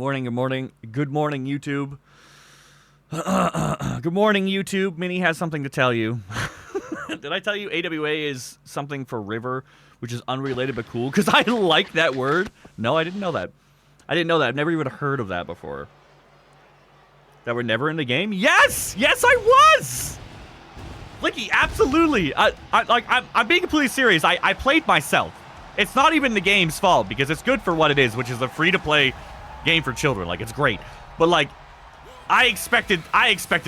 morning, good morning. Good morning, YouTube. Good morning, YouTube. Minnie has something to tell you. Did I tell you AWA is something for river, which is unrelated but cool? Because I like that word. No, I didn't know that. I didn't know that. I've never even heard of that before. That we're never in the game? Yes! Yes, I was! Blicky, absolutely. I'm being completely serious. I played myself. It's not even the game's fault because it's good for what it is, which is a free-to-play game for children. Like, it's great. But, like, I expected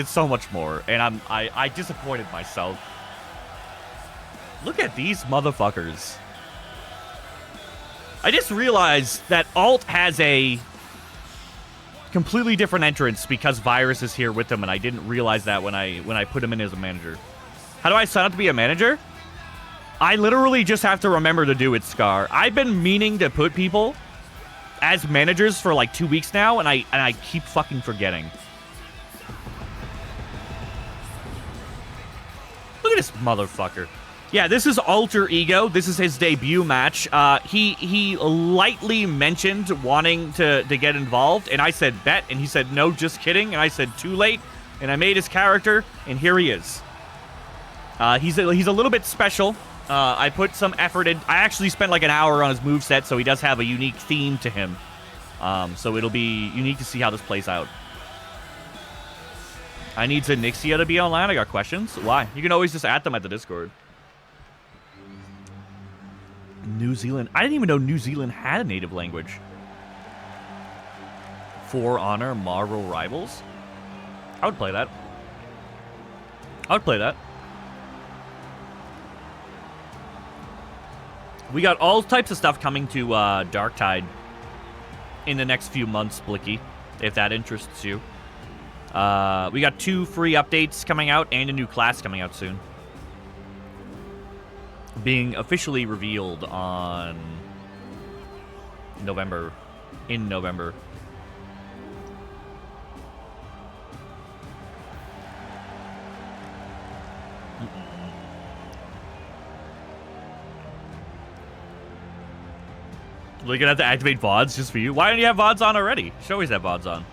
so much more, and I disappointed myself. Look at these motherfuckers. I just realized that Alt has a completely different entrance because Virus is here with them, and I didn't realize that when I put him in as a manager. How do I sign up to be a manager? I literally just have to remember to do it, Scar. I've been meaning to put people as managers for like 2 weeks now, and I keep fucking forgetting. Look at this motherfucker. Yeah, this is Alter Ego. This is his debut match. He lightly mentioned wanting to get involved, and I said bet, and he said no, just kidding, and I said too late, and I made his character, and here he is. He's a little bit special. I put some effort in. I actually spent like an hour on his moveset, so he does have a unique theme to him. So it'll be unique to see how this plays out. I need Zanixia to be online. I got questions. Why? You can always just add them at the Discord. New Zealand. I didn't even know New Zealand had a native language. For Honor, Marvel Rivals. I would play that. I would play that. We got all types of stuff coming to Darktide in the next few months, Blicky, if that interests you. We got 2 free updates coming out and a new class coming out soon. Being officially revealed on November. In November. We're gonna have to activate VODs just for you. Why don't you have VODs on already? You should always have VODs on.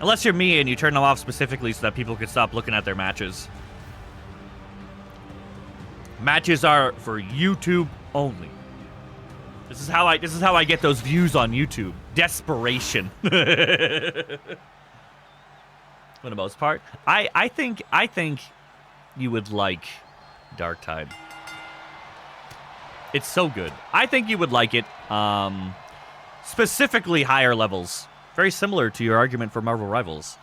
Unless you're me and you turn them off specifically so that people can stop looking at their matches. Matches are for YouTube only. This is how I get those views on YouTube. Desperation. For the most part. I think you would like Darktide. It's so good. I think you would like it. Specifically higher levels. Very similar to your argument for Marvel Rivals.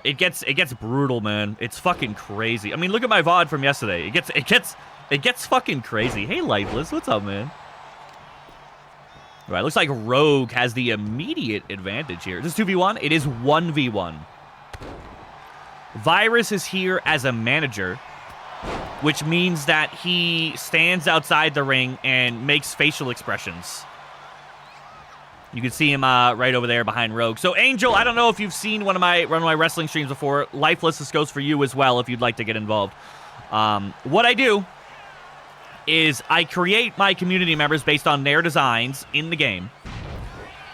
It gets brutal, man. It's fucking crazy. I mean, look at my VOD from yesterday. It gets fucking crazy. Hey, Lifeless, what's up, man? All right, looks like Rogue has the immediate advantage here. Is this 2v1? It is 1v1. Virus is here as a manager, which means that he stands outside the ring and makes facial expressions. You can see him right over there behind Rogue. So, Angel, I don't know if you've seen one of my wrestling streams before. Lifeless, this goes for you as well if you'd like to get involved. What I do is I create my community members based on their designs in the game.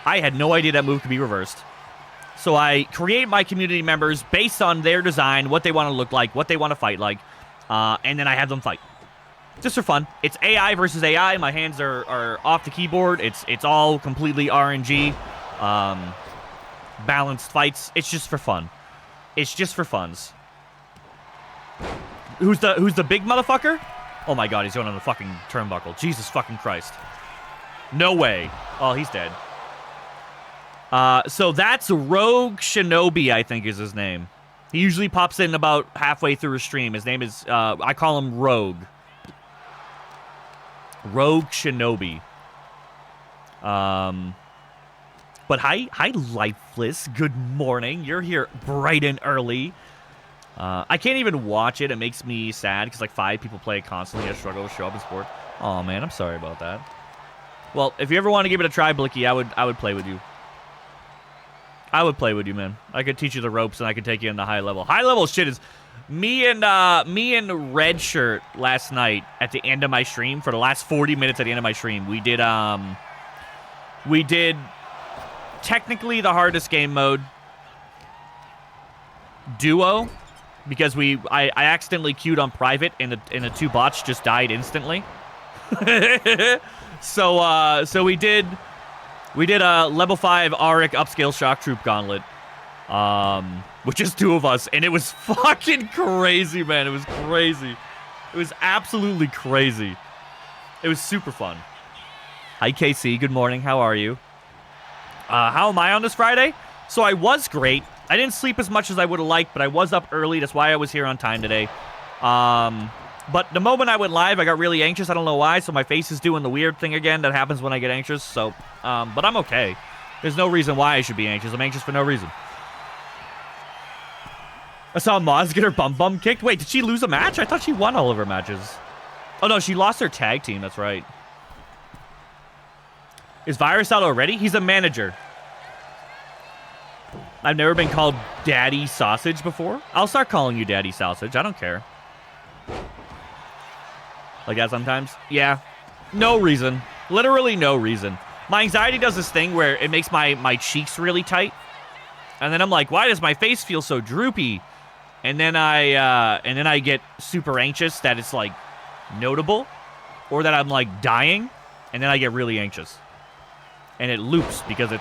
I had no idea that move could be reversed. So I create my community members based on their design, what they want to look like, what they want to fight like, and then I have them fight. Just for fun. It's AI versus AI. My hands are off the keyboard. It's all completely RNG. Balanced fights. It's just for fun. It's just for funs. Who's the big motherfucker? Oh my god, he's going on the fucking turnbuckle. Jesus fucking Christ. No way. Oh, he's dead. So that's Rogue Shinobi, I think is his name. He usually pops in about halfway through a stream. His name is, I call him Rogue. Rogue Shinobi. But hi, Lifeless. Good morning. You're here bright and early. I can't even watch it. It makes me sad because like 5 people play it constantly. I struggle to show up in sport. Oh man, I'm sorry about that. Well, if you ever want to give it a try, Blicky, I would play with you. I would play with you, man. I could teach you the ropes and I could take you into high level. High level shit is me and Red Shirt last night at the end of my stream for the last 40 minutes at the end of my stream. We did technically the hardest game mode. Duo, because I accidentally queued on private and the 2 bots just died instantly. so we did a level 5 Auric upscale shock troop gauntlet, which is 2 of us, and it was fucking crazy, man. It was crazy. It was absolutely crazy. It was super fun. Hi KC, good morning. How are you? How am I on this Friday? So I was great. I didn't sleep as much as I would have liked, but I was up early. That's why I was here on time today. But the moment I went live, I got really anxious. I don't know why, so my face is doing the weird thing again that happens when I get anxious. So, but I'm okay. There's no reason why I should be anxious. I'm anxious for no reason. I saw Moz get her bum kicked. Wait, did she lose a match? I thought she won all of her matches. Oh, no, she lost her tag team. That's right. Is Virus out already? He's a manager. I've never been called Daddy Sausage before. I'll start calling you Daddy Sausage. I don't care. Like that sometimes? Yeah. No reason. Literally no reason. My anxiety does this thing where it makes my cheeks really tight. And then I'm like, why does my face feel so droopy? And then I get super anxious that it's like notable. Or that I'm like dying. And then I get really anxious. And it loops because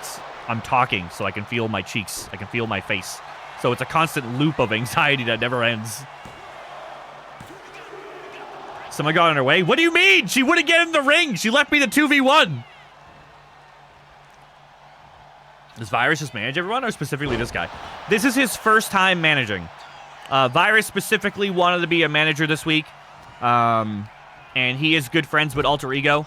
I'm talking, so I can feel my cheeks. I can feel my face. So it's a constant loop of anxiety that never ends. Someone got on her way? What do you mean? She wouldn't get in the ring. She left me the 2v1. Does Virus just manage everyone, or specifically this guy? This is his first time managing. Virus specifically wanted to be a manager this week. And he is good friends with Alter Ego.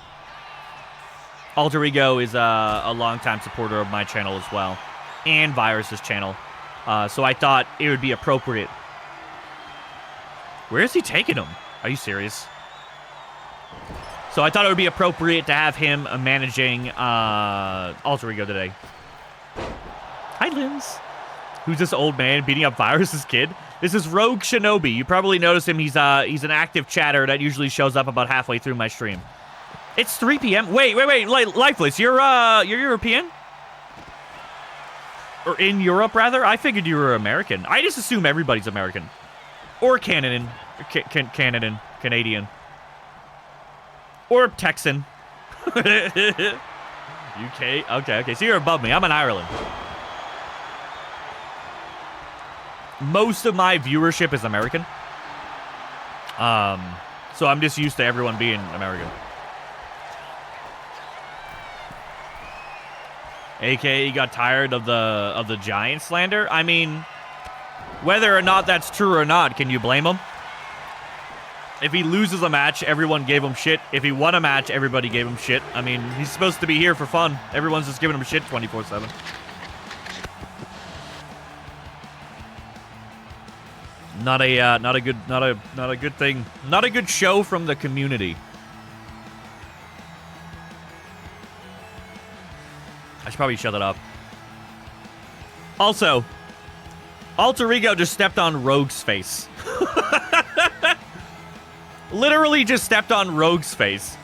Alter Ego is a longtime supporter of my channel as well, and Virus's channel. So I thought it would be appropriate. Where is he taking him? Are you serious? So I thought it would be appropriate to have him managing Alter Ego today. Hi, Linz. Who's this old man beating up Virus's kid? This is Rogue Shinobi. You probably noticed him. He's an active chatter that usually shows up about halfway through my stream. It's 3 p.m. Wait. Lifeless, you're European? Or in Europe, rather? I figured you were American. I just assume everybody's American. Or Canadian. Canadian. Or Texan. UK? Okay. So you're above me. I'm in Ireland. Most of my viewership is American. So I'm just used to everyone being American. AKA got tired of the Giant slander. I mean, whether or not that's true or not, can you blame him? If he loses a match, everyone gave him shit. If he won a match, everybody gave him shit. I mean, he's supposed to be here for fun. Everyone's just giving him shit 24/7. Not a good thing. Not a good show from the community. I should probably shut that up. Also, Alter Ego just stepped on Rogue's face. Literally just stepped on Rogue's face.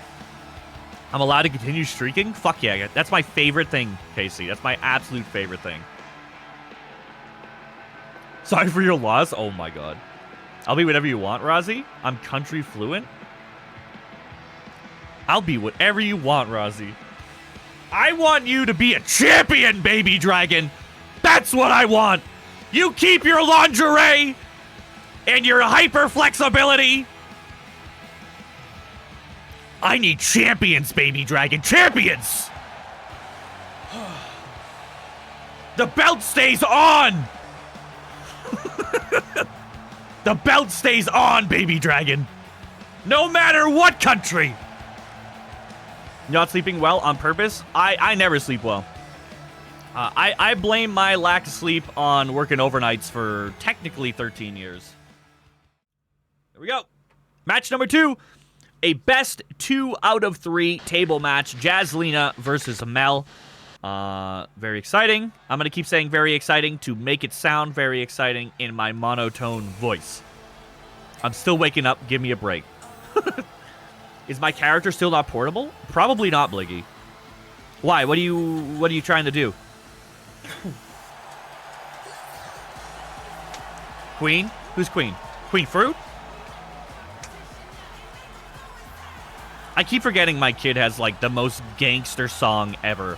I'm allowed to continue streaking? Fuck yeah. That's my favorite thing, Casey. That's my absolute favorite thing. Sorry for your loss? Oh my god. I'll be whatever you want, Rozzy. I'm country fluent. I'll be whatever you want, Rozzy. I want you to be a champion, baby dragon. That's what I want. You keep your lingerie and your hyper flexibility. I need champions, baby dragon. Champions. The belt stays on. The belt stays on, baby dragon. No matter what country. Not sleeping well on purpose? I never sleep well. I blame my lack of sleep on working overnights for technically 13 years. There we go. Match number 2. A best 2 out of 3 table match. Jazzlina versus Mell. Very exciting. I'm going to keep saying very exciting to make it sound very exciting in my monotone voice. I'm still waking up. Give me a break. Is my character still not portable? Probably not, Bliggy. Why? What are you trying to do? Queen? Who's Queen? Queen Fruit? I keep forgetting my kid has, like, the most gangster song ever.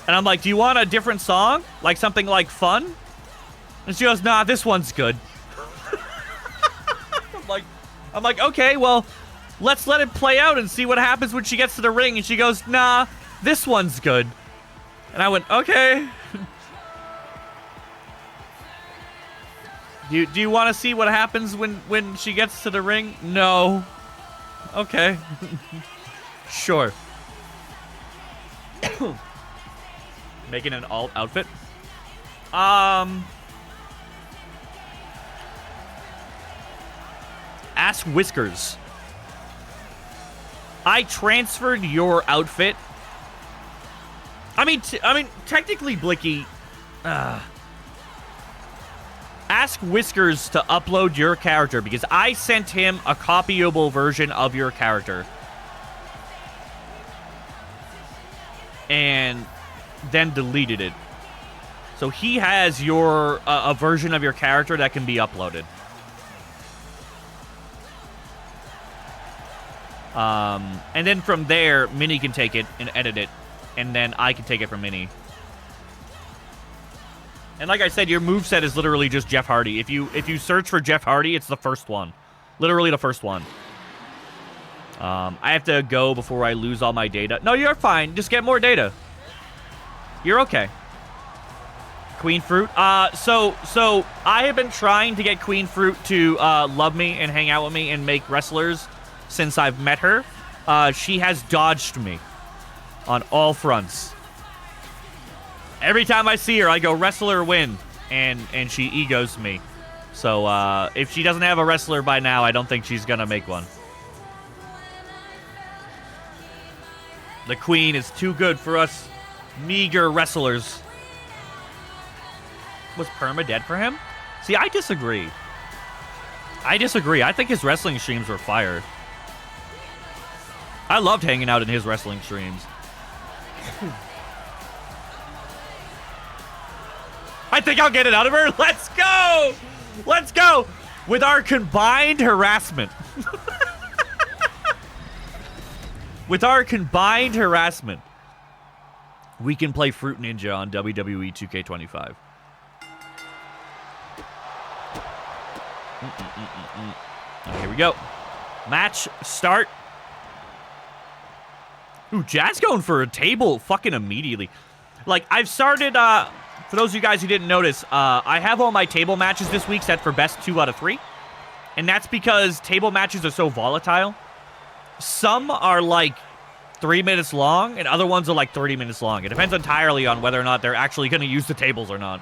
And I'm like, do you want a different song? Like, something, like, fun? And she goes, nah, this one's good. I'm like, okay, well, let's let it play out and see what happens when she gets to the ring. And she goes, nah, this one's good. And I went, okay. Do you want to see what happens when she gets to the ring? No. Okay. Sure. Making an alt outfit. Ask Whiskers. I transferred your outfit. I mean, technically, Blicky. Ask Whiskers to upload your character because I sent him a copyable version of your character. And then deleted it. So he has your a version of your character that can be uploaded. And then from there, Minnie can take it and edit it. And then I can take it from Minnie. And like I said, your moveset is literally just Jeff Hardy. If you search for Jeff Hardy, it's the first one. Literally the first one. I have to go before I lose all my data. No, you're fine. Just get more data. You're okay. Queen Fruit. So I have been trying to get Queen Fruit to love me and hang out with me and make wrestlers since I've met her. She has dodged me on all fronts. Every time I see her, I go wrestler win, and she egos me. So if she doesn't have a wrestler by now, I don't think she's gonna make one. The Queen is too good for us meager wrestlers. Was Perma dead for him? See, I disagree. I think his wrestling streams were fire. I loved hanging out in his wrestling streams. I think I'll get it out of her. Let's go! Let's go! With our combined harassment. With our combined harassment, we can play Fruit Ninja on WWE 2K25. Here we go. Match start. Ooh, Jazz going for a table fucking immediately. Like, I've started, for those of you guys who didn't notice, I have all my table matches this week set for best 2 out of 3. And that's because table matches are so volatile. Some are like 3 minutes long, and other ones are like 30 minutes long. It depends entirely on whether or not they're actually going to use the tables or not.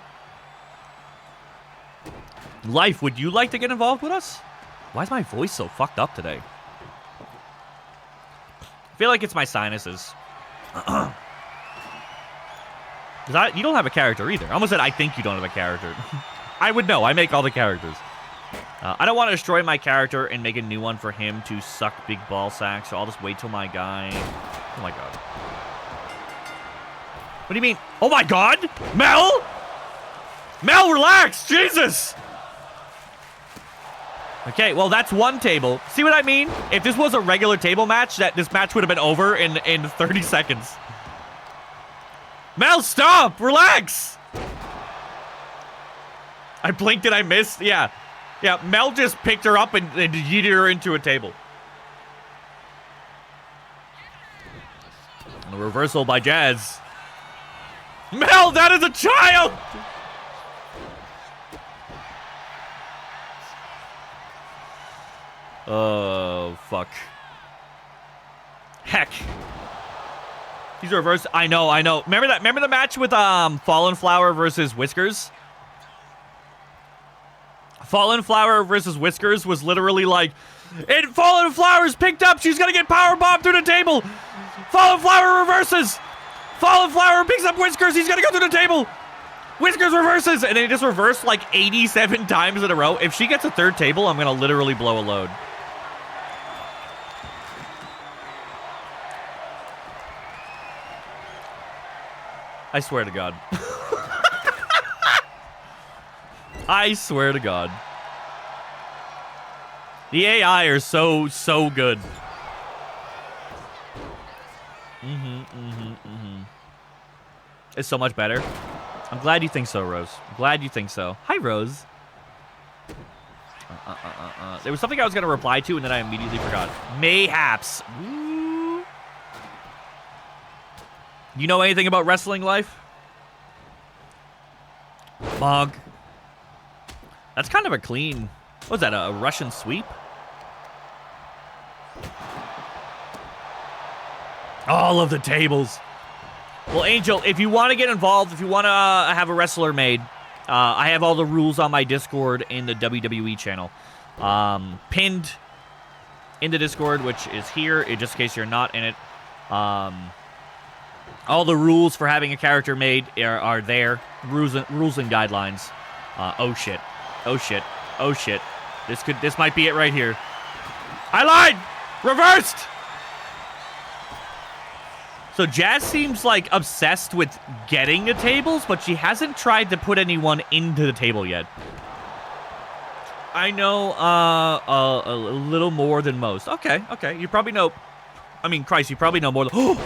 Life, would you like to get involved with us? Why is my voice so fucked up today? I feel like it's my sinuses. You don't have a character either. I almost said I think you don't have a character. I would know. I make all the characters. I don't want to destroy my character and make a new one for him to suck big ball sacks, so I'll just wait till my guy... Oh my god. What do you mean? Oh my god? Mel? Mel, relax! Jesus! Okay, well, that's one table. See what I mean? If this was a regular table match, this match would have been over in 30 seconds. Mel, stop! Relax! I blinked and I missed? Yeah. Yeah, Mel just picked her up and yeeted her into a table. A reversal by Jazz. Mel, that is a child! Oh, fuck. Heck. He's reversed. I know. Remember the match with Fallen Flower versus Whiskers? Fallen Flower versus Whiskers was literally like, Fallen Flower's picked up. She's gonna get power bombed through the table. Fallen Flower reverses. Fallen Flower picks up Whiskers. He's gonna go through the table. Whiskers reverses, and they just reversed like 87 times in a row. If she gets a third table, I'm gonna literally blow a load. I swear to God. I swear to God. The AI are so good. It's so much better. I'm glad you think so, Rose. I'm glad you think so. Hi, Rose. There was something I was going to reply to, and then I immediately forgot. Mayhaps. Ooh. You know anything about wrestling life? Bonk. That's kind of a clean... What was that, a Russian sweep? All of the tables. Well, Angel, if you want to get involved, if you want to have a wrestler made, I have all the rules on my Discord in the WWE channel. Pinned in the Discord, which is here, just in case you're not in it. All the rules for having a character made are there. Rules and guidelines. Oh shit. Oh shit. Oh shit. This might be it right here. I lied! Reversed! So Jazz seems like obsessed with getting the tables, but she hasn't tried to put anyone into the table yet. I know a little more than most. Okay. You probably know... I mean, Christ, you probably know more than...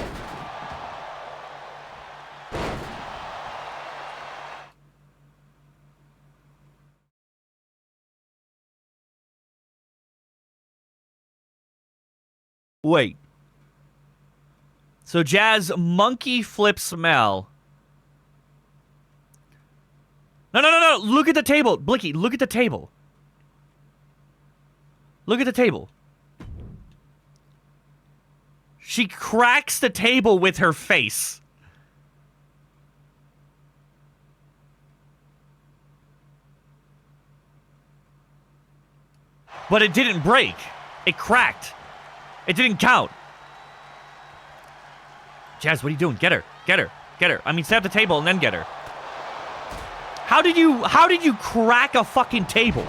Wait. So Jazz monkey flips Mel. No. Look at the table. Blicky, look at the table. Look at the table. She cracks the table with her face. But it didn't break. It cracked. It didn't count. Jazz, what are you doing? Get her. Get her. Get her. I mean, set up the table and then get her. How did you crack a fucking table?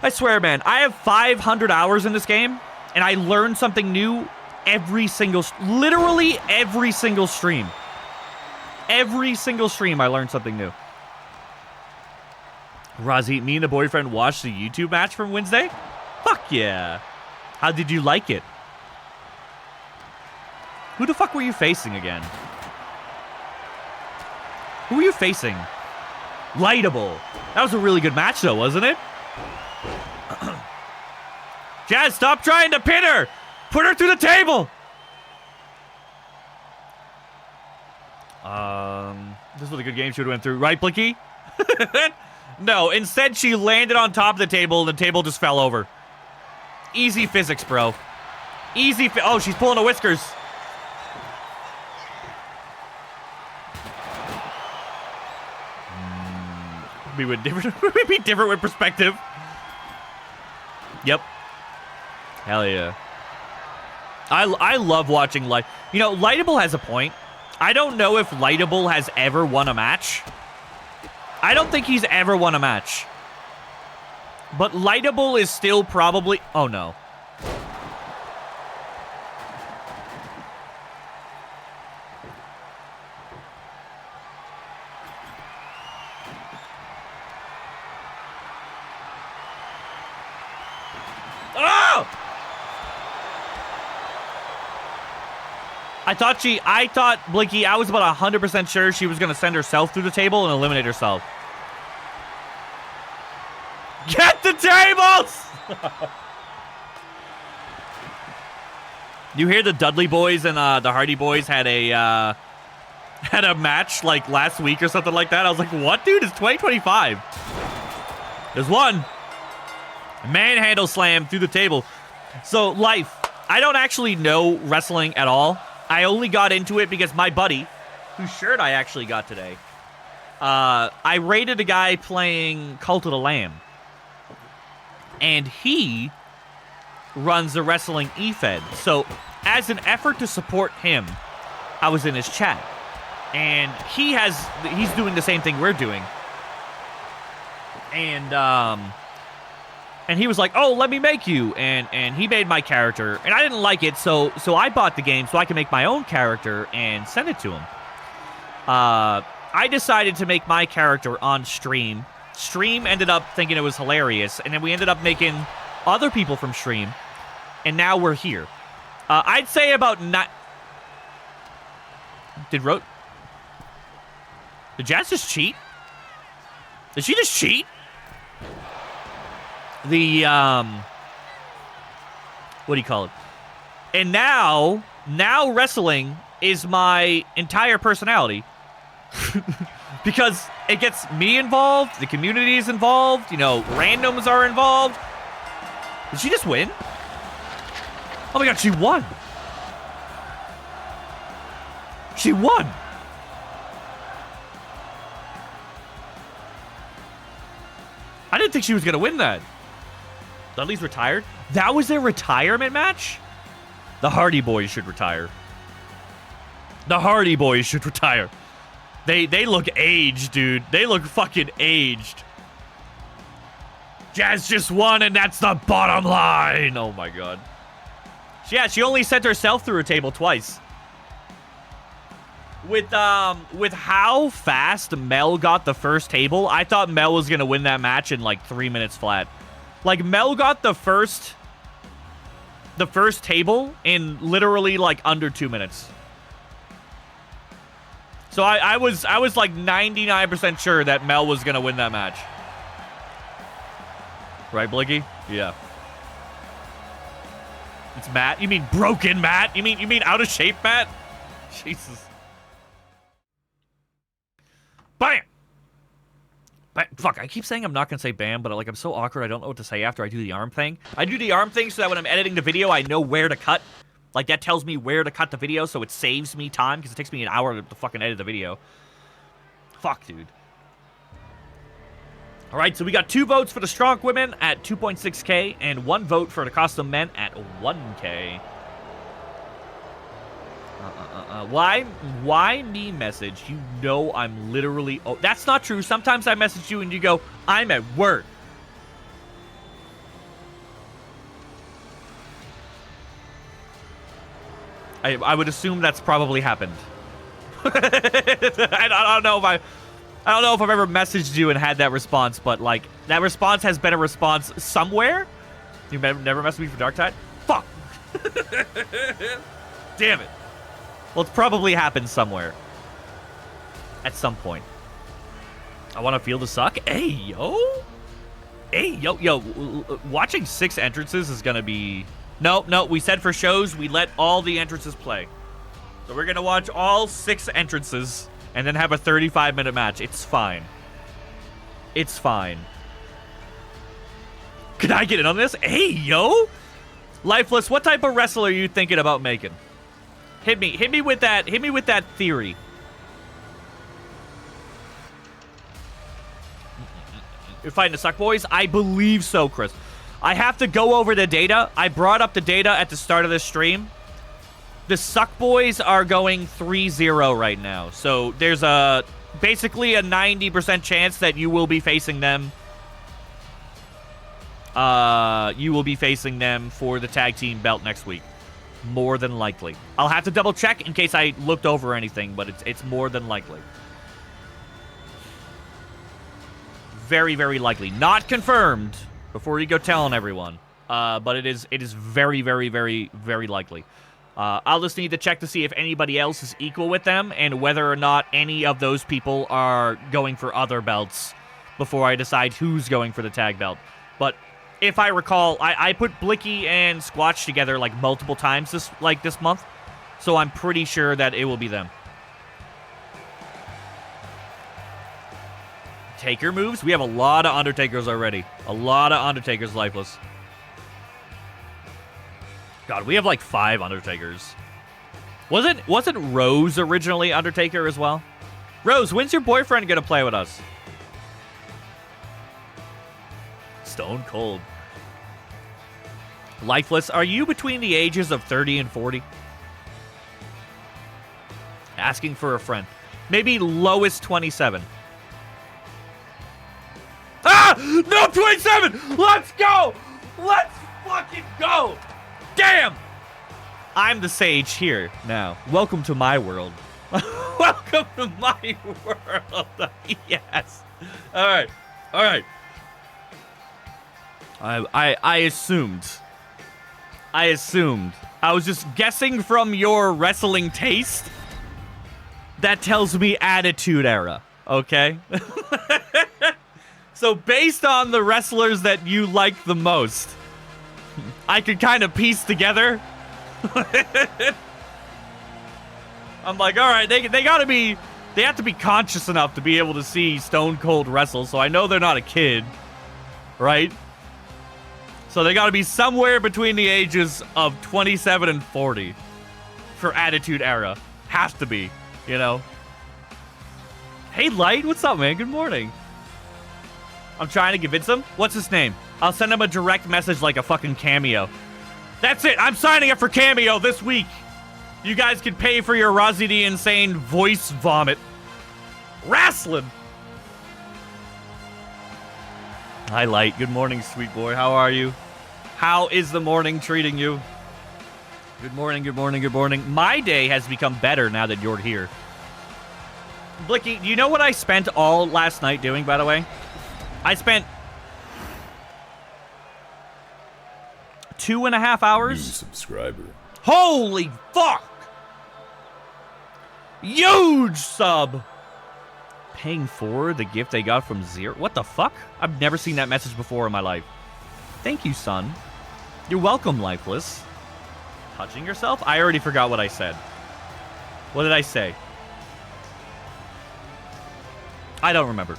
I swear, man, I have 500 hours in this game, and I learn something new literally every single stream. Every single stream, I learn something new. Razi, me and the boyfriend watched the YouTube match from Wednesday? Fuck yeah. How did you like it? Who the fuck were you facing again? Who were you facing? Lightable. That was a really good match, though, wasn't it? Jazz, stop trying to pin her! Put her through the table! This was a good game she would have went through. Right, Blicky? No, instead she landed on top of the table and the table just fell over. Easy physics, bro. Easy oh, she's pulling a whiskers. We'd be different with perspective. Yep. Hell yeah. I love watching Light. You know, Lightable has a point. I don't know if Lightable has ever won a match. I don't think he's ever won a match. But Lightable is still probably... Oh, no. I thought, Blicky, I was about 100% sure she was going to send herself through the table and eliminate herself. Get the tables! You hear the Dudley boys and the Hardy boys had a match like last week or something like that? I was like, what, dude? It's 2025. There's one. Manhandle slam through the table. So, Life, I don't actually know wrestling at all. I only got into it because my buddy, whose shirt I actually got today, I raided a guy playing Cult of the Lamb. And he runs the wrestling Efed. So, as an effort to support him, I was in his chat. And he's doing the same thing we're doing. And And he was like, "Oh, let me make you," and he made my character, and I didn't like it, so I bought the game so I can make my own character and send it to him. I decided to make my character on stream. Stream ended up thinking it was hilarious, and then we ended up making other people from stream, and now we're here. I'd say about Did Jazz just cheat? Did she just cheat? What do you call it? And now wrestling is my entire personality. Because it gets me involved, the community is involved, you know, randoms are involved. Did she just win? Oh my god, she won. She won. I didn't think she was going to win that. Dudley's retired? That was their retirement match? The Hardy Boys should retire. The Hardy Boys should retire. They look aged, dude. They look fucking aged. Jazz just won, and that's the bottom line. Oh my god. Yeah, she only sent herself through a table twice. With how fast Mel got the first table, I thought Mel was gonna win that match in like 3 minutes flat. Like Mel got the first table in literally like under 2 minutes. So I was like 99% sure that Mel was gonna win that match. Right, Blinky? Yeah. It's Matt. You mean broken Matt? You mean out of shape Matt? Jesus. Bam! Fuck, I keep saying I'm not gonna say bam, but like I'm so awkward I don't know what to say after I do the arm thing. I do the arm thing so that when I'm editing the video, I know where to cut. Like, that tells me where to cut the video, so it saves me time, because it takes me an hour to fucking edit the video. Fuck, dude. Alright, so we got 2 votes for the Strong Women at 2.6k, and 1 vote for the Custom Men at 1k. Why me message? You know I'm literally... Oh, that's not true. Sometimes I message you and you go, I'm at work. I would assume that's probably happened. I don't know if I've ever messaged you and had that response, but like that response has been a response somewhere. You never messaged me for Dark Tide? Fuck. Damn it. Well, it's probably happened somewhere. At some point. I want to feel the suck. Hey, yo. Hey, yo. Watching 6 entrances is gonna be... No, we said for shows, we let all the entrances play. So we're going to watch all 6 entrances and then have a 35-minute match. It's fine. It's fine. Can I get in on this? Hey, yo! Lifeless, what type of wrestler are you thinking about making? Hit me with that theory. You're fighting the Suck Boys? I believe so, Chris. I have to go over the data. I brought up the data at the start of this stream. The Suck Boys are going 3-0 right now. So there's basically a 90% chance that you will be facing them. You will be facing them for the tag team belt next week. More than likely. I'll have to double check in case I looked over anything, but it's more than likely. Very, very likely. Not confirmed. Before you go telling everyone. But it is very, very, very, very likely. I'll just need to check to see if anybody else is equal with them and whether or not any of those people are going for other belts before I decide who's going for the tag belt. But if I recall, I put Blicky and Squatch together like multiple times this month. So I'm pretty sure that it will be them. Taker moves? We have a lot of Undertakers already. A lot of Undertakers lifeless. God, we have like 5 Undertakers. Wasn't Rose originally Undertaker as well? Rose, when's your boyfriend gonna play with us? Stone Cold. Lifeless, are you between the ages of 30 and 40? Asking for a friend. Maybe lowest 27. Ah! Yeah! No 27! Let's go! Let's fucking go! Damn! I'm the sage here now. Welcome to my world. Welcome to my world. Yes. All right. All right. I assumed. I was just guessing from your wrestling taste. That tells me Attitude Era. Okay? So based on the wrestlers that you like the most, I could kind of piece together. I'm like, all right, they gotta be, they have to be conscious enough to be able to see Stone Cold wrestle, so I know they're not a kid, right? So they gotta be somewhere between the ages of 27 and 40 for Attitude Era. Has to be, you know? Hey, Light, what's up, man? Good morning. I'm trying to convince him. What's his name? I'll send him a direct message like a fucking Cameo. That's it. I'm signing up for Cameo this week. You guys can pay for your Rozzy the Insane voice vomit. Wrestling. Hi, Light. Good morning, sweet boy. How are you? How is the morning treating you? Good morning, good morning, good morning. My day has become better now that you're here. Blicky, do you know what I spent all last night doing, by the way? I spent 2.5 hours. New subscriber. Holy fuck! Huge sub! Paying for the gift they got from Zero. What the fuck? I've never seen that message before in my life. Thank you, son. You're welcome, Lifeless. Touching yourself? I already forgot what I said. What did I say? I don't remember.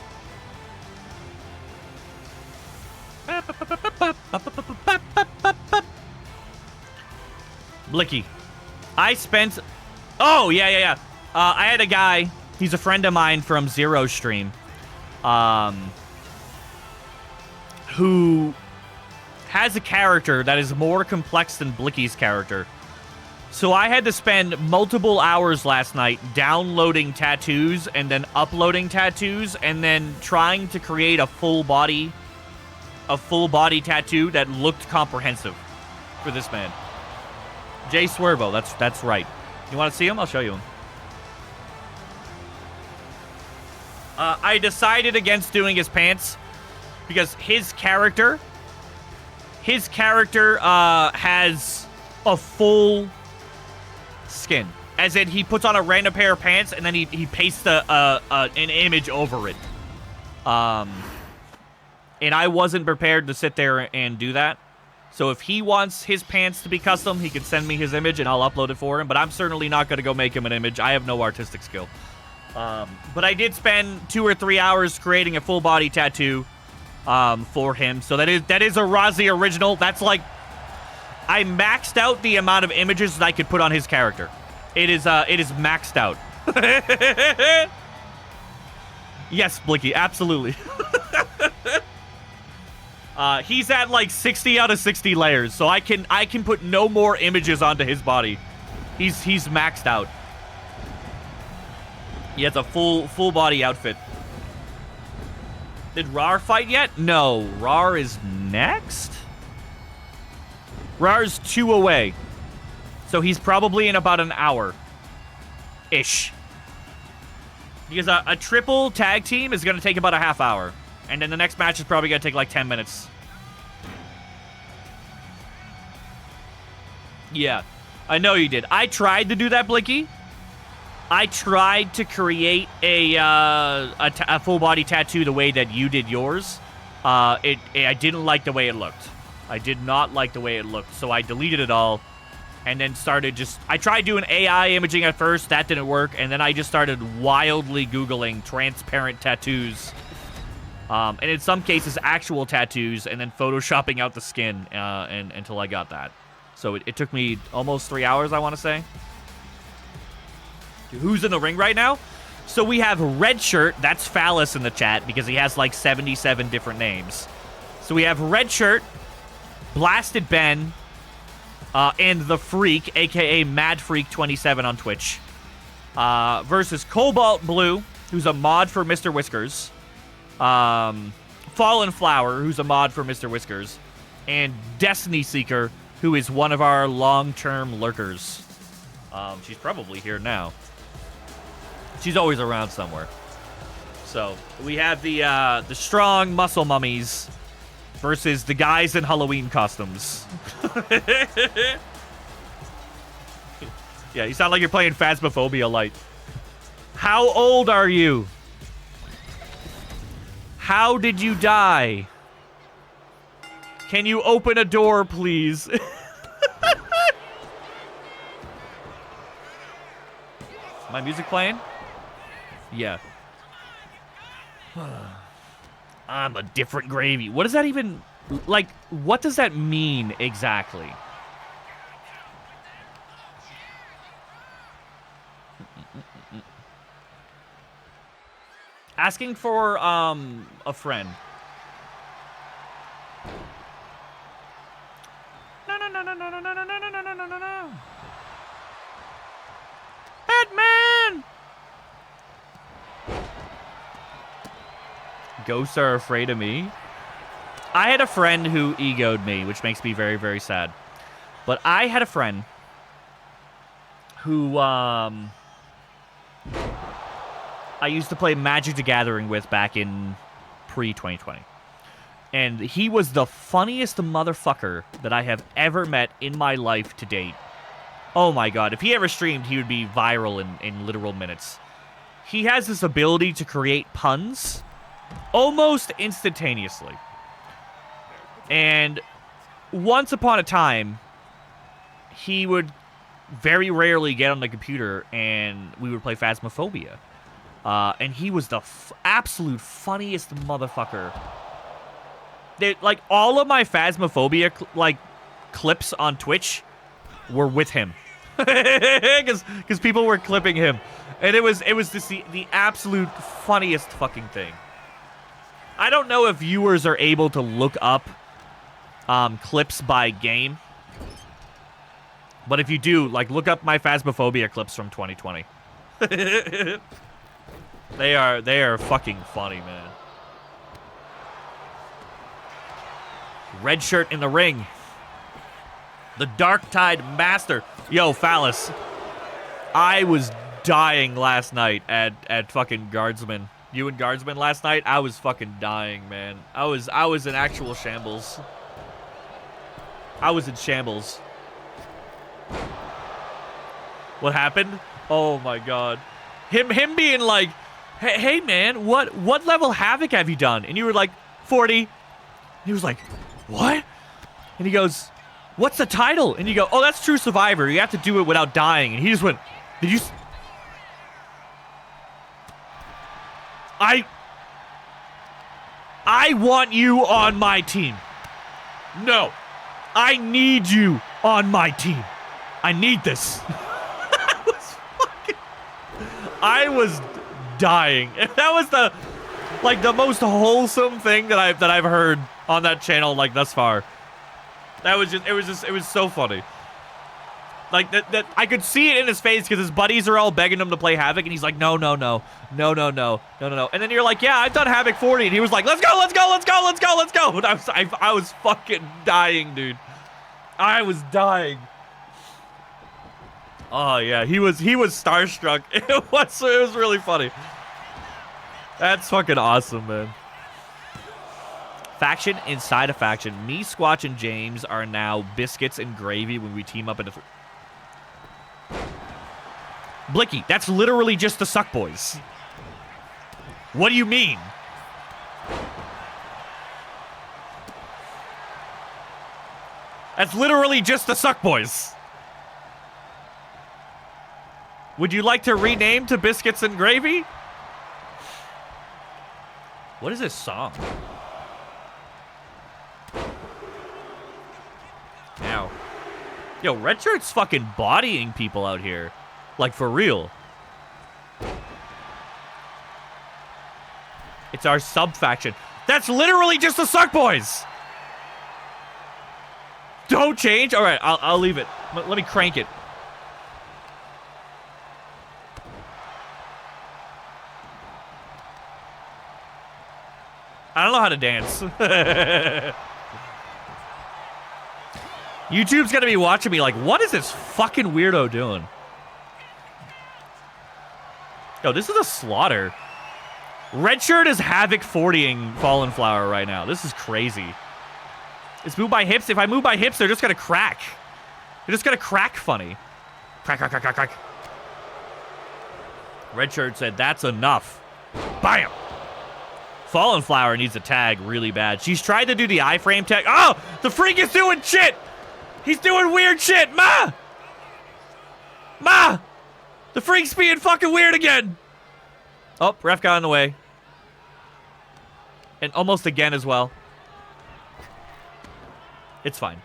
Blicky. I spent... Oh, yeah. I had a guy... He's a friend of mine from Zero Stream. Who has a character that is more complex than Blicky's character. So I had to spend multiple hours last night downloading tattoos and then uploading tattoos and then trying to create a full body tattoo that looked comprehensive for this man. Jay Swervo, that's right. You want to see him? I'll show you him. I decided against doing his pants because his character has a full skin. As in, he puts on a random pair of pants and then he pastes an image over it. And I wasn't prepared to sit there and do that. So if he wants his pants to be custom, he can send me his image and I'll upload it for him. But I'm certainly not going to go make him an image. I have no artistic skill. But I did spend 2 or 3 hours creating a full body tattoo for him. So that is a Rozzy original. That's like, I maxed out the amount of images that I could put on his character. It is maxed out. Yes, Blicky, absolutely. He's at like 60 out of 60 layers, so I can put no more images onto his body. He's maxed out. He has a full body outfit. Did Rar fight yet? No, Rar is next. Rar's 2 away, so he's probably in about an hour-ish. Because a triple tag team is going to take about a half hour. And then the next match is probably going to take like 10 minutes. Yeah, I know you did. I tried to do that, Blicky. I tried to create a full body tattoo the way that you did yours. I didn't like the way it looked. I did not like the way it looked, so I deleted it all. And then I tried doing AI imaging at first. That didn't work. And then I just started wildly Googling transparent tattoos. And in some cases, actual tattoos, and then photoshopping out the skin until I got that. So it took me almost 3 hours, I want to say. Who's in the ring right now? So we have Red Shirt. That's Phallus in the chat because he has like 77 different names. So we have Red Shirt, Blasted Ben, and The Freak, a.k.a. Mad Freak 27 on Twitch, versus Cobalt Blue, who's a mod for Mr. Whiskers, Fallen Flower, who's a mod for Mr. Whiskers, and Destiny Seeker, who is one of our long-term lurkers. She's probably here now. She's always around somewhere. So we have the strong muscle mummies versus the guys in Halloween costumes. Yeah, you sound like you're playing Phasmophobia Light. How old are you? How did you die? Can you open a door, please? My music playing? Yeah. I'm a different gravy. What does that even... Like, what does that mean exactly? Asking for, a friend. No, no, no, no, no, no, no, no, no, no, no, no, no, no. Batman! Ghosts are afraid of me. I had a friend who egoed me, which makes me very, very sad. But I had a friend who, I used to play Magic the Gathering with back in pre-2020. And he was the funniest motherfucker that I have ever met in my life to date. Oh my god, if he ever streamed, he would be viral in literal minutes. He has this ability to create puns almost instantaneously. And once upon a time, he would very rarely get on the computer and we would play Phasmophobia. And he was the absolute funniest motherfucker. Like, all of my Phasmophobia, clips on Twitch were with him. Because people were clipping him. And it was just the absolute funniest fucking thing. I don't know if viewers are able to look up clips by game. But if you do, like, look up my Phasmophobia clips from 2020. They are fucking funny, man. Red shirt in the ring. The Dark Tide Master. Yo, Phallus. I was dying last night at fucking Guardsman. You and Guardsman last night? I was fucking dying, man. I was in actual shambles. I was in shambles. What happened? Oh my god. Him being like, hey man, what level Havoc have you done? And you were like, 40. And he was like, what? And he goes, what's the title? And you go, oh, that's True Survivor. You have to do it without dying. And he just went, did you... I want you on my team. No. I need you on my team. I need this. I was dying. That was the most wholesome thing that I've heard on that channel thus far. That was just it was so funny. Like that I could see it in his face because his buddies are all begging him to play Havoc, and he's like, no. And then you're like, yeah, I've done Havoc 40, and he was like, let's go. And I was fucking dying, dude. I was dying. Oh yeah, he was starstruck. It was really funny. That's fucking awesome, man. Faction inside a faction. Me, Squatch, and James are now biscuits and gravy when we team up into... Blicky, that's literally just the Suck Boys. What do you mean? That's literally just the Suck Boys. Would you like to rename to Biscuits and Gravy? What is this song? Now. Yo, Red Shirt's fucking bodying people out here. Like, for real. It's our sub-faction. That's literally just the Suck Boys! Don't change? Alright, I'll leave it. Let me crank it. I don't know how to dance. YouTube's gonna be watching me like, what is this fucking weirdo doing? Yo, this is a slaughter. Red Shirt is Havoc 40ing Fallen Flower right now. This is crazy. It's move by hips. If I move by hips, they're just gonna crack. They're just gonna crack funny. Crack, crack, crack, crack, crack. Red Shirt said, that's enough. Bam! Fallen Flower needs a tag really bad. She's tried to do the iframe tag. Oh! The freak is doing shit! He's doing weird shit! Ma! Ma! The freak's being fucking weird again! Oh, ref got in the way. And almost again as well. It's fine.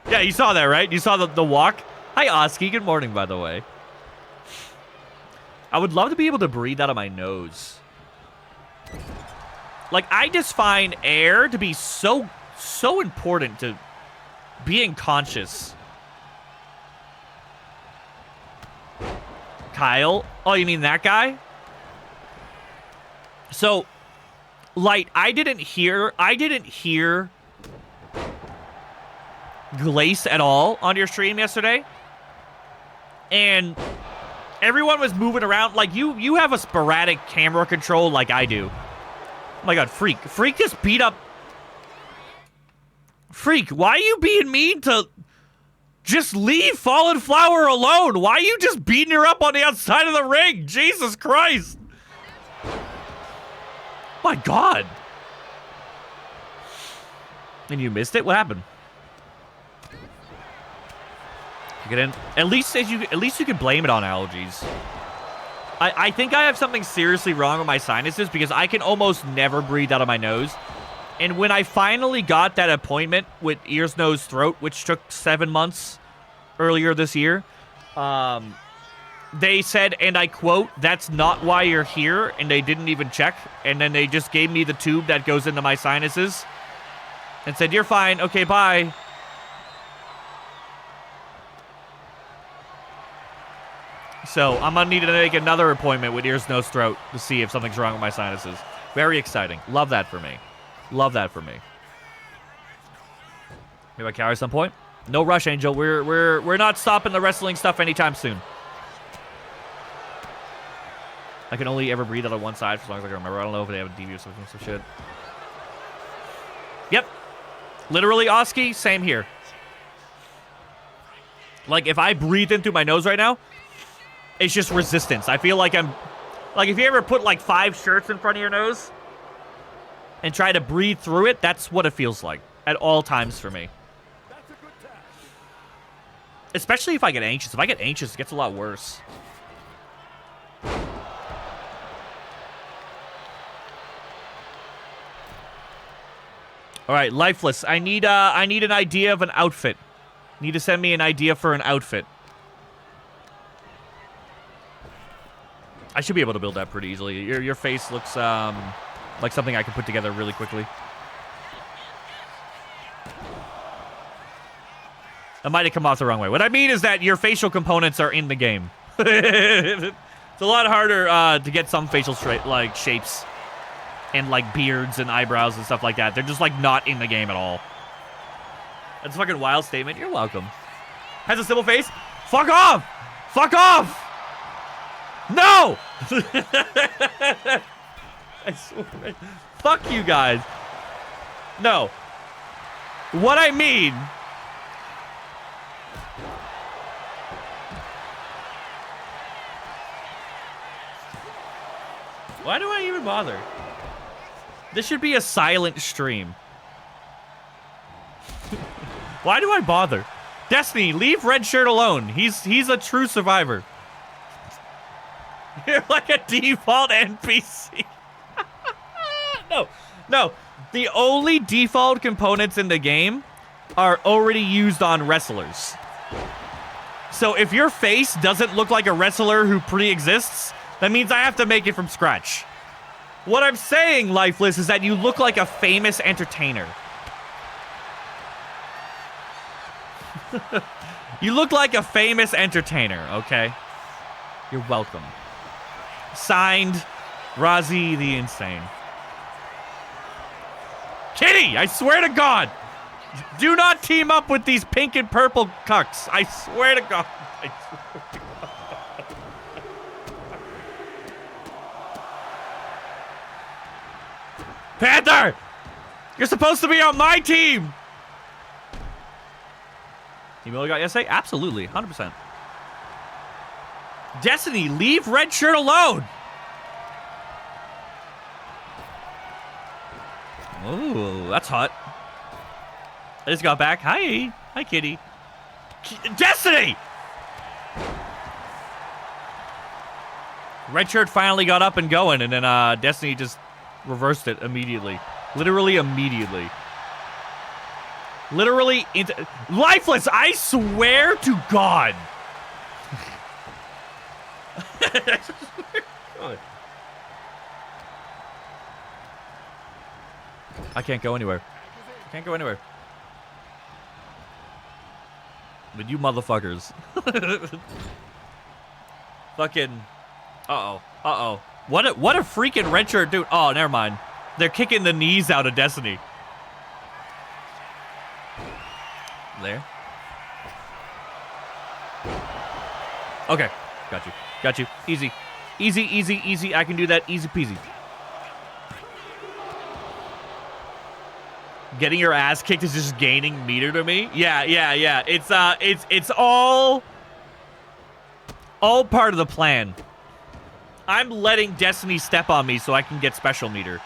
Yeah, you saw that, right? You saw the walk? Hi, Oski. Good morning, by the way. I would love to be able to breathe out of my nose. Like, I just find air to be so important to being conscious. Kyle? Oh, you mean that guy? So, Light, I didn't hear Glace at all on your stream yesterday. And everyone was moving around. Like, you have a sporadic camera control like I do. Oh my god, Freak. Freak just beat up... Freak, why are you being mean to... Just leave Fallen Flower alone? Why are you just beating her up on the outside of the ring? Jesus Christ. My god. And you missed it? What happened? You get in. At least you can blame it on allergies. I think I have something seriously wrong with my sinuses because I can almost never breathe out of my nose. And when I finally got that appointment with ears, nose, throat, which took 7 months earlier this year, they said, and I quote, "That's not why you're here," and they didn't even check. And then they just gave me the tube that goes into my sinuses and said, "You're fine. Okay, bye." So I'm gonna need to make another appointment with ears, nose, throat to see if something's wrong with my sinuses. Very exciting. Love that for me. Love that for me. Maybe I carry some point. No rush, Angel. We're not stopping the wrestling stuff anytime soon. I can only ever breathe out of one side for as long as I can remember. I don't know if they have a DV or some shit. Yep. Literally, Oski, same here. Like, if I breathe in through my nose right now, it's just resistance. I feel like I'm... Like, if you ever put, like, 5 shirts in front of your nose and try to breathe through it, that's what it feels like at all times for me. Especially if I get anxious. If I get anxious, it gets a lot worse. All right, Lifeless. I need an idea of an outfit. Need to send me an idea for an outfit. I should be able to build that pretty easily. Your face looks like something I can put together really quickly. I might have come off the wrong way. What I mean is that your facial components are in the game. It's a lot harder to get some facial shapes and like beards and eyebrows and stuff like that. They're just like not in the game at all. That's a fucking wild statement. You're welcome. Has a simple face? Fuck off! Fuck off! No! I swear. Fuck you guys. No. What I mean... Why do I even bother? This should be a silent stream. Why do I bother? Destiny, leave Red Shirt alone. He's a true survivor. You're like a default NPC. No. The only default components in the game are already used on wrestlers. So if your face doesn't look like a wrestler who pre-exists, that means I have to make it from scratch. What I'm saying, Lifeless, is that you look like a famous entertainer. You look like a famous entertainer, okay? You're welcome. Signed, Razi the Insane. Kitty, I swear to God. Do not team up with these pink and purple cucks. I swear to God. I swear to God. Panther! You're supposed to be on my team! Team Miller got yesterday? Absolutely, 100%. Destiny, leave red shirt alone! Ooh, that's hot. I just got back. Hi. Hi, kitty. Destiny! Red shirt finally got up and going, and then Destiny just reversed it immediately. Literally immediately. Literally lifeless, I swear to God. I swear to God. I can't go anywhere. Can't go anywhere. But you motherfuckers. Fucking. Uh-oh. Uh-oh. What a freaking red shirt dude. Oh, never mind. They're kicking the knees out of Destiny. There. Okay. Got you. Got you. Easy. Easy, easy, easy. I can do that. Easy peasy. Getting your ass kicked is just gaining meter to me. Yeah. It's all part of the plan. I'm letting Destiny step on me so I can get special meter.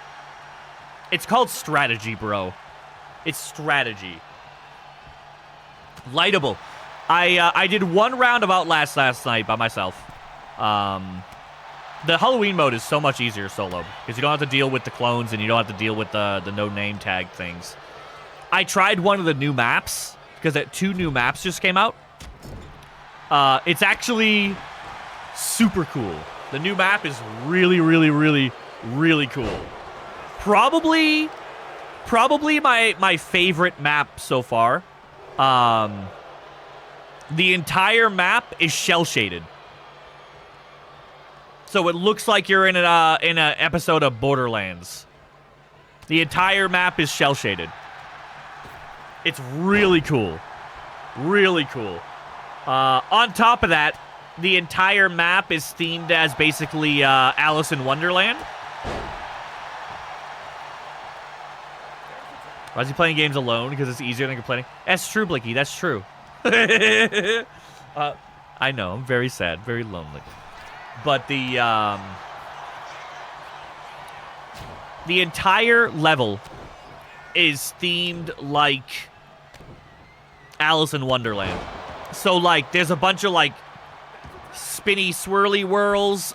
It's called strategy, bro. It's strategy. Lightable. I did one round of Outlast last night by myself. The Halloween mode is so much easier solo because you don't have to deal with the clones and you don't have to deal with the no name tag things. I tried one of the new maps because 2 new maps just came out. It's actually super cool. The new map is really, really, really, really cool. Probably my favorite map so far. The entire map is shell shaded, so it looks like you're in an episode of Borderlands. The entire map is shell shaded. It's really cool, really cool. On top of that, the entire map is themed as basically Alice in Wonderland. Why is he playing games alone? Because it's easier than complaining. That's true, Blicky. That's true. I know. I'm very sad. Very lonely. But the entire level is themed like Alice in Wonderland. So, like, there's a bunch of, like, spinny, swirly whirls.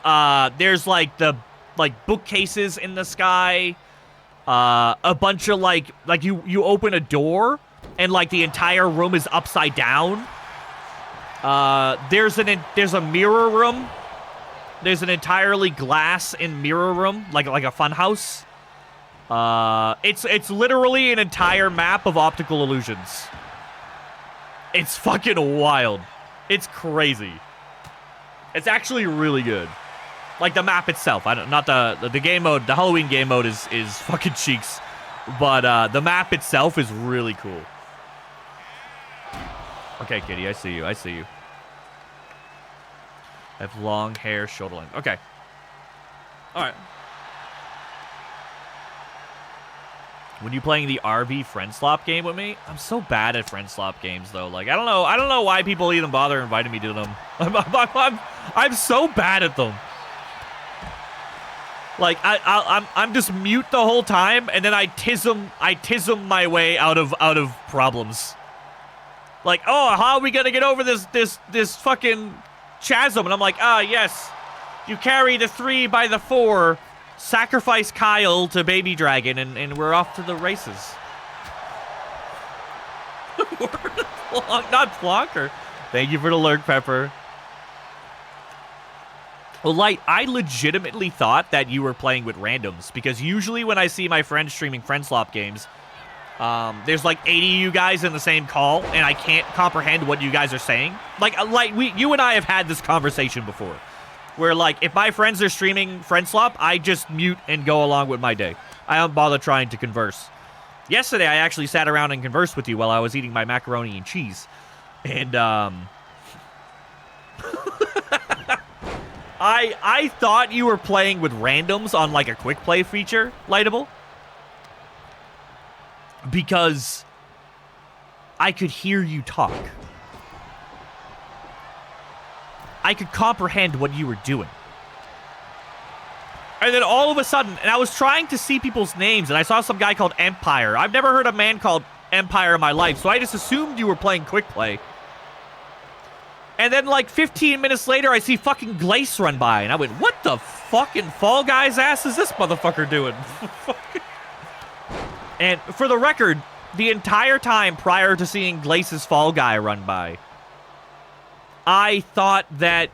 There's, like, the, like, bookcases in the sky. A bunch of, like you open a door, and, like, the entire room is upside down. There's a mirror room. There's an entirely glass and mirror room, like a fun house. It's literally an entire map of optical illusions. It's fucking wild. It's crazy. It's actually really good. Like the map itself. Not the game mode. The Halloween game mode is fucking cheeks, but the map itself is really cool. Okay, kitty, I see you. I see you. I have long hair, shoulder length. Okay. All right. When you playing the RV friend slop game with me, I'm so bad at friend slop games though. Like I don't know why people even bother inviting me to them. I'm so bad at them. Like I'm just mute the whole time, and then I tism my way out of problems. Like, oh, how are we gonna get over this fucking chasm? And I'm like, yes, you carry the 3 by the 4. Sacrifice Kyle to Baby Dragon, and we're off to the races. Not Flonker. Thank you for the lurk, Pepper. Well, Light, I legitimately thought that you were playing with randoms, because usually when I see my friends streaming friend slop games, there's like 80 of you guys in the same call, and I can't comprehend what you guys are saying. Like you and I have had this conversation before. Where, like, if my friends are streaming friend slop, I just mute and go along with my day. I don't bother trying to converse. Yesterday, I actually sat around and conversed with you while I was eating my macaroni and cheese. And, I thought you were playing with randoms on, like, a quick play feature, Lightable. Because I could hear you talk. I could comprehend what you were doing. And then all of a sudden, and I was trying to see people's names, and I saw some guy called Empire. I've never heard a man called Empire in my life, so I just assumed you were playing quick play. And then, like, 15 minutes later, I see fucking Glace run by, and I went, what the fucking Fall Guys ass is this motherfucker doing? And for the record, the entire time prior to seeing Glace's Fall Guy run by, I thought that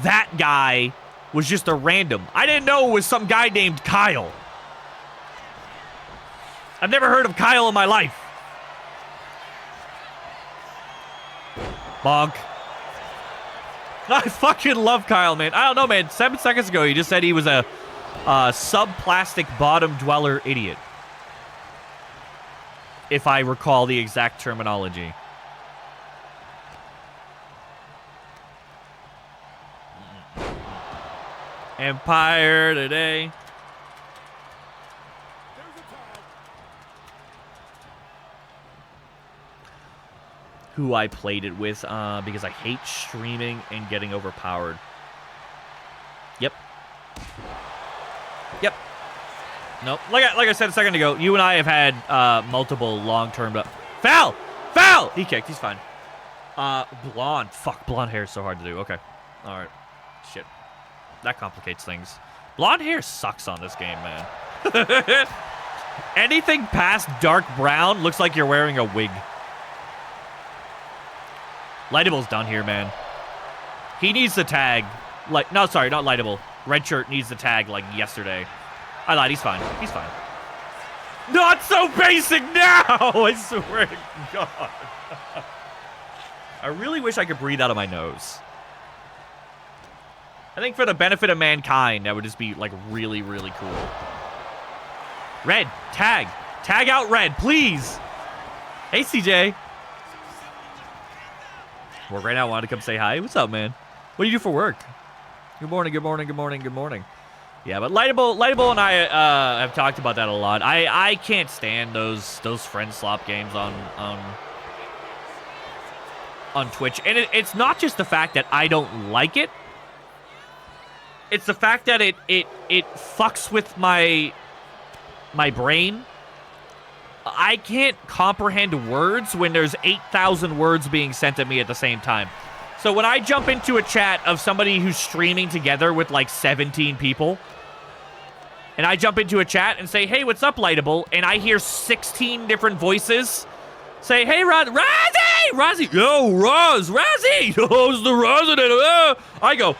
that guy was just a random. I didn't know it was some guy named Kyle. I've never heard of Kyle in my life. Bonk. I fucking love Kyle, man. I don't know, man. 7 seconds ago, he just said he was a sub-plastic bottom dweller idiot. If I recall the exact terminology. Empire today. Who I played it with, because I hate streaming and getting overpowered. Yep. Yep. Nope. Like I said a second ago, you and I have had multiple long-term... Foul! Foul! He kicked. He's fine. Blonde. Fuck, blonde hair is so hard to do. Okay. All right. Shit. That complicates things. Blonde hair sucks on this game, man. Anything past dark brown looks like you're wearing a wig. Lightable's done here, man. He needs the tag. Like, no, sorry, not Lightable. Red shirt needs the tag like yesterday. I lied. He's fine. He's fine. Not so basic now! I swear to God. I really wish I could breathe out of my nose. I think for the benefit of mankind, that would just be, like, really, really cool. Red, tag. Tag out Red, please. Hey, CJ. Work right now. I wanted to come say hi. What's up, man? What do you do for work? Good morning, good morning, good morning, good morning. Yeah, but Lightable and I have talked about that a lot. I can't stand those friend slop games on Twitch. And it's not just the fact that I don't like it. It's the fact that it fucks with my brain. I can't comprehend words when there's 8,000 words being sent at me at the same time. So when I jump into a chat of somebody who's streaming together with like 17 people, and I jump into a chat and say, hey, what's up, Lightable? And I hear 16 different voices say, hey, Rozzy! Yo, Rozzy! Yo, it's the Rozzy! I go,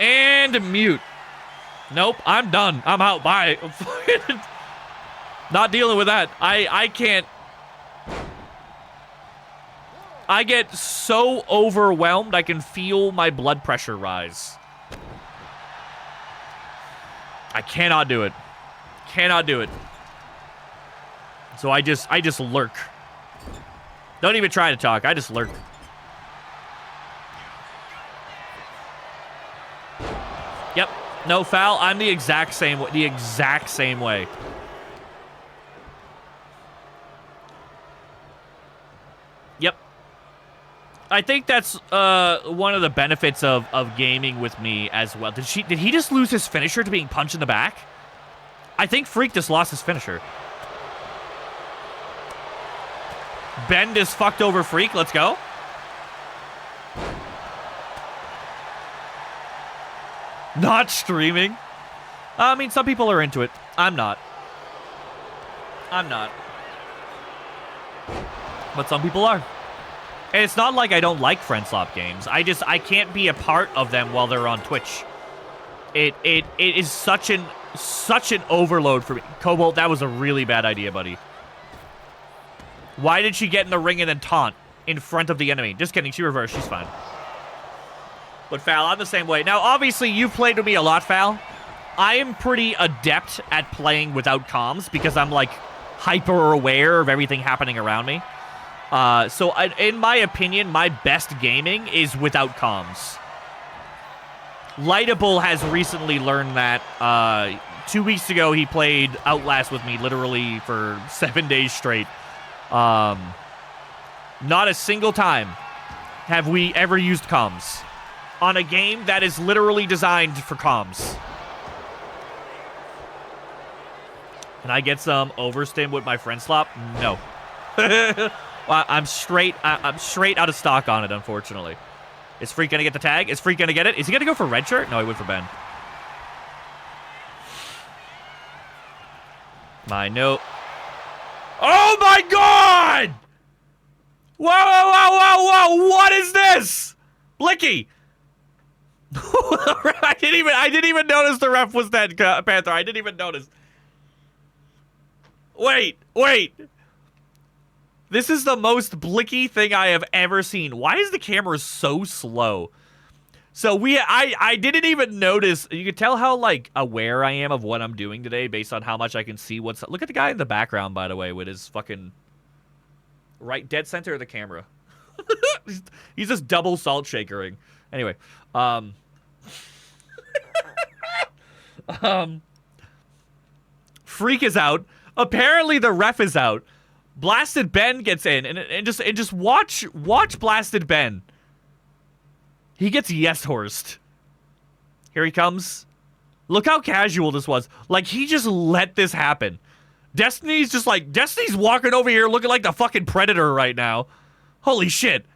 and mute. Nope, I'm done. I'm out. Bye. Not dealing with that. I can't. I get so overwhelmed, I can feel my blood pressure rise. I cannot do it. Cannot do it. So I just lurk. Don't even try to talk. I just lurk. Yep. No foul. I'm the exact same way. The exact same way. Yep. I think that's one of the benefits of gaming with me as well. Did he just lose his finisher to being punched in the back? I think Freak just lost his finisher. Bend is fucked over Freak. Let's go. Not streaming. I mean, some people are into it. I'm not. I'm not. But some people are. And it's not like I don't like friend slop games. I can't be a part of them while they're on Twitch. It is such an overload for me. Cobalt, that was a really bad idea, buddy. Why did she get in the ring and then taunt in front of the enemy? Just kidding. She reversed. She's fine. But Fal, I'm the same way. Now, obviously, you've played with me a lot, Fal. I am pretty adept at playing without comms because I'm, like, hyper aware of everything happening around me. So in my opinion, my best gaming is without comms. Lightable has recently learned that. 2 weeks ago, he played Outlast with me literally for 7 days straight. Not a single time have we ever used comms on a game that is literally designed for comms. Can I get some overstim with my friend slop? No. I'm straight out of stock on it, unfortunately. Is Freak gonna get the tag? Is Freak gonna get it? Is he gonna go for red shirt? No, he went for Ben. My note. Oh my god! Whoa, whoa, whoa, whoa, whoa! What is this? Blicky! I didn't even notice the ref was dead, Panther. I didn't even notice. Wait. This is the most blicky thing I have ever seen. Why is the camera so slow? So I didn't even notice. You can tell how, like, aware I am of what I'm doing today based on how much I can see what's... Look at the guy in the background, by the way, with his fucking... Right dead center of the camera. He's just double salt shakering. Anyway. Freak is out. Apparently the ref is out. Blasted Ben gets in, and just watch Blasted Ben. He gets yes-horsed. Here he comes. Look how casual this was. Like, he just let this happen. Destiny's just like, Destiny's walking over here looking like the fucking Predator right now. Holy shit.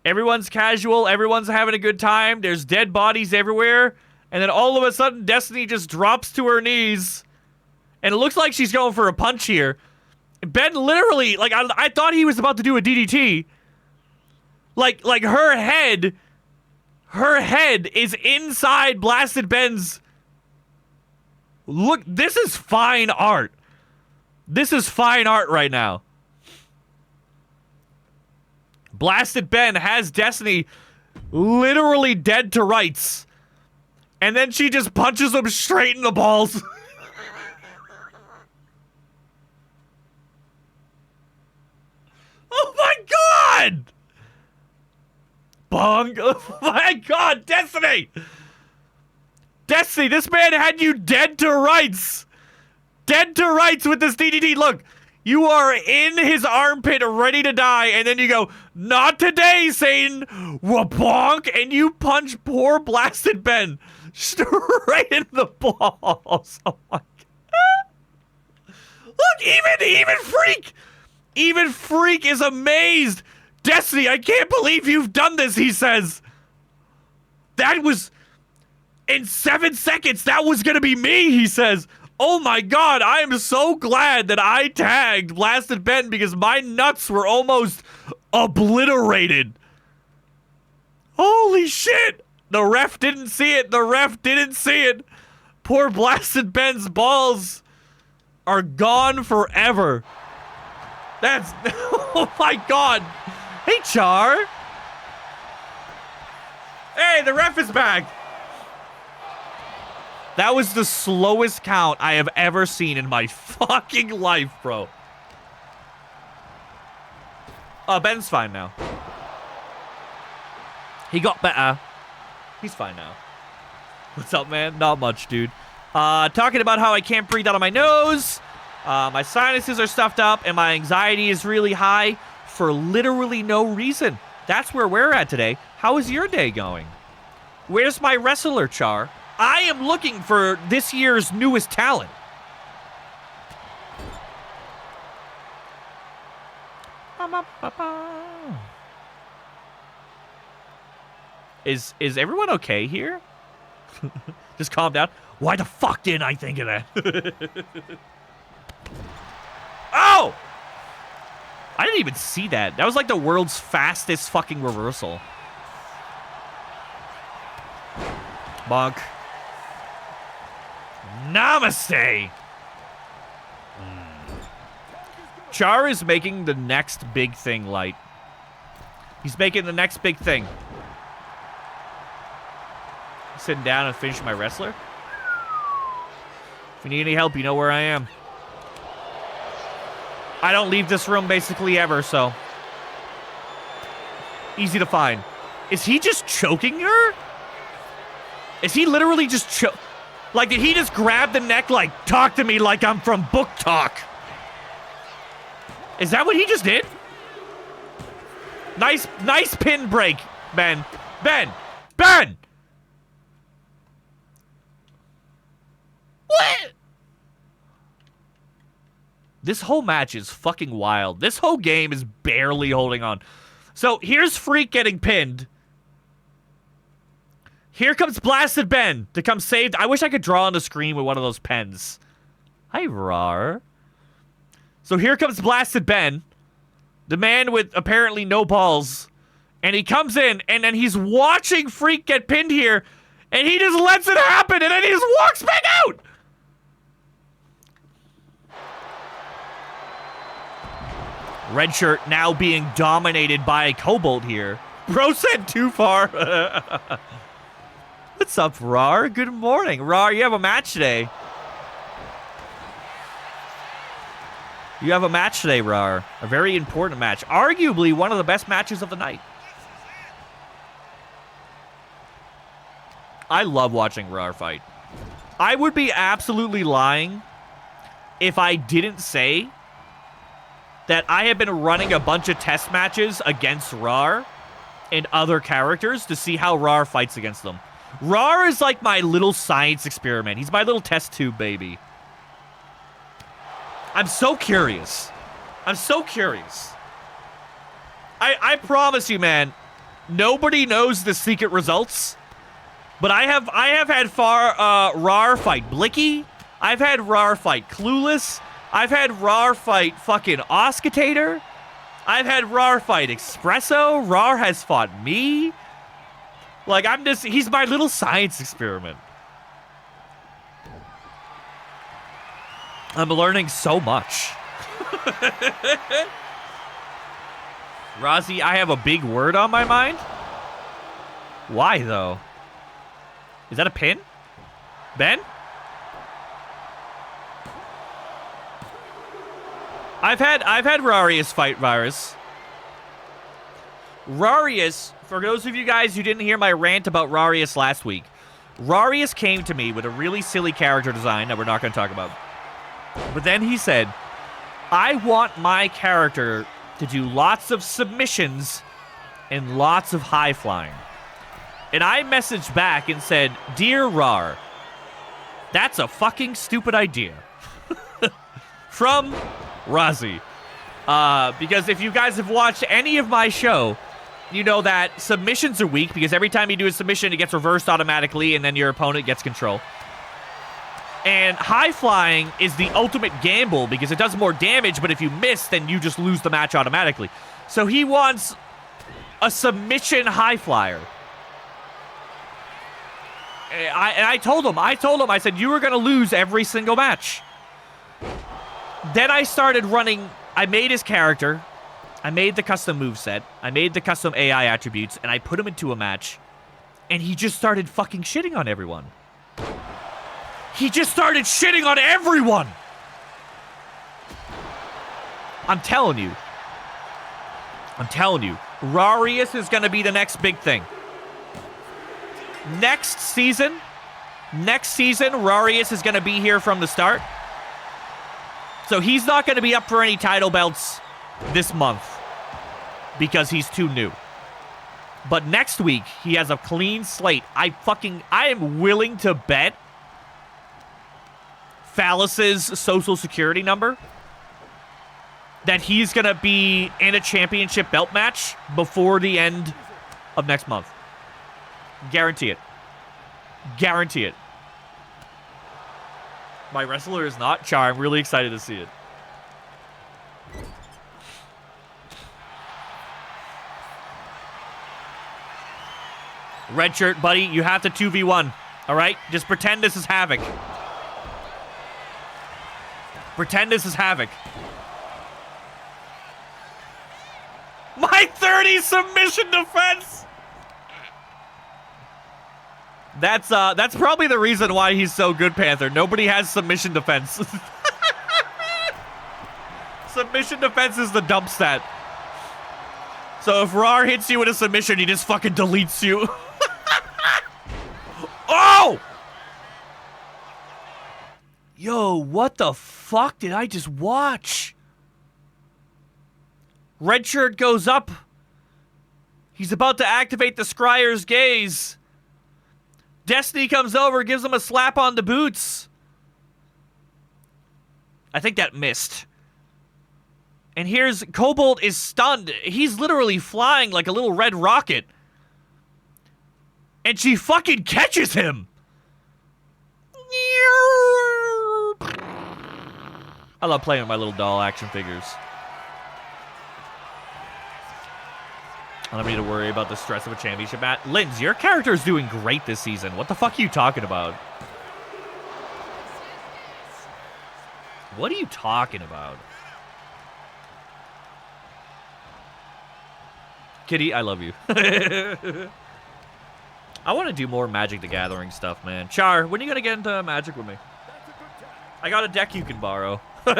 Everyone's casual. Everyone's having a good time. There's dead bodies everywhere. And then all of a sudden, Destiny just drops to her knees. And it looks like she's going for a punch here. Ben literally, like, I thought he was about to do a DDT. Like her head is inside Blasted Ben's. Look, this is fine art. This is fine art right now. Blasted Ben has Destiny literally dead to rights. And then she just punches him straight in the balls. Oh my god! Bong. Oh my god, Destiny! Destiny, this man had you dead to rights. Dead to rights with this DDT. Look, you are in his armpit ready to die, and then you go, not today, Satan. Wabonk, and you punch poor Blasted Ben straight in the balls. Oh my god. Look, even Freak. Even Freak is amazed. Destiny, I can't believe you've done this, he says. That was... In 7 seconds, that was gonna be me, he says. Oh my god, I am so glad that I tagged Blasted Ben because my nuts were almost obliterated. Holy shit. The ref didn't see it. The ref didn't see it. Poor Blasted Ben's balls are gone forever. That's... Oh my god. Hey, Char. Hey, the ref is back. That was the slowest count I have ever seen in my fucking life, bro. Ben's fine now. He got better. He's fine now. What's up, man? Not much, dude. Talking about how I can't breathe out of my nose. My sinuses are stuffed up, and my anxiety is really high for literally no reason. That's where we're at today. How is your day going? Where's my wrestler, Char? I am looking for this year's newest talent. Is everyone okay here? Just calm down. Why the fuck didn't I think of that? Oh! I didn't even see that. That was like the world's fastest fucking reversal. Bonk. Namaste! Char is making the next big thing, Light. He's making the next big thing. Sitting down and finishing my wrestler. If you need any help, you know where I am. I don't leave this room basically ever, so. Easy to find. Is he just choking her? Is he literally just like, did he just grab the neck like, talk to me like I'm from Book Talk? Is that what he just did? Nice pin break, Ben. Ben! What? This whole match is fucking wild. This whole game is barely holding on. So here's Freak getting pinned. Here comes Blasted Ben to come save. I wish I could draw on the screen with one of those pens. Hi, Rar. So here comes Blasted Ben, the man with apparently no balls. And he comes in, and then he's watching Freak get pinned here, and he just lets it happen, and then he just walks back out. Red shirt now being dominated by Cobalt here. Bro said too far. What's up, Rar? Good morning. Rar, you have a match today. You have a match today, Rar. A very important match. Arguably one of the best matches of the night. I love watching Rar fight. I would be absolutely lying if I didn't say that I have been running a bunch of test matches against Rar and other characters to see how Rar fights against them. Rar is like my little science experiment. He's my little test tube baby. I'm so curious. I'm so curious. I promise you, man, nobody knows the secret results. But I have had Rar fight Blicky. I've had Rar fight Clueless. I've had Rar fight fucking Oscitater. I've had Rar fight Espresso. Rar has fought me. Like, he's my little science experiment. I'm learning so much. Rozzy, I have a big word on my mind? Why, though? Is that a pin? Ben? I've had raareous fight virus. Raareous, for those of you guys who didn't hear my rant about raareous last week, raareous came to me with a really silly character design that we're not going to talk about. But then he said, I want my character to do lots of submissions and lots of high flying. And I messaged back and said, Dear Rar, that's a fucking stupid idea. From Rozzy. Because if you guys have watched any of my show, you know that submissions are weak because every time you do a submission, it gets reversed automatically and then your opponent gets control. And high flying is the ultimate gamble because it does more damage, but if you miss, then you just lose the match automatically. So he wants a submission high flyer. And I told him, I said, you were going to lose every single match. Then I started running, I made his character, I made the custom moveset, I made the custom AI attributes, and I put him into a match, and he just started fucking shitting on everyone. He just started shitting on everyone! I'm telling you, raareous is going to be the next big thing. Next season, raareous is going to be here from the start. So he's not going to be up for any title belts this month because he's too new. But next week, he has a clean slate. I am willing to bet Phallus's social security number that he's going to be in a championship belt match before the end of next month. Guarantee it. Guarantee it. My wrestler is not Char. I'm really excited to see it. Red shirt, buddy, you have to 2v1. All right? Just pretend this is Havoc. Pretend this is Havoc. My 30 submission defense! That's probably the reason why he's so good, Panther. Nobody has submission defense. Submission defense is the dump stat. So if Rar hits you with a submission, he just fucking deletes you. Oh! Yo, what the fuck did I just watch? Red shirt goes up. He's about to activate the Scryer's gaze. Destiny comes over, gives him a slap on the boots. I think that missed. And here's Cobalt is stunned. He's literally flying like a little red rocket. And she fucking catches him. I love playing with my little doll action figures. I don't need to worry about the stress of a championship match. Linz, your character is doing great this season. What the fuck are you talking about? What are you talking about? Kitty, I love you. I want to do more Magic the Gathering stuff, man. Char, when are you going to get into Magic with me? I got a deck you can borrow. Oh,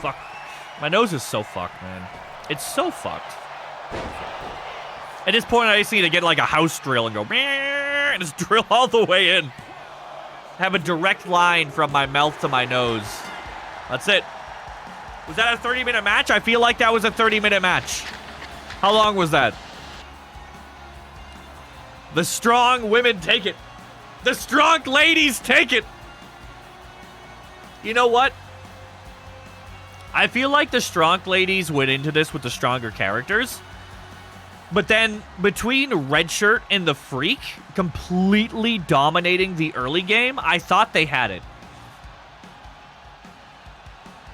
fuck. My nose is so fucked, man. It's so fucked. At this point, I just need to get like a house drill and go, and just drill all the way in. Have a direct line from my mouth to my nose. That's it. Was that a 30-minute match? I feel like that was a 30-minute match. How long was that? The strong women take it. The strong ladies take it. You know what? I feel like the strong ladies went into this with the stronger characters. But then, between Red Shirt and the Freak completely dominating the early game, I thought they had it.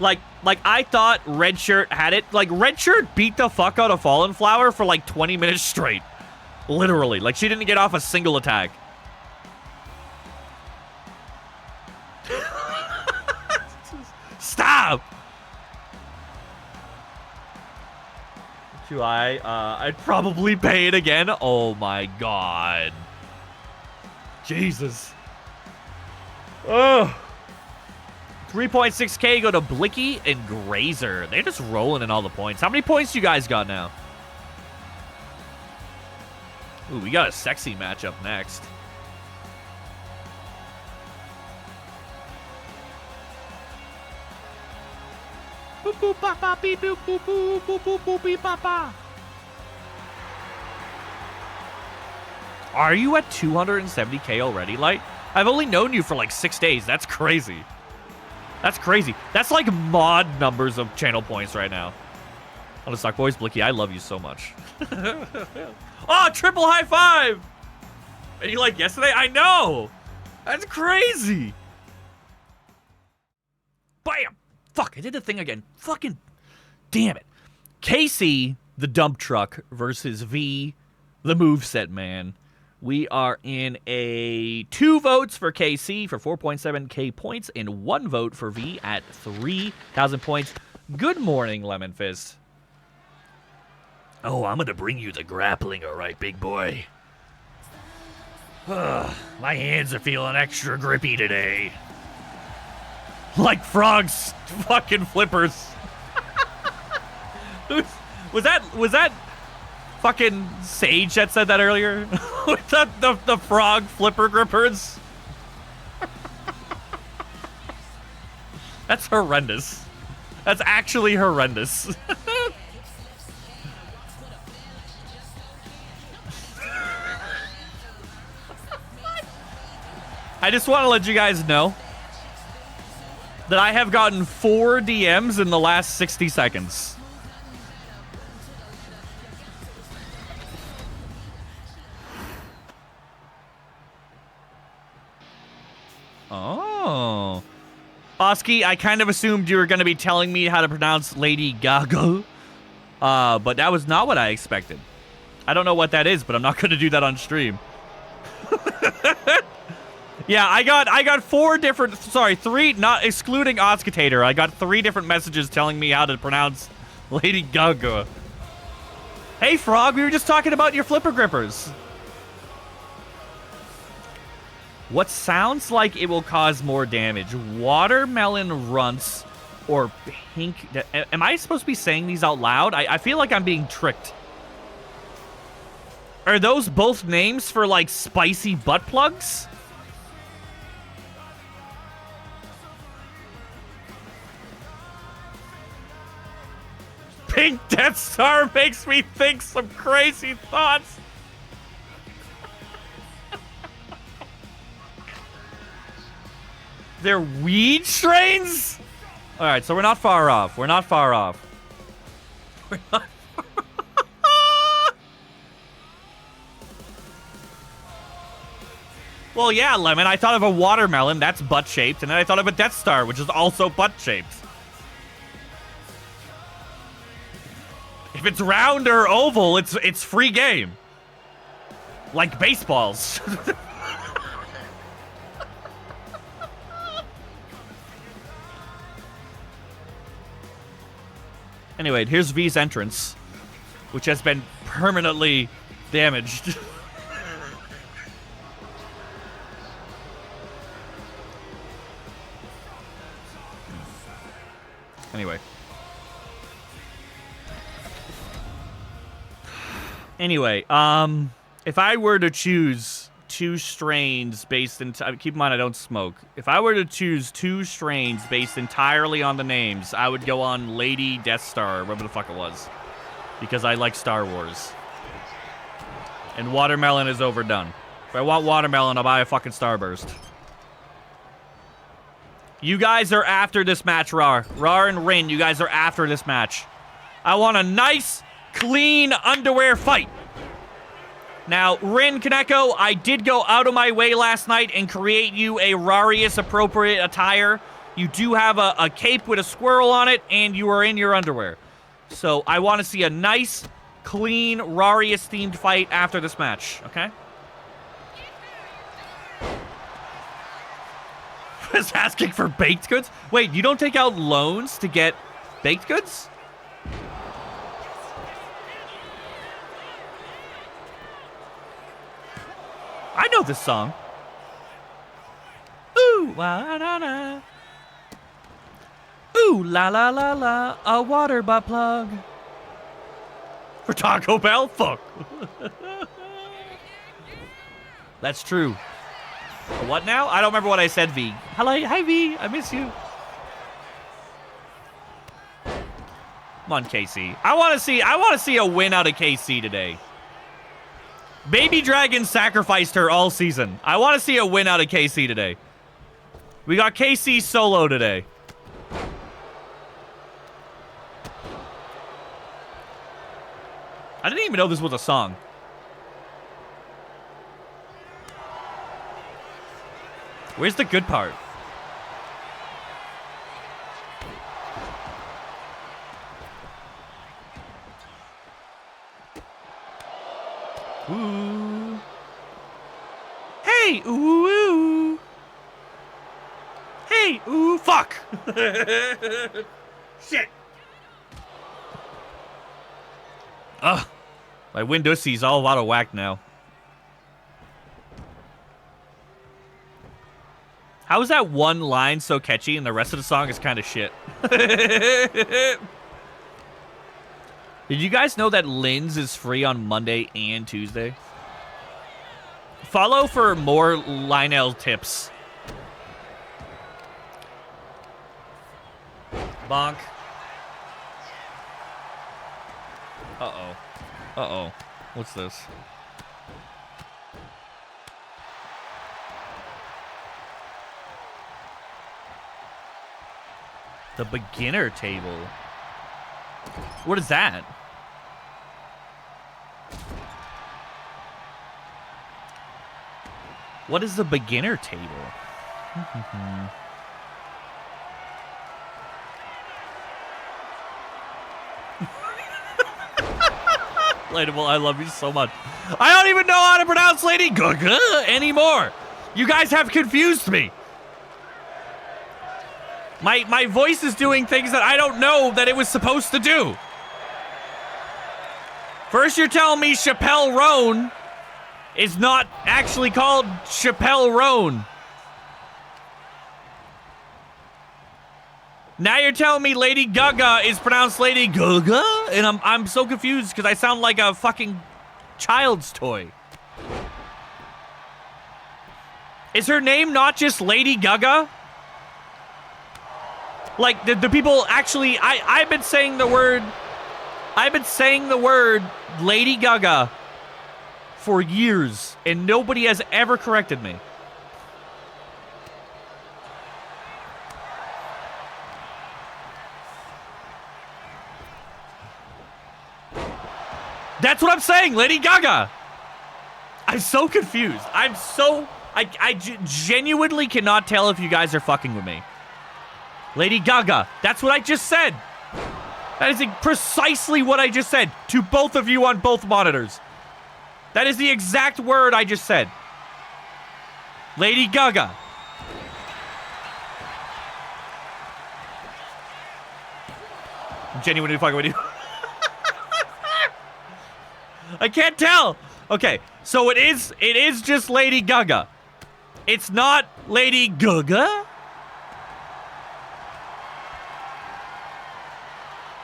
Like I thought Red Shirt had it. Like, Red Shirt beat the fuck out of Fallen Flower for like 20 minutes straight. Literally. Like, she didn't get off a single attack. Stop! I'd probably pay it again. Oh my god. Jesus. Oh. 3.6k go to Blicky and Grazer. They're just rolling in all the points. How many points you guys got now? Ooh, we got a sexy matchup next. Boop boop ba ba beep boop boop boop boop boop boop beep ba ba. Are you at 270k already, Light? I've only known you for like 6 days. That's crazy. That's crazy. That's like mod numbers of channel points right now. On the Stock Boys, Blicky, I love you so much. Oh, triple high five! And you like yesterday? I know! That's crazy! Bam! Fuck, I did the thing again. Fucking damn it. Casey, the dump truck, versus V, the moveset man. We are in a 2 votes for KC for 4.7k points and 1 vote for V at 3,000 points. Good morning, Lemon Fist. Oh, I'm going to bring you the grappling, all right, big boy. My hands are feeling extra grippy today. Like frogs fucking flippers. Was that fucking Sage that said that earlier? Was that the frog flipper grippers? That's horrendous. That's actually horrendous. I just want to let you guys know that I have gotten 4 DMs in the last 60 seconds. Oh. Oski, I kind of assumed you were going to be telling me how to pronounce Lady Gaga. But that was not what I expected. I don't know what that is, but I'm not going to do that on stream. Yeah, I got 4 different, sorry, 3, not excluding Oscitater. I got 3 different messages telling me how to pronounce Lady Gaga. Hey, Frog, we were just talking about your flipper grippers. What sounds like it will cause more damage? Watermelon runts or pink... Am I supposed to be saying these out loud? I feel like I'm being tricked. Are those both names for, like, spicy butt plugs? Pink Death Star makes me think some crazy thoughts. They're weed strains? All right, so we're not far off. We're not far off. We're not Well, yeah, Lemon. I thought of a watermelon. That's butt-shaped. And then I thought of a Death Star, which is also butt-shaped. If it's round or oval, it's free game. Like baseballs. Anyway, here's V's entrance, which has been permanently damaged. Anyway, if I were to choose two strains based in... keep in mind, I don't smoke. If I were to choose two strains based entirely on the names, I would go on Lady Death Star, or whatever the fuck it was. Because I like Star Wars. And watermelon is overdone. If I want watermelon, I'll buy a fucking Starburst. You guys are after this match, Rar. Rar and Rin, you guys are after this match. I want a nice, clean underwear fight. Now, Rin Kaneko, I did go out of my way last night and create you a raareous appropriate attire. You do have a cape with a squirrel on it, and you are in your underwear. So I want to see a nice, clean, raareous themed fight after this match, okay? Is asking for baked goods? Wait, you don't take out loans to get baked goods? I know this song. Ooh, la la la. Ooh, la la la la. A water butt plug. For Taco Bell? Fuck. That's true. What now? I don't remember what I said, V. Hello, hi, V. I miss you. Come on, KC. I want to see a win out of KC today. Baby Dragon sacrificed her all season. I want to see a win out of KC today. We got KC solo today. I didn't even know this was a song. Where's the good part? Ooh. Hey, ooh, ooh. Hey, ooh, fuck. Shit. Ugh. My Windowsy's all out of whack now. How is that one line so catchy and the rest of the song is kind of shit? Did you guys know that Lynn's is free on Monday and Tuesday? Follow for more Lionel tips. Bonk. Uh-oh. Uh-oh. What's this? The beginner table. What is that? What is the beginner table? Relatable, I love you so much. I don't even know how to pronounce Lady Gaga anymore. You guys have confused me. My voice is doing things that I don't know that it was supposed to do. First you're telling me Chappelle Roan is not actually called Chappelle Roan. Now you're telling me Lady Gaga is pronounced Lady Gaga? And I'm so confused because I sound like a fucking child's toy. Is her name not just Lady Gaga? Like, the people actually... I've been saying the word Lady Gaga for years, and nobody has ever corrected me. That's what I'm saying, Lady Gaga. I'm so confused. I genuinely cannot tell if you guys are fucking with me. Lady Gaga. That's what I just said. That is precisely what I just said to both of you on both monitors. That is the exact word I just said. Lady Gaga. I'm genuinely fucking with you. I can't tell. Okay, so it is just Lady Gaga. It's not Lady Gaga.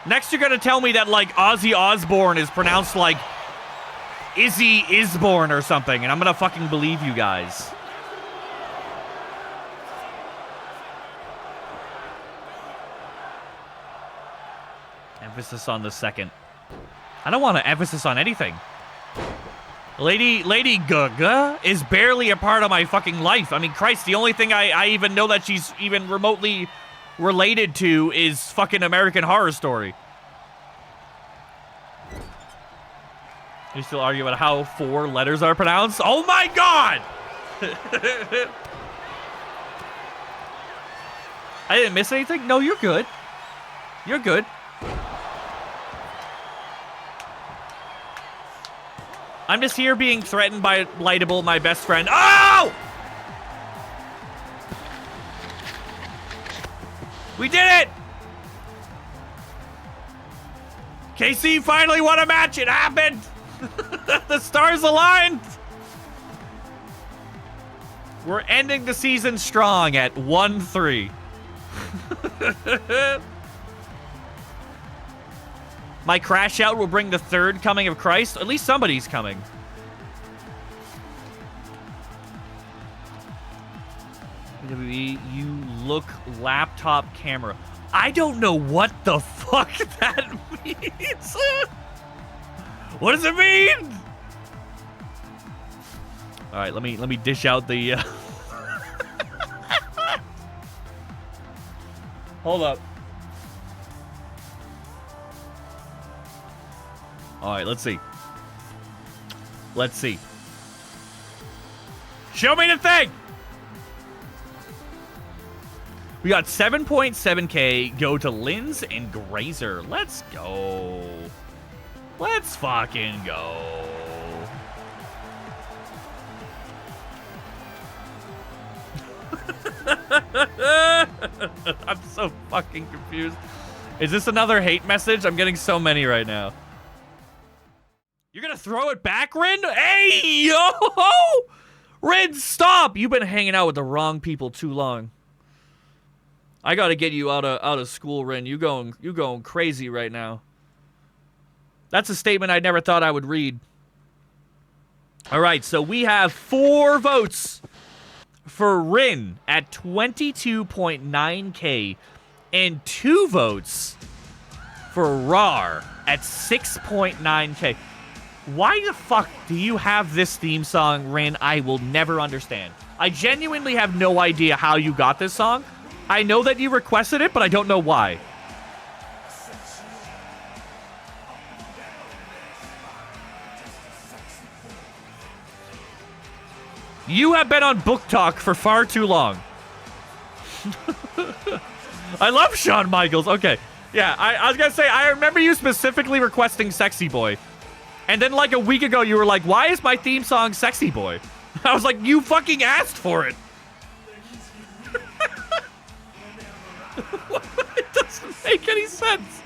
Next, you're gonna tell me that, like, Ozzy Osbourne is pronounced like Izzy Isborn or something, and I'm gonna fucking believe you guys. Emphasis on the second. I don't want to emphasis on anything. Lady Gaga is barely a part of my fucking life. I mean, Christ, the only thing I even know that she's even remotely related to is fucking American Horror Story. You still argue about how 4 letters are pronounced? Oh my god! I didn't miss anything? No, you're good. You're good. I'm just here being threatened by Lightable, my best friend. Oh! We did it! KC finally won a match. It happened. The stars aligned. We're ending the season strong at 1-3. My crash out will bring the 3rd coming of Christ. At least somebody's coming. WWE, you look laptop camera. I don't know what the fuck that means. What does it mean? All right, let me dish out the. Hold up. All right, let's see. Let's see. Show me the thing. We got 7.7K go to Linz and Grazer. Let's go. Let's fucking go. I'm so fucking confused. Is this another hate message? I'm getting so many right now. You're gonna throw it back, Rin? Hey, yo! Rin, stop! You've been hanging out with the wrong people too long. I gotta get you out of school, Rin. You going crazy right now. That's a statement I never thought I would read. All right, so we have 4 votes for Rin at 22.9K and 2 votes for Rar at 6.9K. Why the fuck do you have this theme song, Rin? I will never understand. I genuinely have no idea how you got this song. I know that you requested it, but I don't know why. You have been on Book Talk for far too long. I love Shawn Michaels. Okay. Yeah, I was going to say, I remember you specifically requesting Sexy Boy. And then like a week ago, you were like, why is my theme song Sexy Boy? I was like, you fucking asked for it. It doesn't make any sense.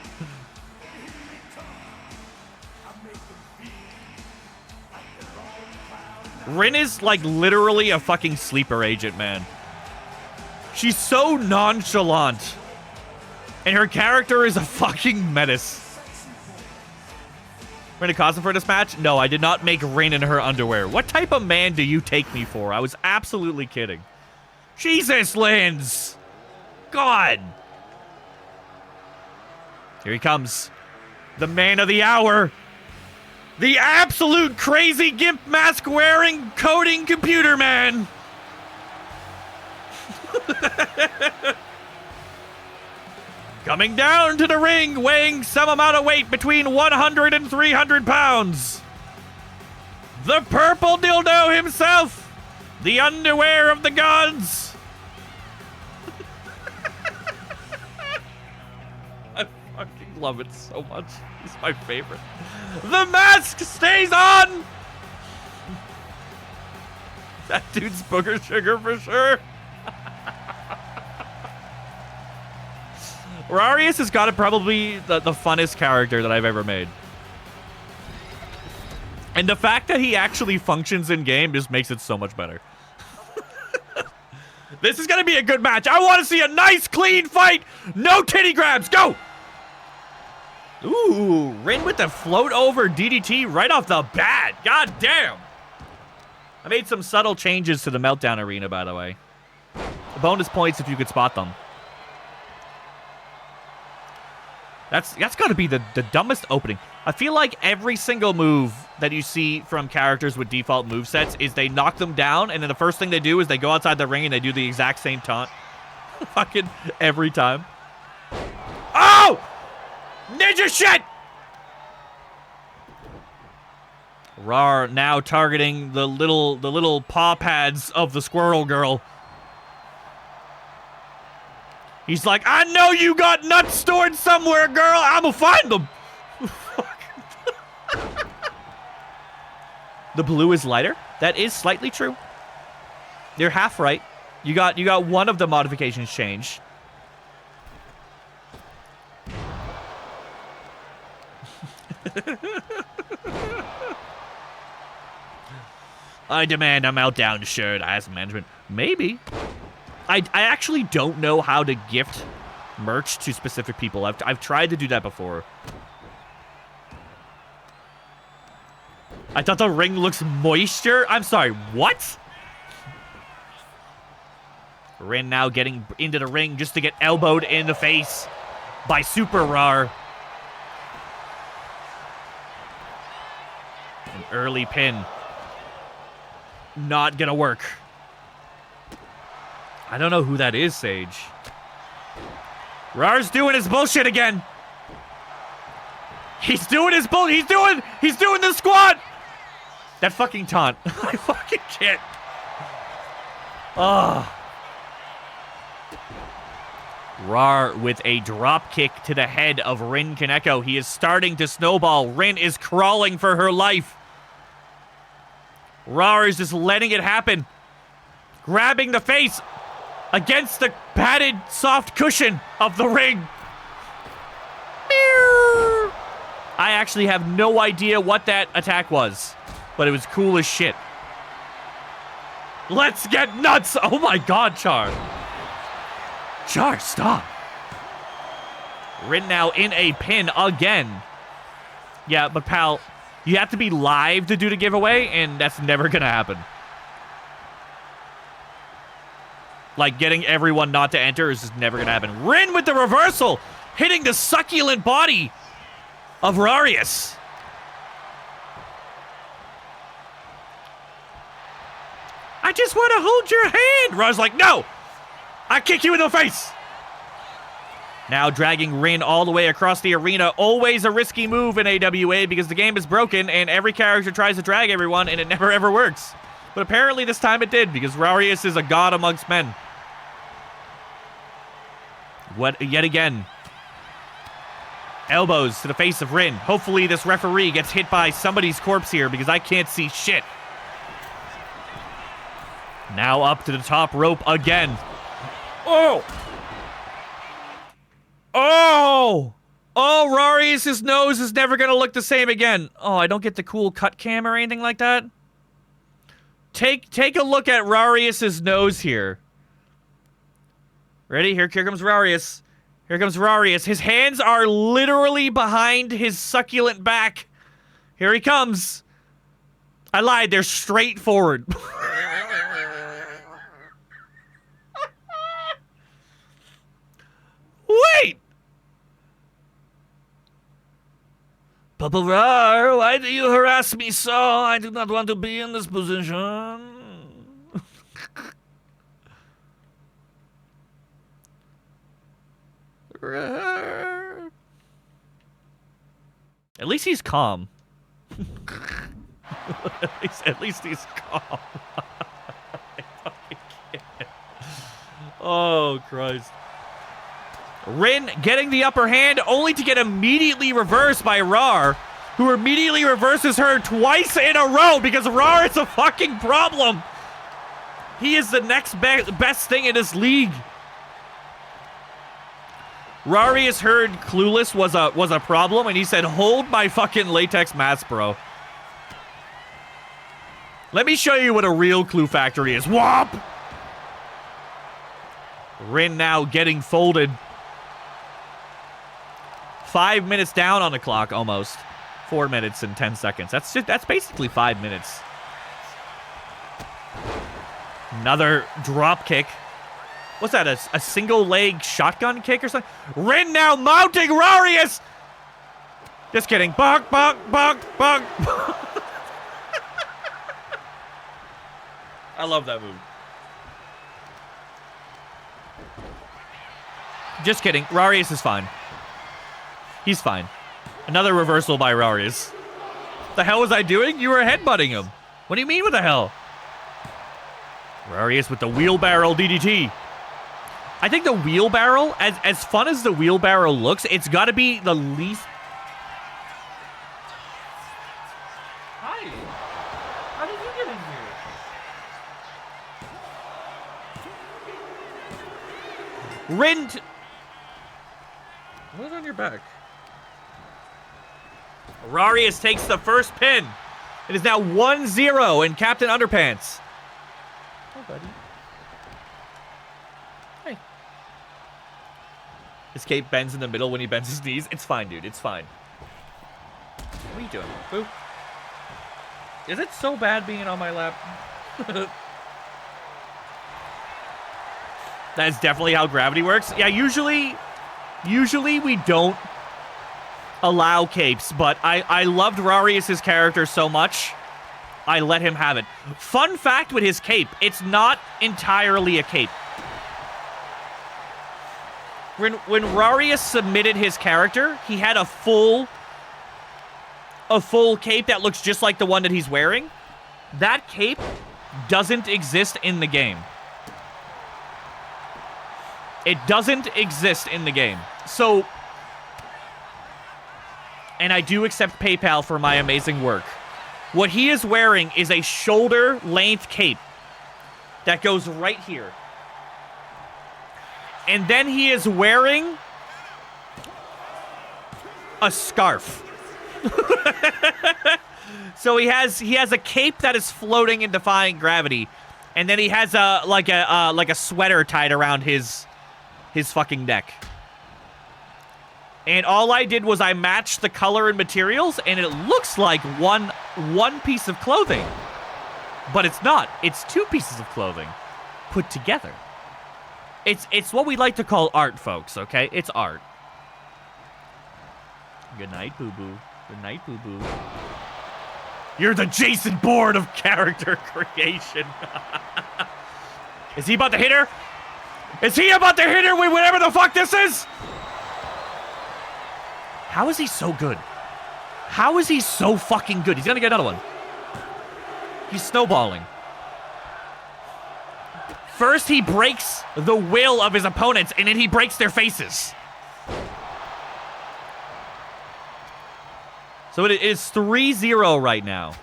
Rin is, like, literally a fucking sleeper agent, man. She's so nonchalant. And her character is a fucking menace. We're in a costume for this match? No, I did not make Rin in her underwear. What type of man do you take me for? I was absolutely kidding. Jesus, Linz! God! Here he comes. The man of the hour. The absolute crazy gimp mask wearing coding computer man. Coming down to the ring, weighing some amount of weight between 100 and 300 pounds. The purple dildo himself. The underwear of the gods. I fucking love it so much. He's my favorite. The mask stays on. That dude's booger sugar for sure. Raareous has got to probably the funnest character that I've ever made. And the fact that he actually functions in game just makes it so much better. This is going to be a good match. I want to see a nice, clean fight. No titty grabs. Go. Ooh, Rin with the float over DDT right off the bat. God damn. I made some subtle changes to the Meltdown arena, by the way. Bonus points if you could spot them. That's got to be the dumbest opening. I feel like every single move that you see from characters with default movesets is they knock them down, and then the first thing they do is they go outside the ring and they do the exact same taunt. Fucking every time. Oh! Ninja shit! Rar now targeting the little paw pads of the squirrel girl. He's like, I know you got nuts stored somewhere, girl. I'ma find them. The blue is lighter. That is slightly true. You're half right. You got one of the modifications changed. I demand a Meltdown shirt. As management, maybe. I actually don't know how to gift merch to specific people. I've tried to do that before. I thought the ring looks moisture. I'm sorry, what? Rin now getting into the ring just to get elbowed in the face by Super Rar. An early pin. Not gonna work. I don't know who that is, Sage. Rar's doing his bullshit again. He's doing his bull. He's doing the squat. That fucking taunt. I fucking can't. Oh. Rar with a drop kick to the head of Rin Kaneko. He is starting to snowball. Rin is crawling for her life. Rar is just letting it happen. Grabbing the face against the padded soft cushion of the ring. I actually have no idea what that attack was, but it was cool as shit. Let's get nuts. Oh my god, Char. Char, stop. Rin now in a pin again. Yeah, but pal, you have to be live to do the giveaway, and that's never gonna happen. Like, getting everyone not to enter is just never gonna happen. Rin with the reversal, hitting the succulent body of Raareous. I just want to hold your hand. Rar's like, no, I kick you in the face. Now dragging Rin all the way across the arena. Always a risky move in AWA because the game is broken and every character tries to drag everyone and it never ever works. But apparently this time it did because Raareous is a god amongst men. What yet again? Elbows to the face of Rin. Hopefully this referee gets hit by somebody's corpse here because I can't see shit. Now up to the top rope again. Oh! Oh! Oh, Raareous' nose is never going to look the same again. Oh, I don't get the cool cut cam or anything like that? take a look at raareous' nose here. Ready? Here comes raareous. Here comes raareous. His hands are literally behind his succulent back. Here he comes. I lied. They're straight forward. Wait! Papa Rar, why do you harass me so? I do not want to be in this position. At least he's calm. At least he's calm. I fucking can't. Oh, Christ. Rin getting the upper hand only to get immediately reversed by Rar, who immediately reverses her twice in a row because Rar is a fucking problem. He is the next best thing in this league. Raareous heard Clueless was a problem, and he said, hold my fucking latex mask, bro. Let me show you what a real Clue Factory is. Whop! Rin now getting folded. 5 minutes down on the clock, almost. 4 minutes and 10 seconds. That's basically 5 minutes. Another drop kick. What's that, a single leg shotgun kick or something? Rin now mounting raareous! Just kidding. Bonk, bonk, bonk, bonk. I love that move. Just kidding. Raareous is fine. He's fine. Another reversal by Raareous. The hell was I doing? You were headbutting him. What do you mean, what the hell? Raareous with the wheelbarrow DDT. I think the wheelbarrow, as fun as the wheelbarrow looks, it's got to be the least... Hi. How did you get in here? Rin... What's on your back? Raareous takes the first pin. It is now 1-0 in Captain Underpants. Oh, buddy. Hey. His cape bends in the middle when he bends his knees. It's fine, dude. It's fine. What are you doing, boo? Is it so bad being on my lap? That is definitely how gravity works. Yeah, usually we don't allow capes, but I loved Raareous' character so much, I let him have it. Fun fact with his cape, it's not entirely a cape. When Raareous submitted his character, he had a full cape that looks just like the one that he's wearing. That cape doesn't exist in the game. It doesn't exist in the game. So, and I do accept PayPal for my amazing work. What he is wearing is a shoulder-length cape that goes right here. And then he is wearing a scarf. So he has a cape that is floating and defying gravity, and then he has like a sweater tied around his fucking neck. And all I did was I matched the color and materials, and it looks like one piece of clothing. But it's not. It's two pieces of clothing put together. It's what we like to call art, folks, okay? It's art. Good night, boo-boo. Good night, boo-boo. You're the Jason Bourne of character creation. Is he about to hit her? Is he about to hit her with whatever the fuck this is? How is he so good? How is he so fucking good? He's gonna get another one. He's snowballing. First, he breaks the will of his opponents, and then he breaks their faces. So it is 3-0 right now.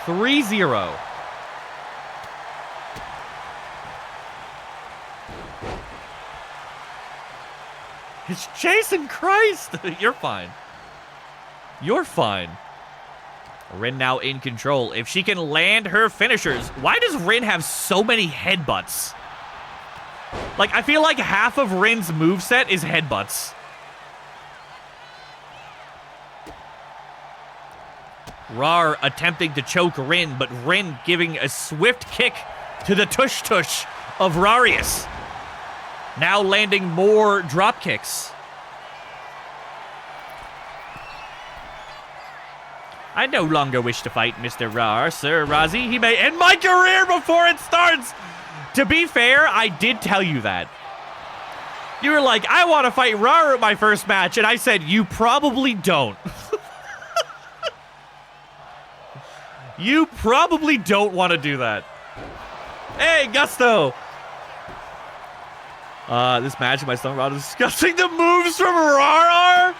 3-0. It's Jason Christ. You're fine. You're fine. Rin now in control. If she can land her finishers, why does Rin have so many headbutts? Like, I feel like half of Rin's moveset is headbutts. Rar attempting to choke Rin, but Rin giving a swift kick to the tush-tush of raareous. Now landing more drop kicks. I no longer wish to fight Mr. Rar, Sir Razi. He may end my career before it starts. To be fair, I did tell you that. You were like, I want to fight Rar at my first match, and I said, you probably don't. You probably don't want to do that. Hey, Gusto! This match in my stomach is discussing the moves from Rar.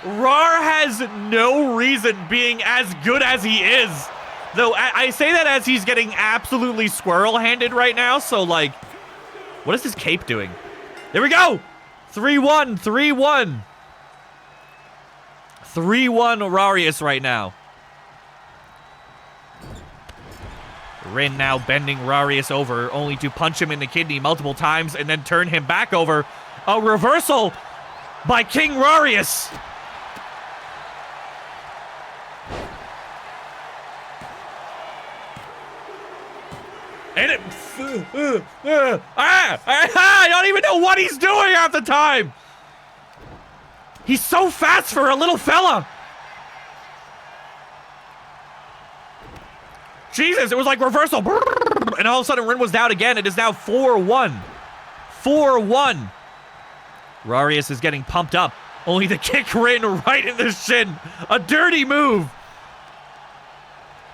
Rar has no reason being as good as he is. Though, I say that as he's getting absolutely squirrel-handed right now, so, like, what is his cape doing? There we go! 3-1, 3-1. 3-1 raareous right now. Rin now bending raareous over, only to punch him in the kidney multiple times and then turn him back over. A reversal by King Raareous. And it... I don't even know what he's doing half the time. He's so fast for a little fella. Jesus, it was like reversal. And all of a sudden, Rin was down again. It is now 4-1. 4-1. Raareous is getting pumped up, only to kick Rin right in the shin. A dirty move.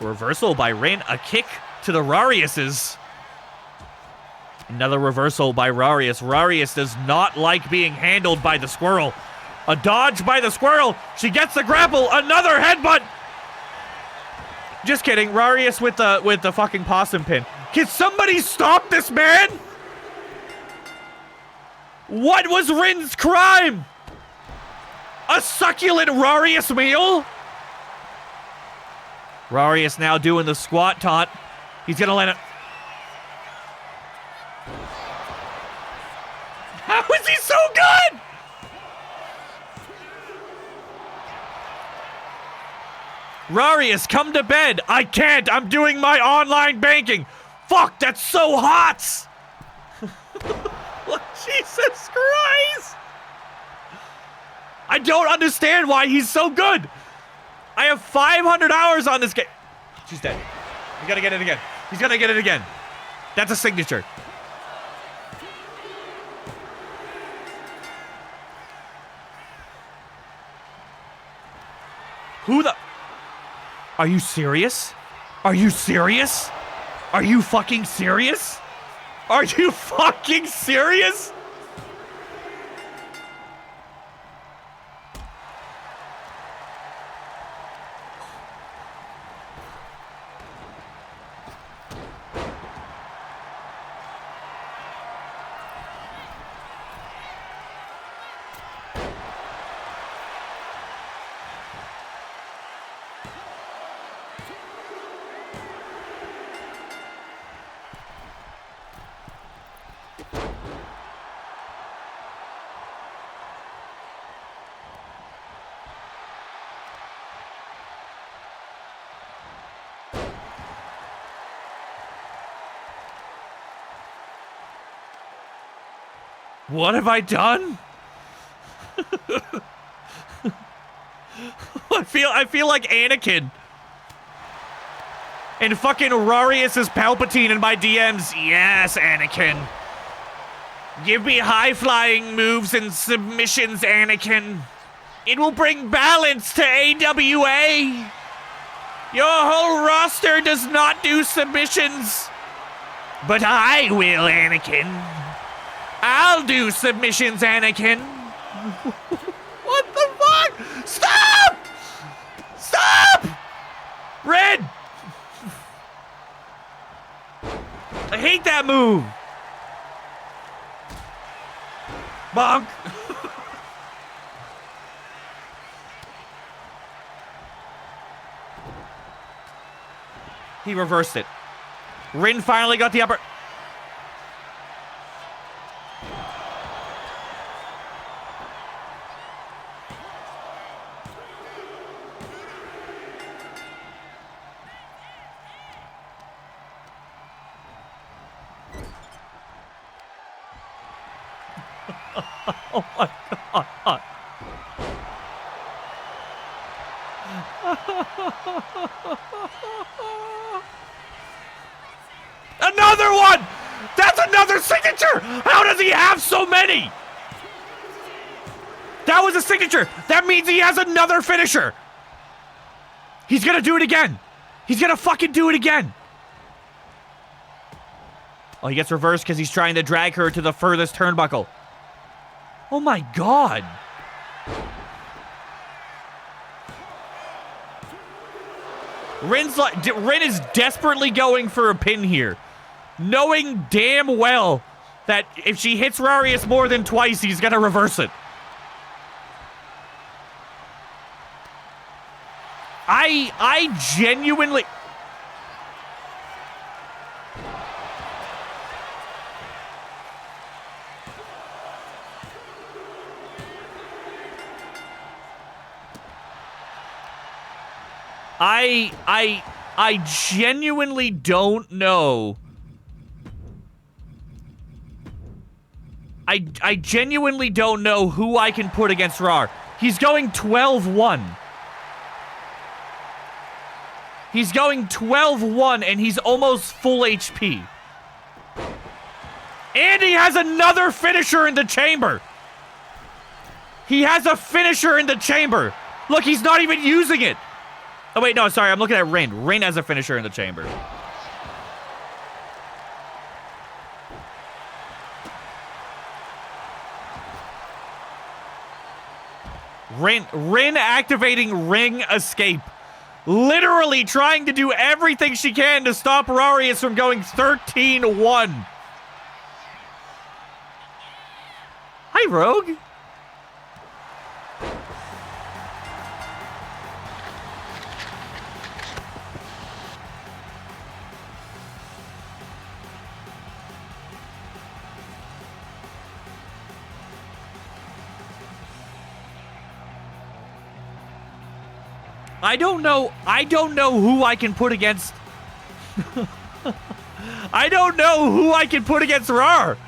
Reversal by Rin. A kick to the Raareouses. Another reversal by Raareous. Raareous does not like being handled by the squirrel. A dodge by the squirrel. She gets the grapple. Another headbutt. Just kidding. Raareous with the fucking possum pin. Can somebody stop this man? What was Rin's crime? A succulent Raareous meal? Raareous now doing the squat taunt. He's gonna land it. How is he so good? Raareous, come to bed. I can't. I'm doing my online banking. Fuck, that's so hot. Jesus Christ. I don't understand why he's so good. I have 500 hours on this game. She's dead. He's gonna get it again. He's gonna get it again. That's a signature. Who the... Are you serious? Are you serious? Are you fucking serious? Are you fucking serious? What have I done? I feel like Anakin. And fucking Raareous is Palpatine in my DMs. Yes, Anakin. Give me high-flying moves and submissions, Anakin. It will bring balance to AWA. Your whole roster does not do submissions. But I will, Anakin. I'll do submissions, Anakin. What the fuck? Stop! Stop! Red! I hate that move. Bonk. He reversed it. Rin finally got the upper. Oh my God. Another one! That's another signature! How does he have so many? That was a signature. That means he has another finisher. He's gonna do it again. He's gonna fucking do it again. Oh, he gets reversed because he's trying to drag her to the furthest turnbuckle. Oh my God. Rin is desperately going for a pin here, knowing damn well that if she hits raareous more than twice, he's gonna reverse it. I genuinely... I genuinely don't know. I genuinely don't know who I can put against Rar. He's going 12-1. He's going 12-1 and he's almost full HP. And he has another finisher in the chamber. He has a finisher in the chamber. Look, he's not even using it. Oh, wait, no, sorry. I'm looking at Rin. Rin has a finisher in the chamber. Rin activating ring escape. Literally trying to do everything she can to stop raareous from going 13-1. Hi, Rogue. I don't know who I can put against... I don't know who I can put against Rar.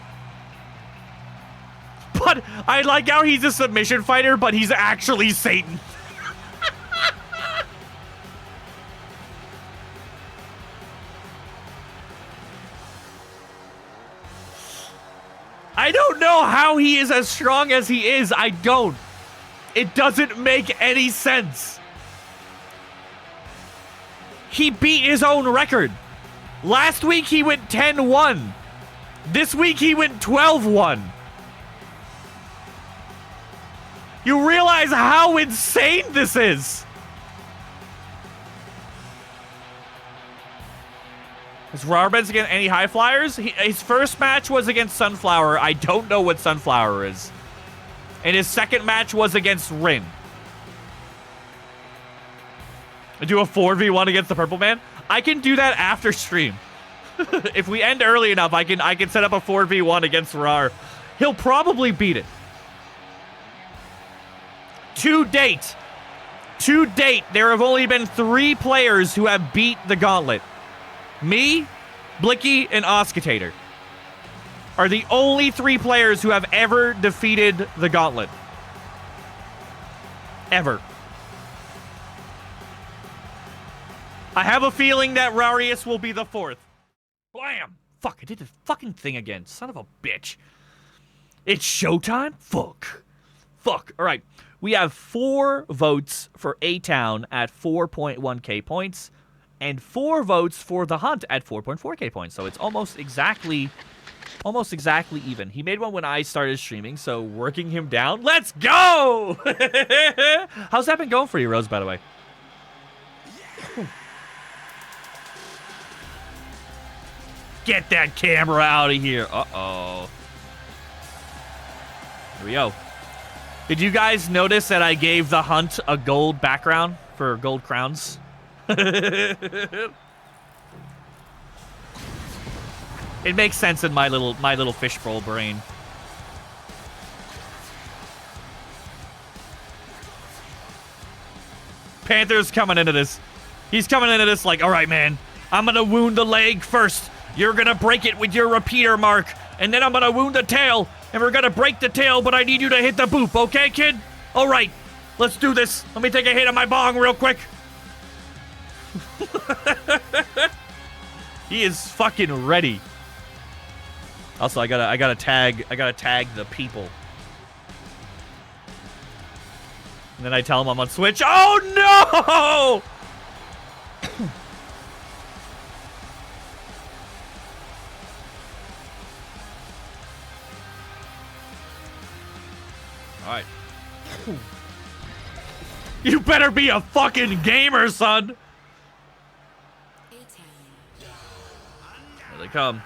But I like how he's a submission fighter, but he's actually Satan. I don't know how he is as strong as he is. I don't. It doesn't make any sense. He beat his own record. Last week he went 10-1. This week he went 12-1. You realize how insane this is? Has Rar been against any high flyers? His first match was against Sunflower. I don't know what Sunflower is. And his second match was against Rin. Do a 4v1 against the Purple Man? I can do that after stream. If we end early enough, I can set up a 4v1 against Rar. He'll probably beat it. To date, there have only been 3 players who have beat the gauntlet. Me, Blicky, and Oscitater are the only 3 players who have ever defeated the gauntlet. Ever. I have a feeling that raareous will be the 4th. Blam! Fuck, I did the fucking thing again. Son of a bitch. It's showtime? Fuck. Alright. We have 4 votes for A-Town at 4.1k points. And 4 votes for the Hunt at 4.4k points. So it's almost exactly even. He made one when I started streaming, so working him down. Let's go! How's that been going for you, Rose, by the way? Get that camera out of here. Uh-oh. Here we go. Did you guys notice that I gave the Hunt a gold background for gold crowns? It makes sense in my little fishbowl brain. Panther's coming into this. He's coming into this like, all right, man, I'm going to wound the leg first. You're going to break it with your repeater mark. And then I'm going to wound the tail. And we're going to break the tail, but I need you to hit the boop. Okay, kid? All right. Let's do this. Let me take a hit of my bong real quick. He is fucking ready. Also, I gotta tag the people. And then I tell him I'm on Switch. Oh no! Alright. You better be a fucking gamer, son! Here they come.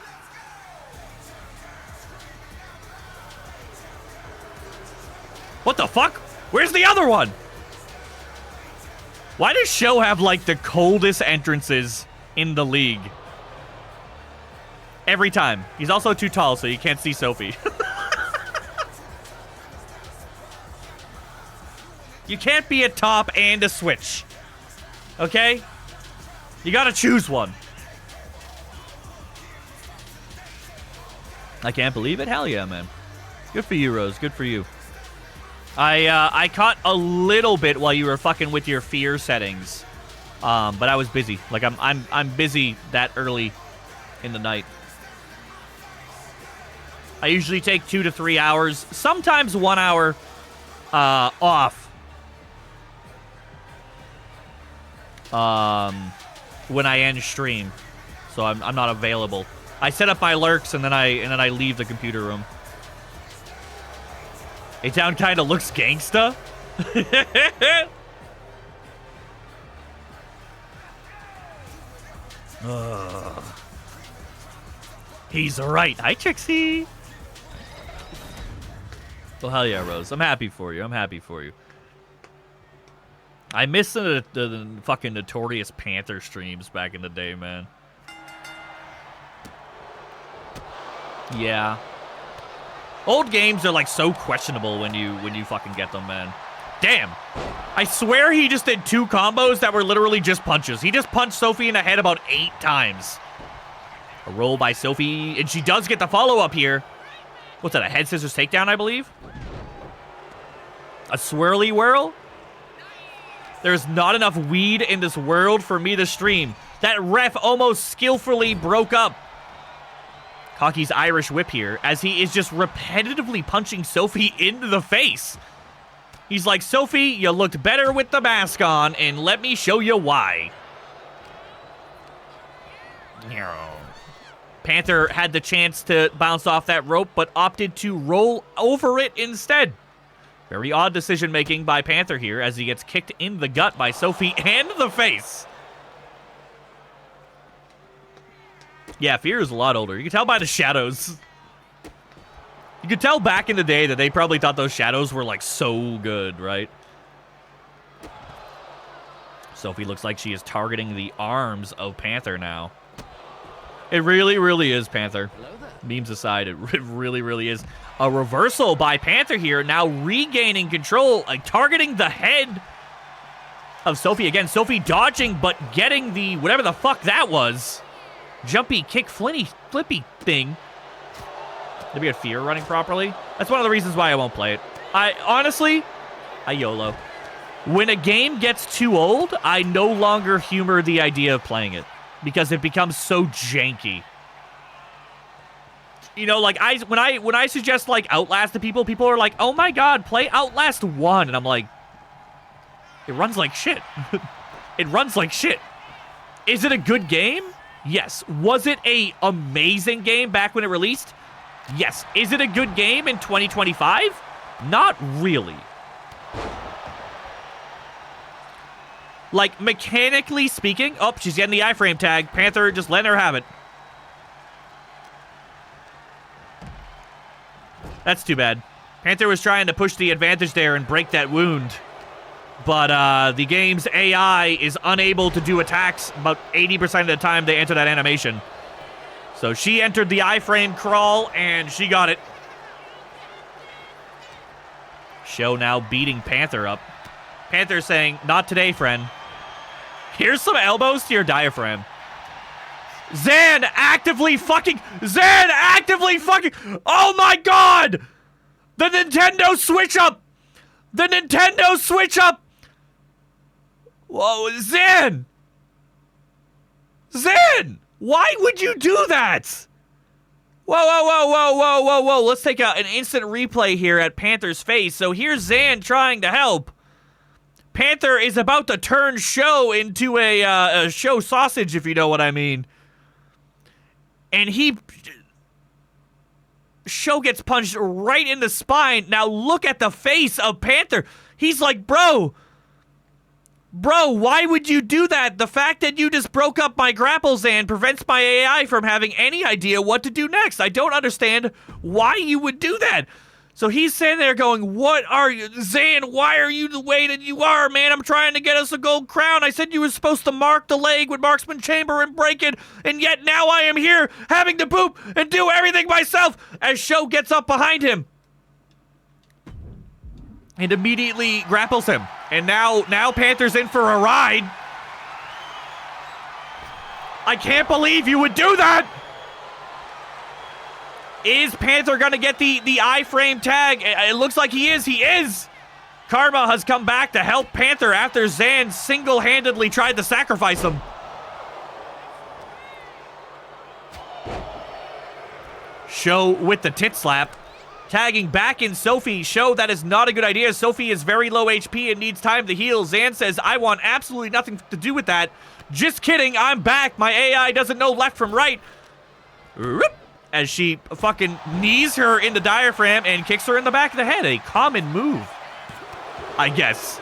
What the fuck? Where's the other one? Why does Sho have, like, the coldest entrances in the league? Every time. He's also too tall, so you can't see Sophie. You can't be a top and a switch. Okay? You gotta choose one. I can't believe it. Hell yeah, man. Good for you, Rose. Good for you. I caught a little bit while you were fucking with your fear settings. But I was busy. Like I'm busy that early in the night. I usually take 2 to 3 hours, sometimes 1 hour off. When I end stream. So I'm not available. I set up my lurks and then I leave the computer room. A-Town kind of looks gangsta. He's right. Hi, Trixie. Well, hell yeah, Rose. I'm happy for you. I'm happy for you. I miss the fucking notorious Panther streams back in the day, man. Yeah. Old games are, like, so questionable when you fucking get them, man. Damn. I swear he just did 2 combos that were literally just punches. He just punched Sophie in the head about 8 times. A roll by Sophie, and she does get the follow-up here. What's that, a head scissors takedown, I believe? A swirly whirl? There's not enough weed in this world for me to stream. That ref almost skillfully broke up Hockey's Irish whip here, as he is just repetitively punching Sophie into the face. He's like, Sophie, you looked better with the mask on, and let me show you why. Panther had the chance to bounce off that rope, but opted to roll over it instead. Very odd decision-making by Panther here, as he gets kicked in the gut by Sophie and the face. Yeah, Fear is a lot older. You can tell by the shadows. You could tell back in the day that they probably thought those shadows were, like, so good, right? Sophie looks like she is targeting the arms of Panther now. It really, really is, Panther. Memes aside, it really, really is. A reversal by Panther here, now regaining control, like, targeting the head of Sophie. Again, Sophie dodging, but getting the, whatever the fuck that was. Jumpy, kick, flippy thing. Did we get Fear running properly? That's one of the reasons why I won't play it. Honestly, I YOLO. When a game gets too old, I no longer humor the idea of playing it. Because it becomes so janky. You know, like, when I suggest, like, Outlast to people, people are like, oh my god, play Outlast 1. And I'm like, it runs like shit. It runs like shit. Is it a good game? Yes. Was it a amazing game back when it released? Yes. Is it a good game in 2025? Not really. Like, mechanically speaking... Oh, she's getting the iframe tag. Panther just letting her have it. That's too bad. Panther was trying to push the advantage there and break that wound. But the game's AI is unable to do attacks about 80% of the time they enter that animation. So she entered the iframe crawl, and she got it. Show now beating Panther up. Panther saying, not today, friend. Here's some elbows to your diaphragm. Zan actively fucking... Oh my god! The Nintendo Switch up! The Nintendo Switch up! Whoa, Zan! Zan! Why would you do that? Whoa. Let's take an instant replay here at Panther's face. So here's Zan trying to help. Panther is about to turn Show into a show sausage, if you know what I mean. And Show gets punched right in the spine. Now look at the face of Panther. He's like, bro, why would you do that? The fact that you just broke up my grapple, Zan, prevents my AI from having any idea what to do next. I don't understand why you would do that. So he's sitting there going, what are you? Zan, why are you the way that you are, man? I'm trying to get us a gold crown. I said you were supposed to mark the leg with marksman chamber and break it, and yet now I am here having to poop and do everything myself as Show gets up behind him and immediately grapples him. And now Panther's in for a ride. I can't believe you would do that. Is Panther going to get the iframe tag? It looks like he is. He is. Karma has come back to help Panther after Zan single-handedly tried to sacrifice him. Show with the tit slap. Tagging back in Sophie. Show that is not a good idea. Sophie is very low HP and needs time to heal. Zan says, I want absolutely nothing to do with that. Just kidding. I'm back. My AI doesn't know left from right. As she fucking knees her in the diaphragm and kicks her in the back of the head. A common move, I guess.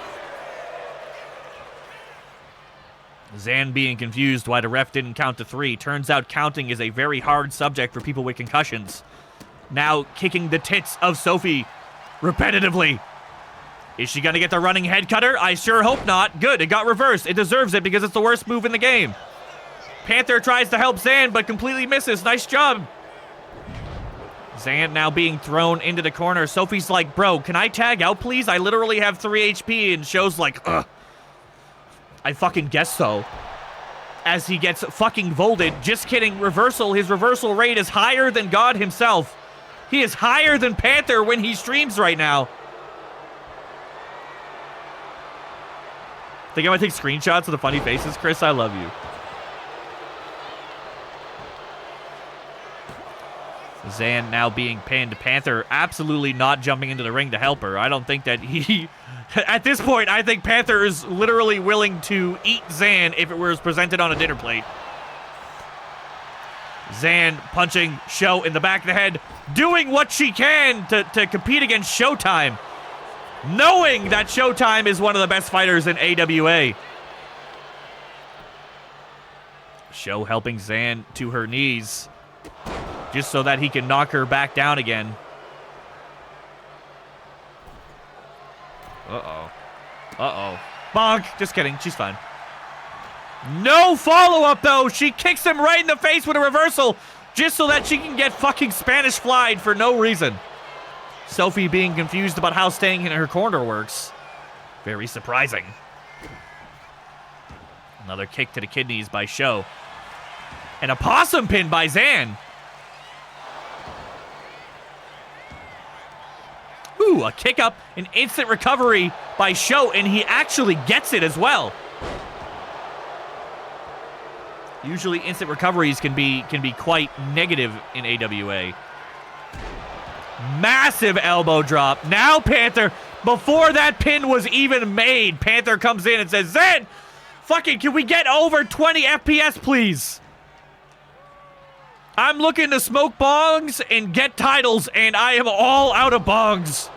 Zan being confused why the ref didn't count to 3. Turns out counting is a very hard subject for people with concussions. Now kicking the tits of Sophie repetitively. Is she going to get the running head cutter? I sure hope not. Good, it got reversed. It deserves it because it's the worst move in the game. Panther tries to help Zan but completely misses. Nice job. Zan now being thrown into the corner. Sophie's like, bro, can I tag out, please? I literally have 3 HP, and Show's like, ugh. I fucking guess so. As he gets fucking volded. Just kidding. Reversal. His reversal rate is higher than God himself. He is higher than Panther when he streams right now. Think I might take screenshots of the funny faces? Chris, I love you. Zan now being pinned. Panther absolutely not jumping into the ring to help her. I don't think that he... At this point, I think Panther is literally willing to eat Zan if it was presented on a dinner plate. Zan punching Show in the back of the head, doing what she can to compete against Showtime, knowing that Showtime is one of the best fighters in AWA. Show helping Zan to her knees, just so that he can knock her back down again. Uh-oh. Bonk. Just kidding. She's fine. No follow-up, though. She kicks him right in the face with a reversal, just so that she can get fucking Spanish flied for no reason. Sophie being confused about how staying in her corner works. Very surprising. Another kick to the kidneys by Show. And a possum pin by Zan. Ooh, a kick up, an instant recovery by Show, and he actually gets it as well. Usually instant recoveries can be quite negative in AWA. Massive elbow drop. Now Panther, before that pin was even made, Panther comes in and says, Zan, fucking, can we get over 20 FPS, please? I'm looking to smoke bongs and get titles, and I am all out of bongs.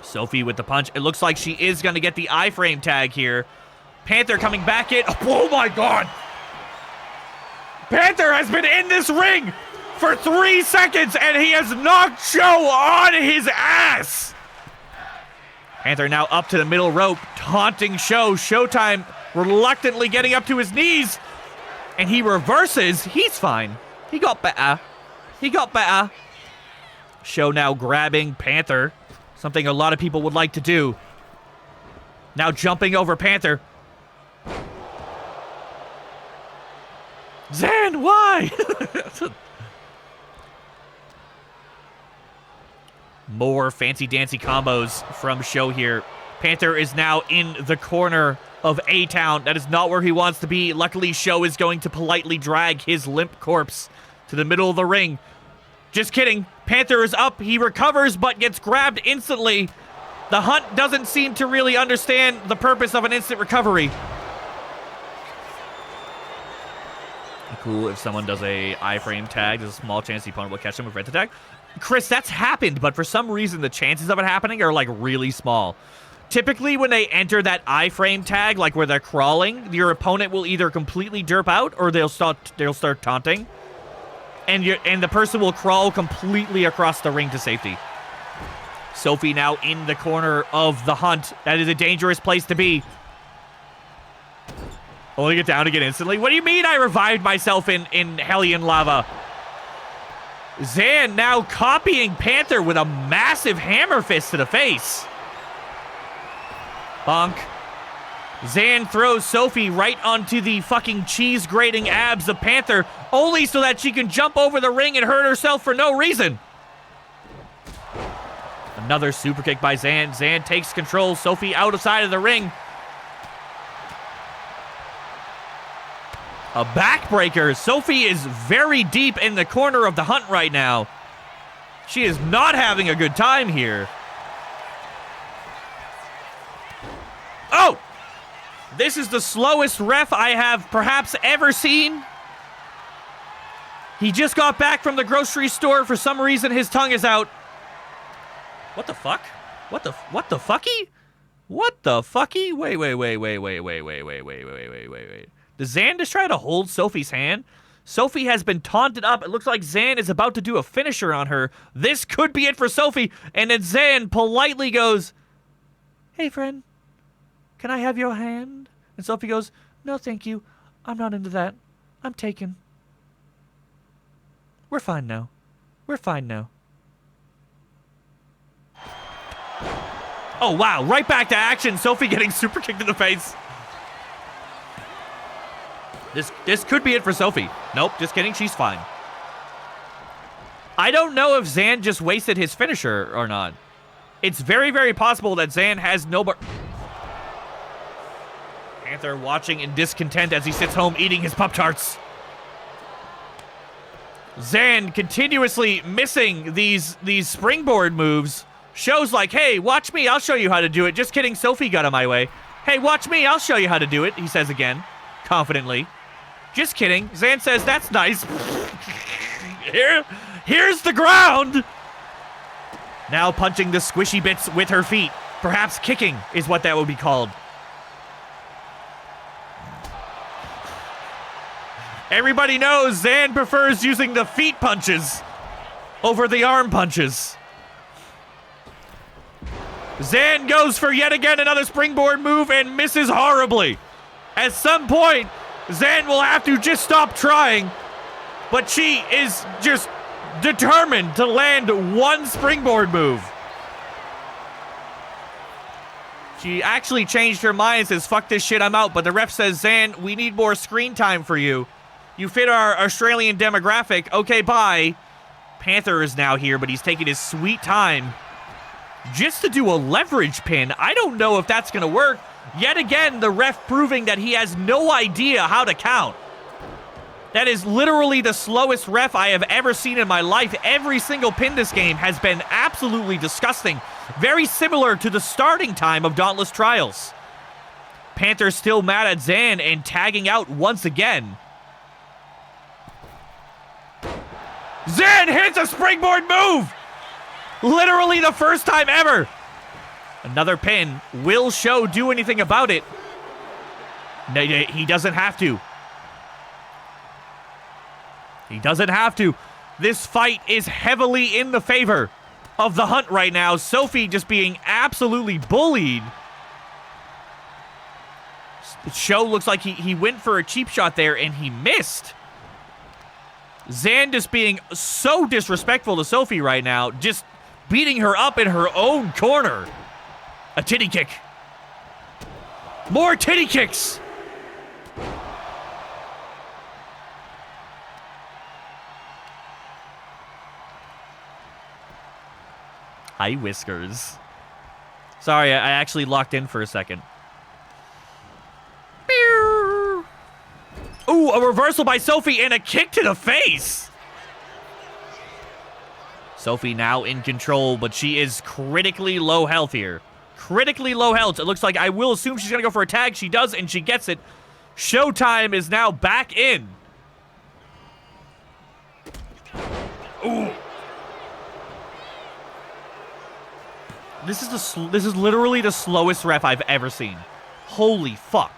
Sophie with the punch. It looks like she is going to get the iframe tag here. Panther coming back in. Oh my god. Panther has been in this ring for 3 seconds, and he has knocked Show on his ass. Panther now up to the middle rope, taunting Show. Showtime reluctantly getting up to his knees. And he reverses. He's fine. He got better. He got better. Show now grabbing Panther. Something a lot of people would like to do. Now jumping over Panther. Zan, why? More fancy-dancy combos from Show here. Panther is now in the corner of A-Town. That is not where he wants to be. Luckily, Show is going to politely drag his limp corpse to the middle of the ring. Just kidding. Panther is up. He recovers, but gets grabbed instantly. The Hunt doesn't seem to really understand the purpose of an instant recovery. Cool if someone does a iframe tag. There's a small chance the opponent will catch him with red tag. Chris, that's happened, but for some reason the chances of it happening are like really small. Typically when they enter that iframe tag, like where they're crawling, your opponent will either completely derp out or they'll start taunting. And the person will crawl completely across the ring to safety. Sophie now in the corner of the Hunt. That is a dangerous place to be. Only get down again instantly. What do you mean I revived myself in Hellion Lava? Zan now copying Panther with a massive hammer fist to the face. Bonk. Zan throws Sophie right onto the fucking cheese grating abs of Panther, only so that she can jump over the ring and hurt herself for no reason. Another super kick by Zan. Zan takes control. Sophie outside of the ring. A backbreaker. Sophie is very deep in the corner of the Hunt right now. She is not having a good time here. Oh! This is the slowest ref I have perhaps ever seen. He just got back from the grocery store. For some reason, his tongue is out. What the fuck? What the fucky? What the fucky? Wait. Does Zan just try to hold Sophie's hand? Sophie has been taunted up. It looks like Zan is about to do a finisher on her. This could be it for Sophie. And then Zan politely goes, "Hey, friend, can I have your hand?" And Sophie goes, "No, thank you. I'm not into that. I'm taken. We're fine now. We're fine now." Oh, wow. Right back to action. Sophie getting super kicked in the face. This could be it for Sophie. Nope, just kidding. She's fine. I don't know if Zan just wasted his finisher or not. It's very, very possible that Zan has no... Panther watching in discontent as he sits home eating his Pop-Tarts. Zan continuously missing these springboard moves. Shows like, "Hey, watch me. I'll show you how to do it." Just kidding. Sophie got in my way. "Hey, watch me. I'll show you how to do it," he says again, confidently. Just kidding. Zan says, "That's nice." Here's the ground. Now punching the squishy bits with her feet. Perhaps kicking is what that would be called. Everybody knows Zan prefers using the feet punches over the arm punches. Zan goes for yet again another springboard move and misses horribly. At some point, Zan will have to just stop trying, but she is just determined to land one springboard move. She actually changed her mind and says, "Fuck this shit, I'm out." But the ref says, "Zan, we need more screen time for you. You fit our Australian demographic. Okay, bye." Panther is now here, but he's taking his sweet time just to do a leverage pin. I don't know if that's going to work. Yet again, the ref proving that he has no idea how to count. That is literally the slowest ref I have ever seen in my life. Every single pin this game has been absolutely disgusting. Very similar to the starting time of Dauntless Trials. Panther still mad at Zan and tagging out once again. Zan hits a springboard move! Literally the first time ever. Another pin. Will Show do anything about it? No, he doesn't have to. He doesn't have to. This fight is heavily in the favor of the Hunt right now. Sophie just being absolutely bullied. Show looks like he went for a cheap shot there, and he missed. Zan just being so disrespectful to Sophie right now, just beating her up in her own corner. A titty kick. More titty kicks. Hi, Whiskers. Sorry, I actually locked in for a second. Ooh, a reversal by Sophie and a kick to the face. Sophie now in control, but she is critically low health here. Critically low health. It looks like, I will assume she's going to go for a tag. She does, and she gets it. Showtime is now back in. Ooh. This is literally the slowest ref I've ever seen. Holy fuck.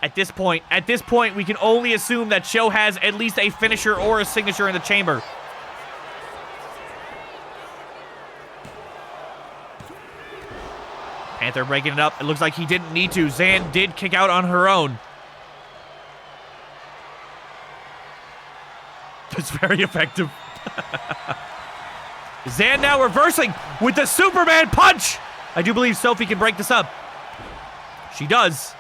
At this point, we can only assume that Show has at least a finisher or a signature in the chamber. Panther breaking it up. It looks like he didn't need to. Zan did kick out on her own. That's very effective. Zan now reversing with the Superman punch. I do believe Sophie can break this up. She does.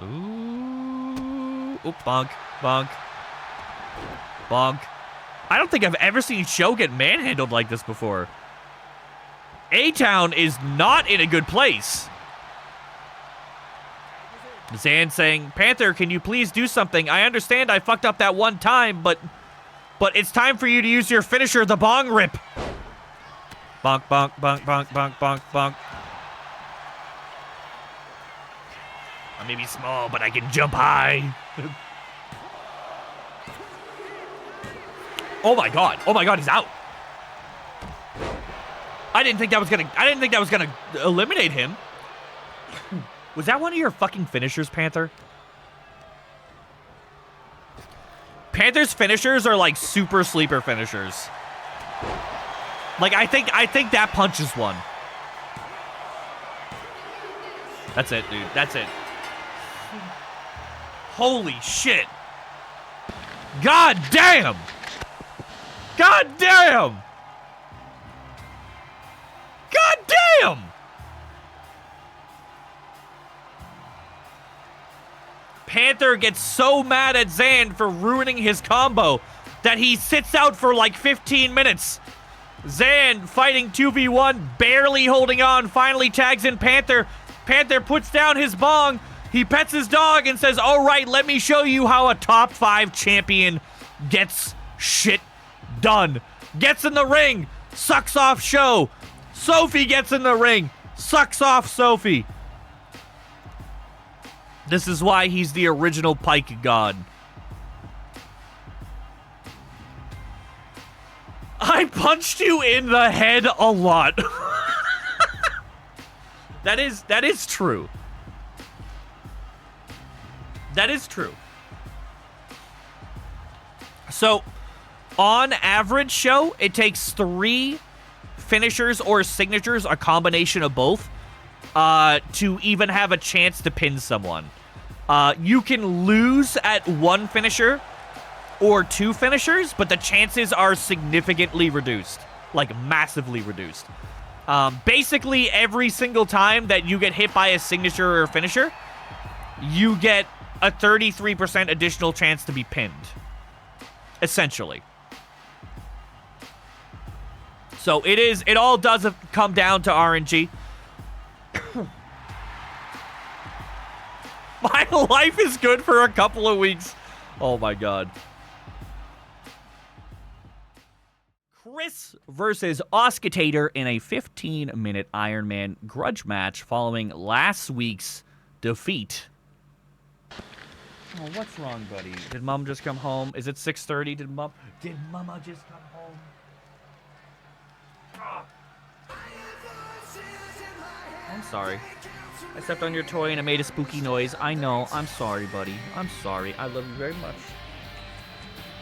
Ooh, bonk, bonk, bonk. I don't think I've ever seen Show get manhandled like this before. A-Town is not in a good place. Zan saying, Panther, can you please do something? I understand I fucked up that one time, but it's time for you to use your finisher, the bong rip. Bonk, bonk, bonk, bonk, bonk, bonk, bonk. I may be small, but I can jump high. Oh my god, he's out. I didn't think that was gonna eliminate him. Was that one of your fucking finishers, Panther? Panther's finishers are like super sleeper finishers. Like I think that punch is one. That's it, dude. That's it. Holy shit. God damn. God damn. God damn. Panther gets so mad at Zan for ruining his combo that he sits out for like 15 minutes. Zan fighting 2v1, barely holding on, finally tags in Panther. Panther puts down his bong. He pets his dog and says, all right, let me show you how a top 5 champion gets shit done. Gets in the ring, sucks off Show. Sophie gets in the ring, sucks off Sophie. This is why he's the original Pike God. I punched you in the head a lot. That is true. That is true. So, on average, Show, it takes 3 finishers or signatures, a combination of both, to even have a chance to pin someone. You can lose at 1 finisher or 2 finishers, but the chances are significantly reduced. Like, massively reduced. Basically, every single time that you get hit by a signature or a finisher, you get a 33% additional chance to be pinned. Essentially. So it all does come down to RNG. My life is good for a couple of weeks. Oh my god. Chryst versus Oscitater in a 15-minute Iron Man grudge match following last week's defeat. Oh, what's wrong, buddy? Did Mom just come home? Is it 6:30? Did Mama just come home? I'm sorry. I stepped on your toy and it made a spooky noise. I know. I'm sorry, buddy. I'm sorry. I love you very much.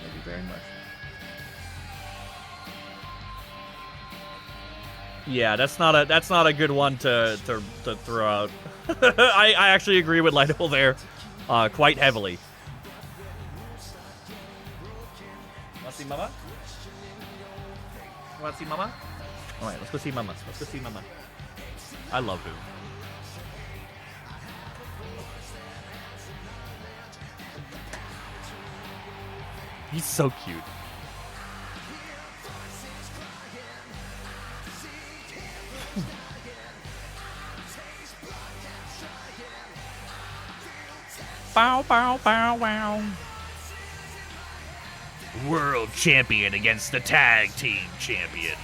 Love you very much. Yeah, that's not a good one to throw out. I actually agree with Lido there, quite heavily. Wanna see Mama? Wanna see Mama? All right, let's go see Mama. Let's go see Mama. I love her. He's so cute. Bow, bow, bow, wow. World champion against the tag team champion.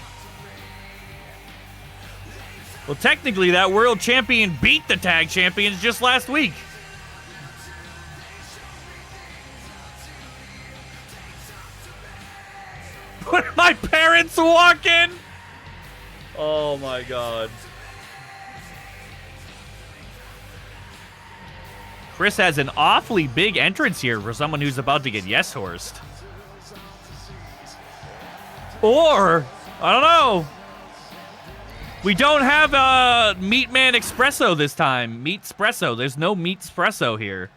Well, technically, that world champion beat the tag champions just last week. Where are my parents walking? Oh my god. Chris has an awfully big entrance here for someone who's about to get yes-horsed. Or, I don't know. We don't have Meat Man Espresso this time. Meat Espresso. There's no Meat Espresso here.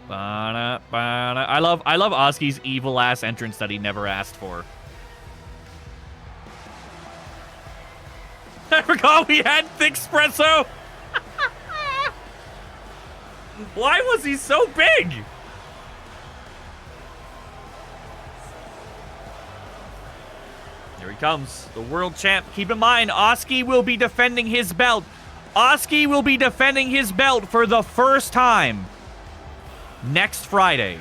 I love Oski's evil ass entrance that he never asked for. I forgot we had thick espresso. Why was he so big? Here he comes, the world champ. Keep in mind, Oski will be defending his belt. Oski will be defending his belt for the first time next Friday.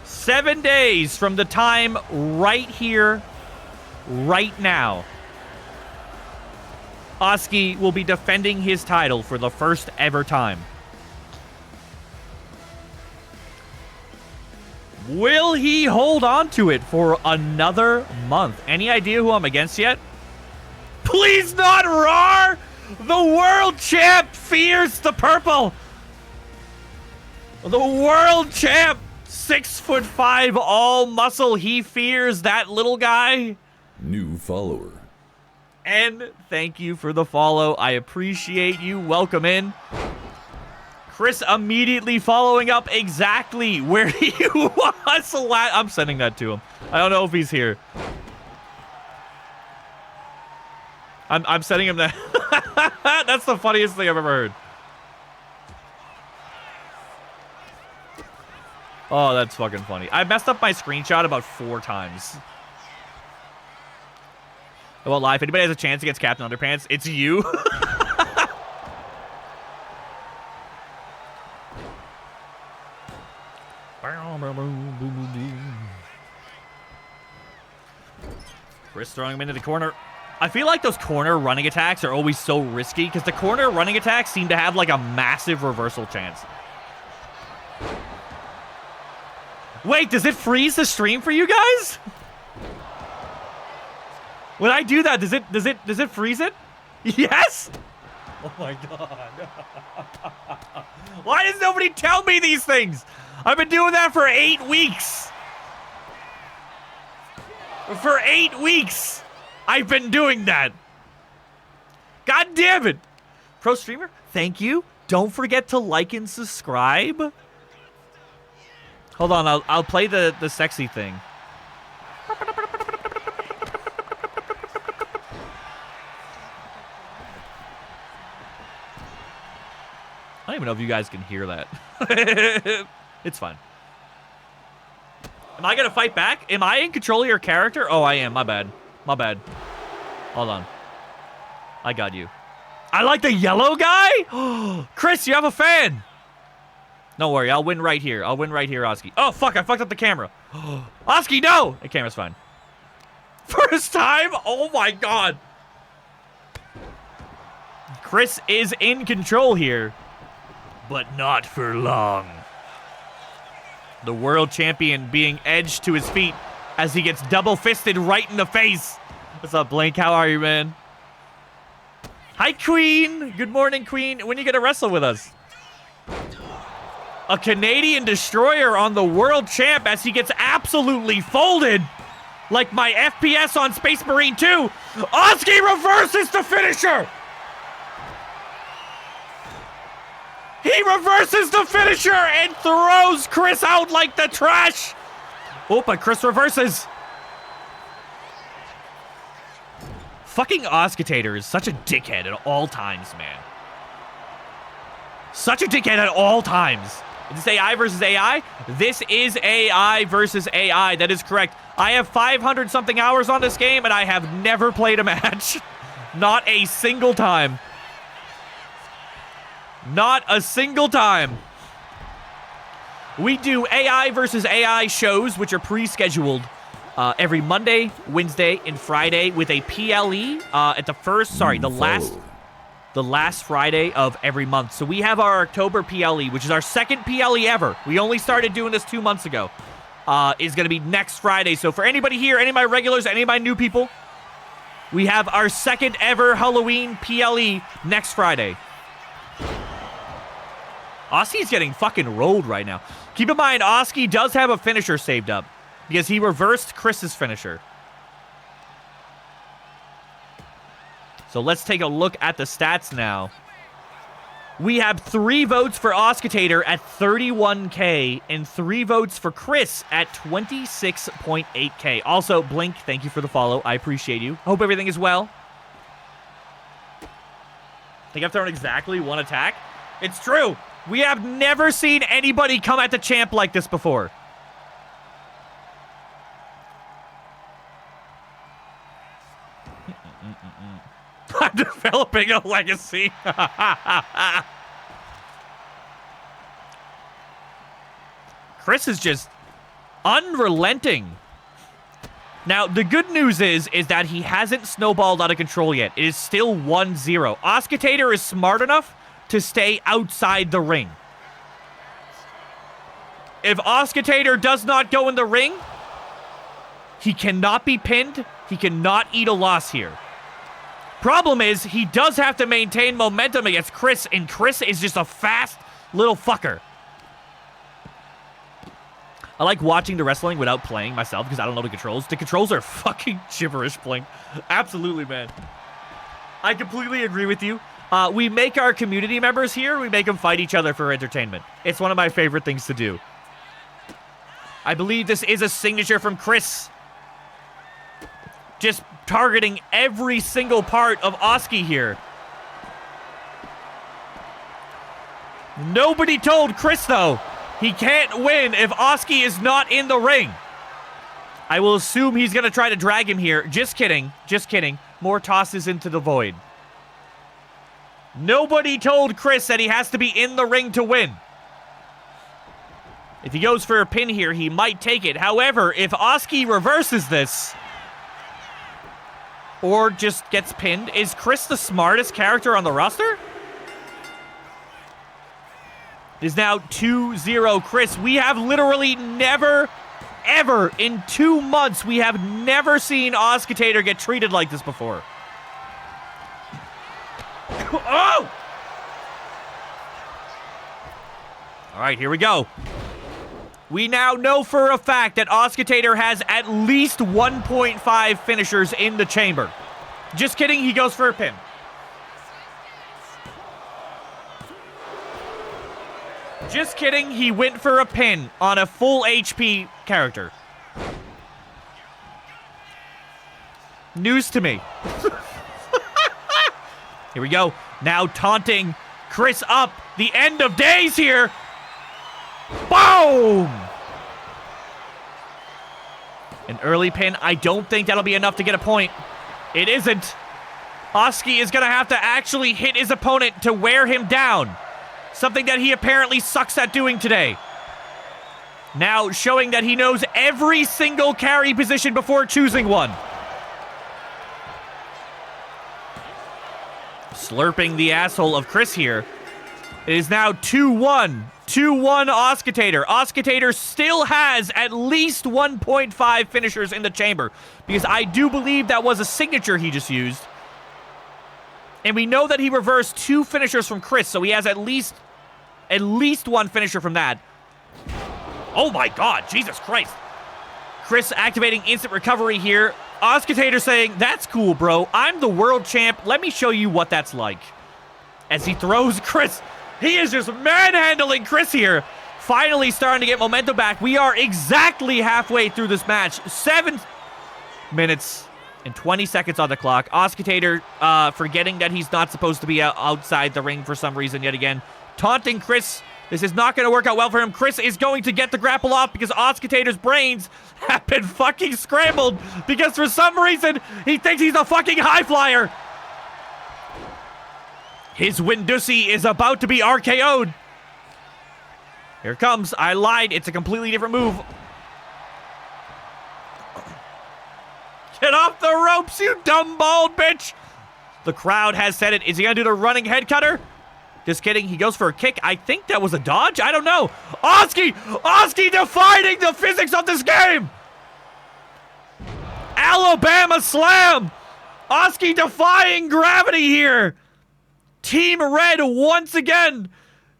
7 days from the time right here, right now. Oski will be defending his title for the first ever time. Will he hold on to it for another month? Any idea who I'm against yet? Please not Raw! The world champ fears the purple! The world champ! 6'5", all muscle. He fears that little guy. New follower. And thank you for the follow. I appreciate you. Welcome in. Chris immediately following up exactly where he was. I'm sending that to him. I don't know if he's here. I'm sending him that. That's the funniest thing I've ever heard. Oh, that's fucking funny. I messed up my screenshot about 4 times. I won't lie. If anybody has a chance against Captain Underpants, it's you. Chris throwing him into the corner. I feel like those corner running attacks are always so risky because the corner running attacks seem to have like a massive reversal chance. Wait, does it freeze the stream for you guys? When I do that, does it freeze it? Yes? Oh my god. Why does nobody tell me these things? I've been doing that for 8 weeks. For 8 weeks, I've been doing that. God damn it. Pro streamer, thank you. Don't forget to like and subscribe. Hold on, I'll play the sexy thing. I don't even know if you guys can hear that. It's fine. Am I going to fight back? Am I in control of your character? Oh, I am. My bad. My bad. Hold on. I got you. I like the yellow guy? Chris, you have a fan. Don't worry. I'll win right here. I'll win right here, Oski. Oh, fuck. I fucked up the camera. Oski, no. The camera's fine. First time? Oh, my God. Chris is in control here. But not for long. The world champion being edged to his feet as he gets double-fisted right in the face. What's up, Blink? How are you, man? Hi, Queen. Good morning, Queen. When are you going to wrestle with us? A Canadian destroyer on the world champ as he gets absolutely folded. Like my FPS on Space Marine 2. Oski reverses the finisher. He reverses the finisher and throws Chris out like the trash. Oh, but Chris reverses. Fucking oscitater is such a dickhead at all times, man. Such a dickhead at all times. Is this AI versus AI? This is AI versus AI. That is correct. I have 500-something hours on this game, and I have never played a match. Not a single time. Not a single time. We do AI versus AI shows, which are pre-scheduled every Monday, Wednesday, and Friday with a PLE at the last Friday of every month. So we have our October PLE, which is our second PLE ever. We only started doing this 2 months ago. Is going to be next Friday. So for anybody here, any of my regulars, any of my new people, we have our second ever Halloween PLE next Friday. Oski's getting fucking rolled right now. Keep in mind, Oski does have a finisher saved up because he reversed Chris's finisher. So let's take a look at the stats now. We have 3 votes for Oscitater at 31K and 3 votes for Chris at 26.8K. Also, Blink, thank you for the follow. I appreciate you. Hope everything is well. Think I've thrown exactly 1 attack? It's true. We have never seen anybody come at the champ like this before. I'm developing a legacy. Chris is just unrelenting. Now, the good news is that he hasn't snowballed out of control yet. It is still 1-0. Oscitater is smart enough to stay outside the ring. If Oscitater does not go in the ring, he cannot be pinned. He cannot eat a loss here. Problem is, he does have to maintain momentum against Chris, and Chris is just a fast little fucker. I like watching the wrestling without playing myself because I don't know the controls. The controls are fucking gibberish, Blink. Absolutely, man. I completely agree with you. We make our community members here, we make them fight each other for entertainment. It's one of my favorite things to do. I believe this is a signature from Chris. Just targeting every single part of Oski here. Nobody told Chris, though, he can't win if Oski is not in the ring. I will assume he's going to try to drag him here. Just kidding. Just kidding. More tosses into the void. Nobody told Chris that he has to be in the ring to win. If he goes for a pin here, he might take it. However, if Oski reverses this, or just gets pinned, is Chris the smartest character on the roster? It is now 2-0 Chris. We have literally never, ever, in 2 months, we have never seen Oscitater get treated like this before. Oh! All right, here we go. We now know for a fact that Oscitater has at least 1.5 finishers in the chamber. Just kidding, he goes for a pin. Just kidding, he went for a pin on a full HP character. News to me. Here we go. Now taunting Chris up. The end of days here. Boom! An early pin. I don't think that'll be enough to get a point. It isn't. Oski is going to have to actually hit his opponent to wear him down. Something that he apparently sucks at doing today. Now showing that he knows every single carry position before choosing one. Slurping the asshole of Chris here. It is now 2-1. 2-1 Oscitater. Oscitater still has at least 1.5 finishers in the chamber. Because I do believe that was a signature he just used. And we know that he reversed 2 finishers from Chris. So he has at least At least one finisher from that. Oh my god, Jesus Christ. Chris activating instant recovery here. Oscitater saying, that's cool, bro. I'm the world champ. Let me show you what that's like. As he throws Chris. He is just manhandling Chris here. Finally starting to get momentum back. We are exactly halfway through this match. 7 minutes and 20 seconds on the clock. Oscitater forgetting that he's not supposed to be outside the ring for some reason yet again. Taunting Chris. This is not going to work out well for him. Chris is going to get the grapple off because Oscitator's brains have been fucking scrambled because for some reason he thinks he's a fucking high flyer. His Windussi is about to be RKO'd. Here it comes. I lied. It's a completely different move. Get off the ropes, you dumb bald bitch. The crowd has said it. Is he going to do the running head cutter? Just kidding. He goes for a kick. I think that was a dodge. I don't know. Oski defining the physics of this game. Alabama slam. Oski defying gravity here. Team Red once again.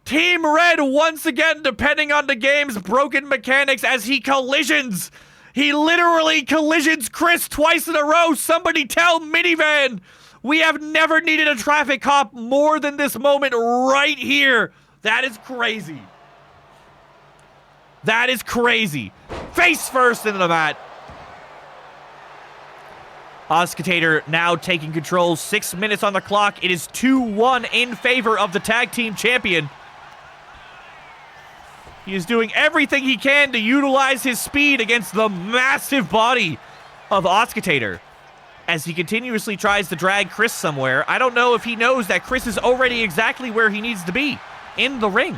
Team Red once again, depending on the game's broken mechanics as he collisions. He literally collisions Chris twice in a row. Somebody tell Minivan. We have never needed a traffic cop more than this moment right here. That is crazy. That is crazy. Face first into the mat. Oscitater now taking control. 6 minutes on the clock. It is 2-1 in favor of the tag team champion. He is doing everything he can to utilize his speed against the massive body of Oscitater. As he continuously tries to drag Chris somewhere, I don't know if he knows that Chris is already exactly where he needs to be, in the ring.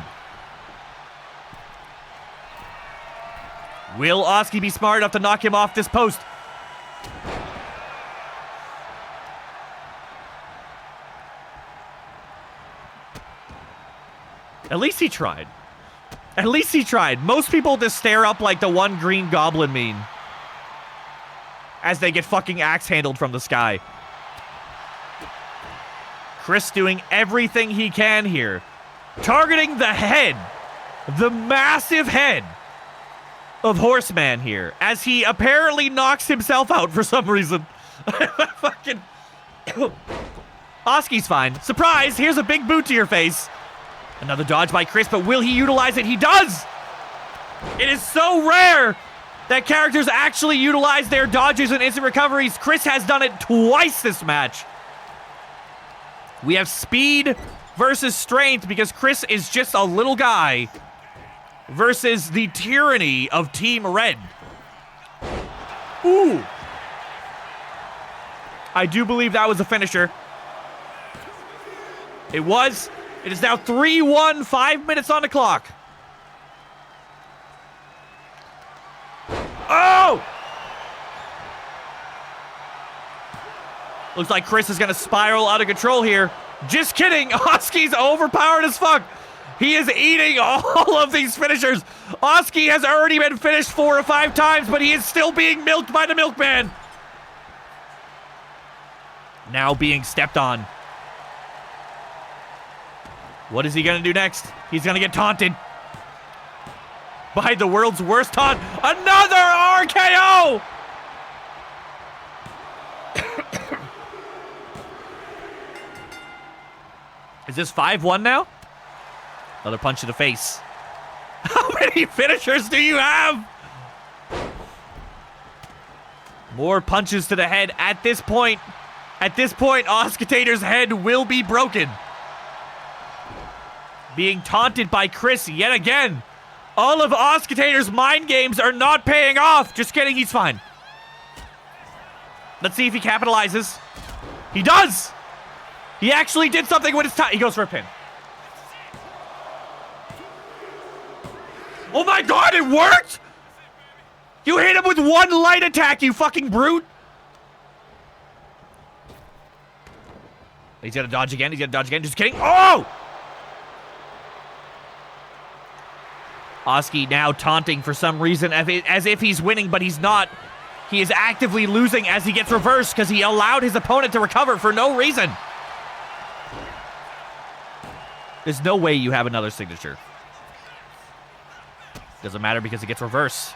Will Oski be smart enough to knock him off this post? At least he tried. At least he tried. Most people just stare up like the one green goblin meme as they get fucking axe handled from the sky. Chris doing everything he can here. Targeting the head. The massive head of Horseman here. As he apparently knocks himself out for some reason. Fucking... Oski's fine. Surprise! Here's a big boot to your face. Another dodge by Chris, but will he utilize it? He does! It is so rare that characters actually utilize their dodges and instant recoveries. Chris has done it twice this match. We have speed versus strength because Chris is just a little guy versus the tyranny of Team Red. Ooh. I do believe that was a finisher. It was. It is now 3-1, 5 minutes on the clock. Oh! Looks like Chris is going to spiral out of control here. Just kidding. Oski's overpowered as fuck. He is eating all of these finishers. Oski has already been finished 4 or 5 times, but he is still being milked by the milkman. Now being stepped on. What is he going to do next? He's going to get taunted by the world's worst taunt. Another RKO! Is this 5-1 now? Another punch to the face. How many finishers do you have? More punches to the head at this point. At this point, Oscitator's head will be broken. Being taunted by Chris yet again. All of Oscitator's mind games are not paying off. Just kidding, he's fine. Let's see if he capitalizes. He does! He actually did something with his time. He goes for a pin. Oh my god, it worked! You hit him with one light attack, you fucking brute! He's gonna dodge again, just kidding. Oh! Oski now taunting for some reason as if he's winning, but he's not. He is actively losing as he gets reversed because he allowed his opponent to recover for no reason. There's no way you have another signature. Doesn't matter because it gets reverse.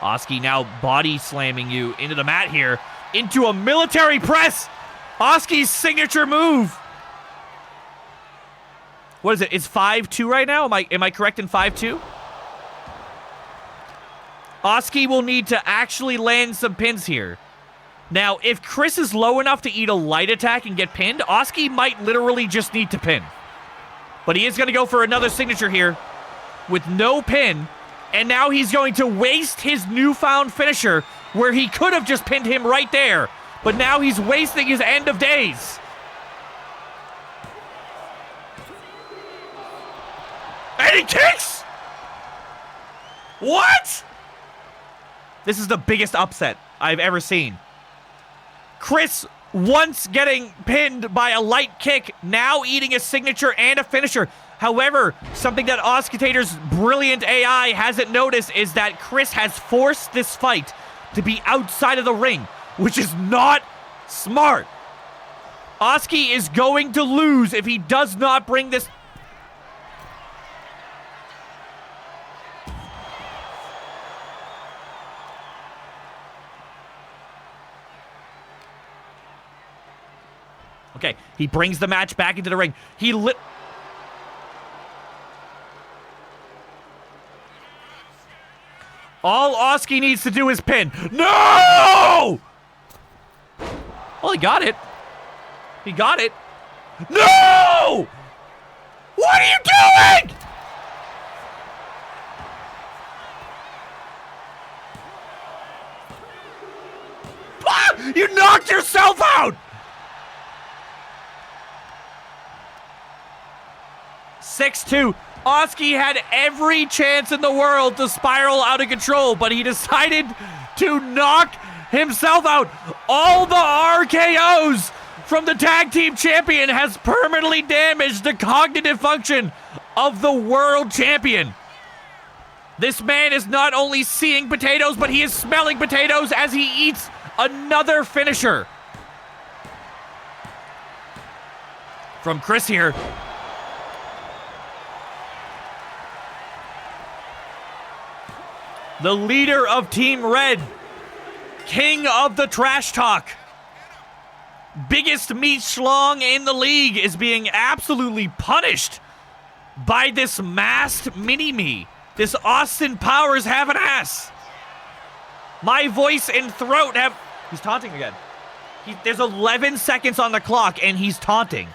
Oski now body slamming you into the mat here. Into a military press. Oski's signature move. What is it? It's 5-2 right now? Am I correct in 5-2? Oski will need to actually land some pins here. Now, if Chris is low enough to eat a light attack and get pinned, Oski might literally just need to pin. But he is going to go for another signature here with no pin. And now he's going to waste his newfound finisher where he could have just pinned him right there. But now he's wasting his end of days. And he kicks! What? This is the biggest upset I've ever seen. Chris, once getting pinned by a light kick, now eating a signature and a finisher. However, something that Oscitater's brilliant AI hasn't noticed is that Chris has forced this fight to be outside of the ring, which is not smart. Oski is going to lose if he does not bring this. Okay, he brings the match back into the ring. All Oski needs to do is pin. No! Well, he got it. He got it. No! What are you doing? Ah! You knocked yourself out! 6-2. Oski had every chance in the world to spiral out of control, but he decided to knock himself out. All the RKOs from the tag team champion has permanently damaged the cognitive function of the world champion. This man is not only seeing potatoes, but he is smelling potatoes as he eats another finisher. From Chris here. The leader of Team Red, king of the trash talk, biggest meat schlong in the league is being absolutely punished by this masked mini-me. This Austin Powers have an ass. My voice and throat have... He's taunting again. There's 11 seconds on the clock and he's taunting.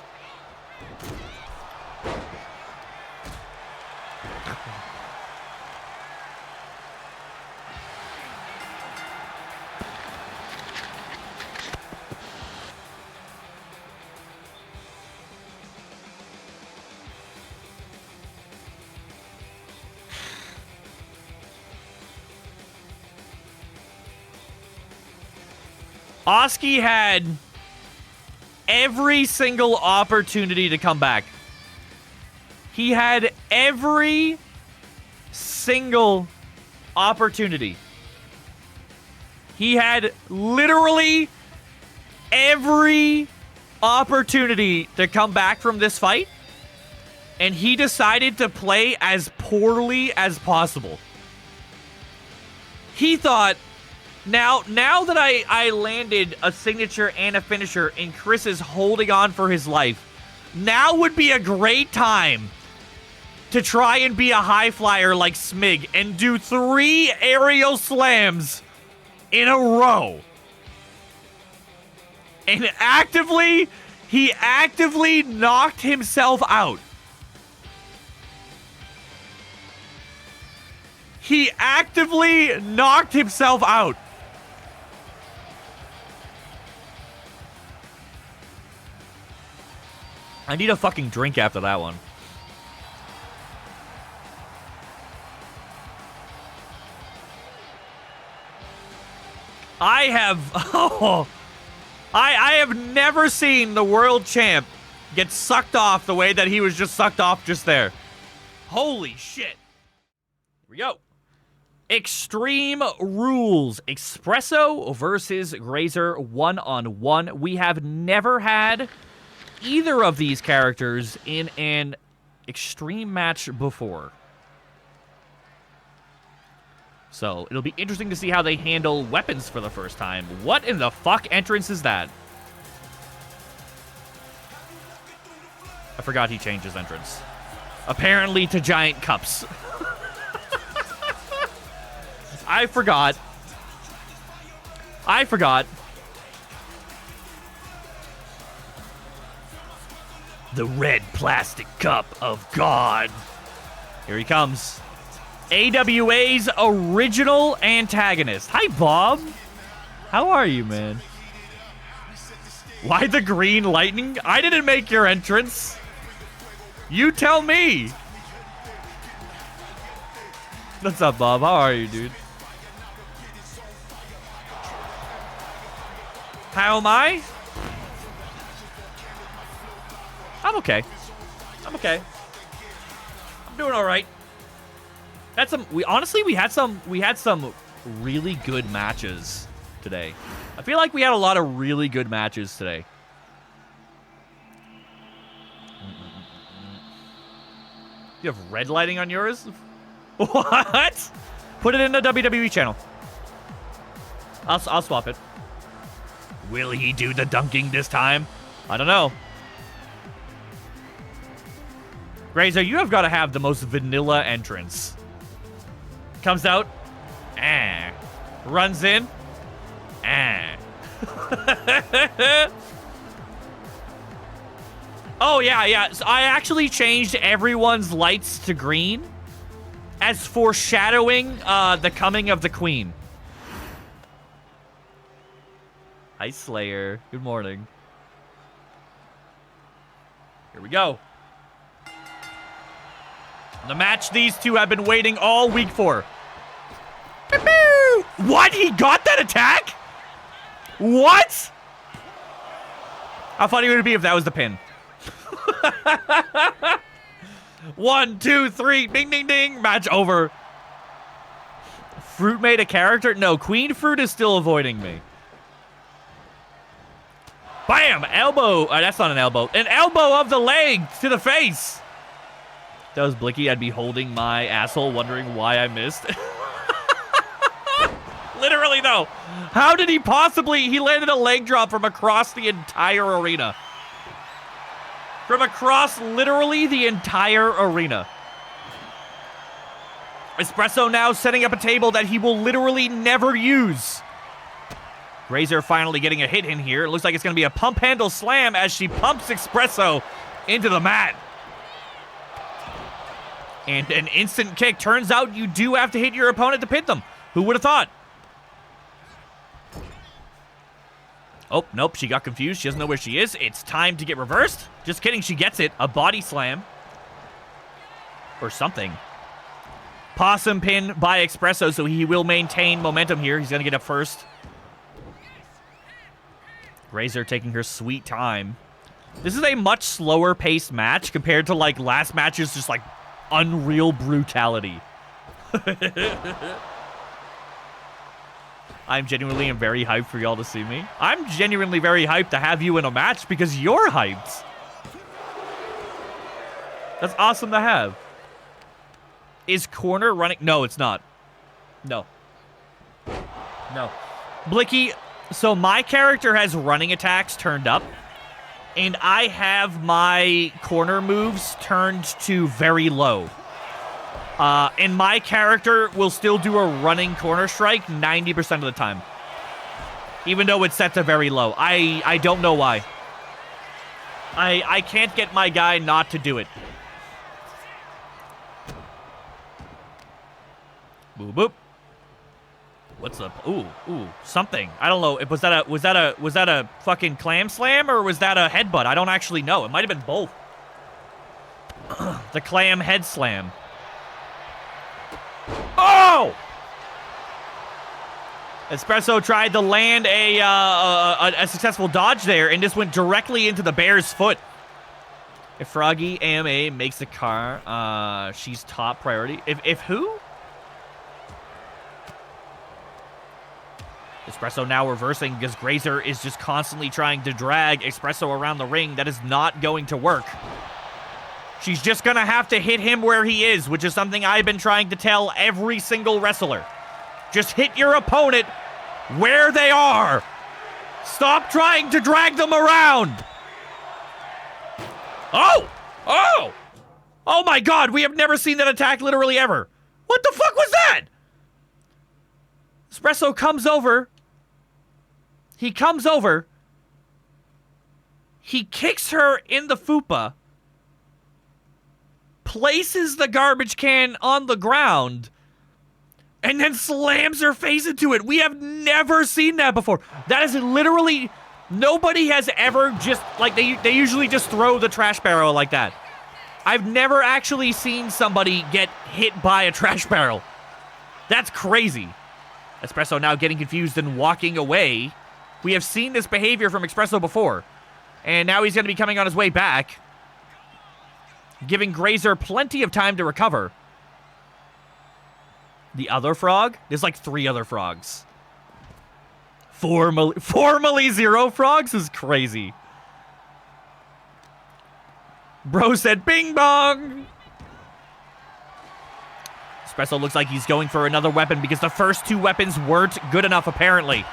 Oski had every single opportunity to come back. He had every single opportunity. He had literally every opportunity to come back from this fight, and he decided to play as poorly as possible. He thought, now that I landed a signature and a finisher and Chris is holding on for his life, now would be a great time to try and be a high flyer like Smig and do 3 aerial slams in a row. And he actively knocked himself out. He actively knocked himself out. I need a fucking drink after that one. I have never seen the world champ get sucked off the way that he was just sucked off just there. Holy shit. Here we go. Extreme Rules. Espresso versus Grazer 1-on-1. We have never had either of these characters in an extreme match before. So it'll be interesting to see how they handle weapons for the first time. What in the fuck entrance is that? I forgot he changed his entrance. Apparently to giant cups. I forgot. The red plastic cup of God. Here he comes. AWA's original antagonist. Hi, Bob. How are you, man? Why the green lightning? I didn't make your entrance. You tell me. What's up, Bob? How are you, dude? How am I? I'm okay. I'm doing all right. That's some. We had some really good matches today. I feel like we had a lot of really good matches today. You have red lighting on yours? What? Put it in the WWE channel. I'll swap it. Will he do the dunking this time? I don't know. Grazer, you have got to have the most vanilla entrance. Comes out. Runs in. Oh, yeah. So I actually changed everyone's lights to green as foreshadowing the coming of the queen. Hi, Slayer. Good morning. Here we go. The match these two have been waiting all week for. What? He got that attack? What? How funny would it be if that was the pin? 1, 2, 3. Ding, ding, ding. Match over. Fruit made a character? No, Queen Fruit is still avoiding me. Bam! Elbow. That's not an elbow. An elbow of the leg to the face. If that was Blicky, I'd be holding my asshole wondering why I missed. Literally, though. How did he possibly... He landed a leg drop from across the entire arena. From across literally the entire arena. Espresso now setting up a table that he will literally never use. Grazer finally getting a hit in here. It looks like it's going to be a pump handle slam as she pumps Espresso into the mat. And an instant kick. Turns out you do have to hit your opponent to pin them. Who would have thought? Oh, nope. She got confused. She doesn't know where she is. It's time to get reversed. Just kidding. She gets it. A body slam. Or something. Possum pin by Espresso, so he will maintain momentum here. He's going to get up first. Grazer taking her sweet time. This is a much slower paced match compared to like last match's just like unreal brutality. I'm genuinely and very hyped for y'all to see me. I'm genuinely very hyped to have you in a match because you're hyped. That's awesome to have. Is corner running? No, it's not. No. No. Blicky, so my character has running attacks turned up, and I have my corner moves turned to very low. And my character will still do a running corner strike 90% of the time. Even though it's set to very low. I don't know why. I can't get my guy not to do it. Boop boop. What's up? Ooh, something. I don't know. Was that a fucking clam slam or was that a headbutt? I don't actually know. It might have been both. The clam head slam. Oh! Espresso tried to land a successful dodge there and just went directly into the bear's foot. If Froggy AMA makes the car, she's top priority. If who? Espresso now reversing because Grazer is just constantly trying to drag Espresso around the ring. That is not going to work. She's just going to have to hit him where he is, which is something I've been trying to tell every single wrestler. Just hit your opponent where they are. Stop trying to drag them around. Oh! Oh! Oh my god, we have never seen that attack literally ever. What the fuck was that? Espresso comes over. He comes over. He kicks her in the fupa. Places the garbage can on the ground. And then slams her face into it. We have never seen that before. That is literally... Nobody has ever just... Like, they usually just throw the trash barrel like that. I've never actually seen somebody get hit by a trash barrel. That's crazy. Espresso now getting confused and walking away. We have seen this behavior from Espresso before. And now he's going to be coming on his way back. Giving Grazer plenty of time to recover. The other frog? There's like 3 other frogs. Formally 0 frogs is crazy. Bro said bing bong. Espresso looks like he's going for another weapon because the first 2 weapons weren't good enough apparently.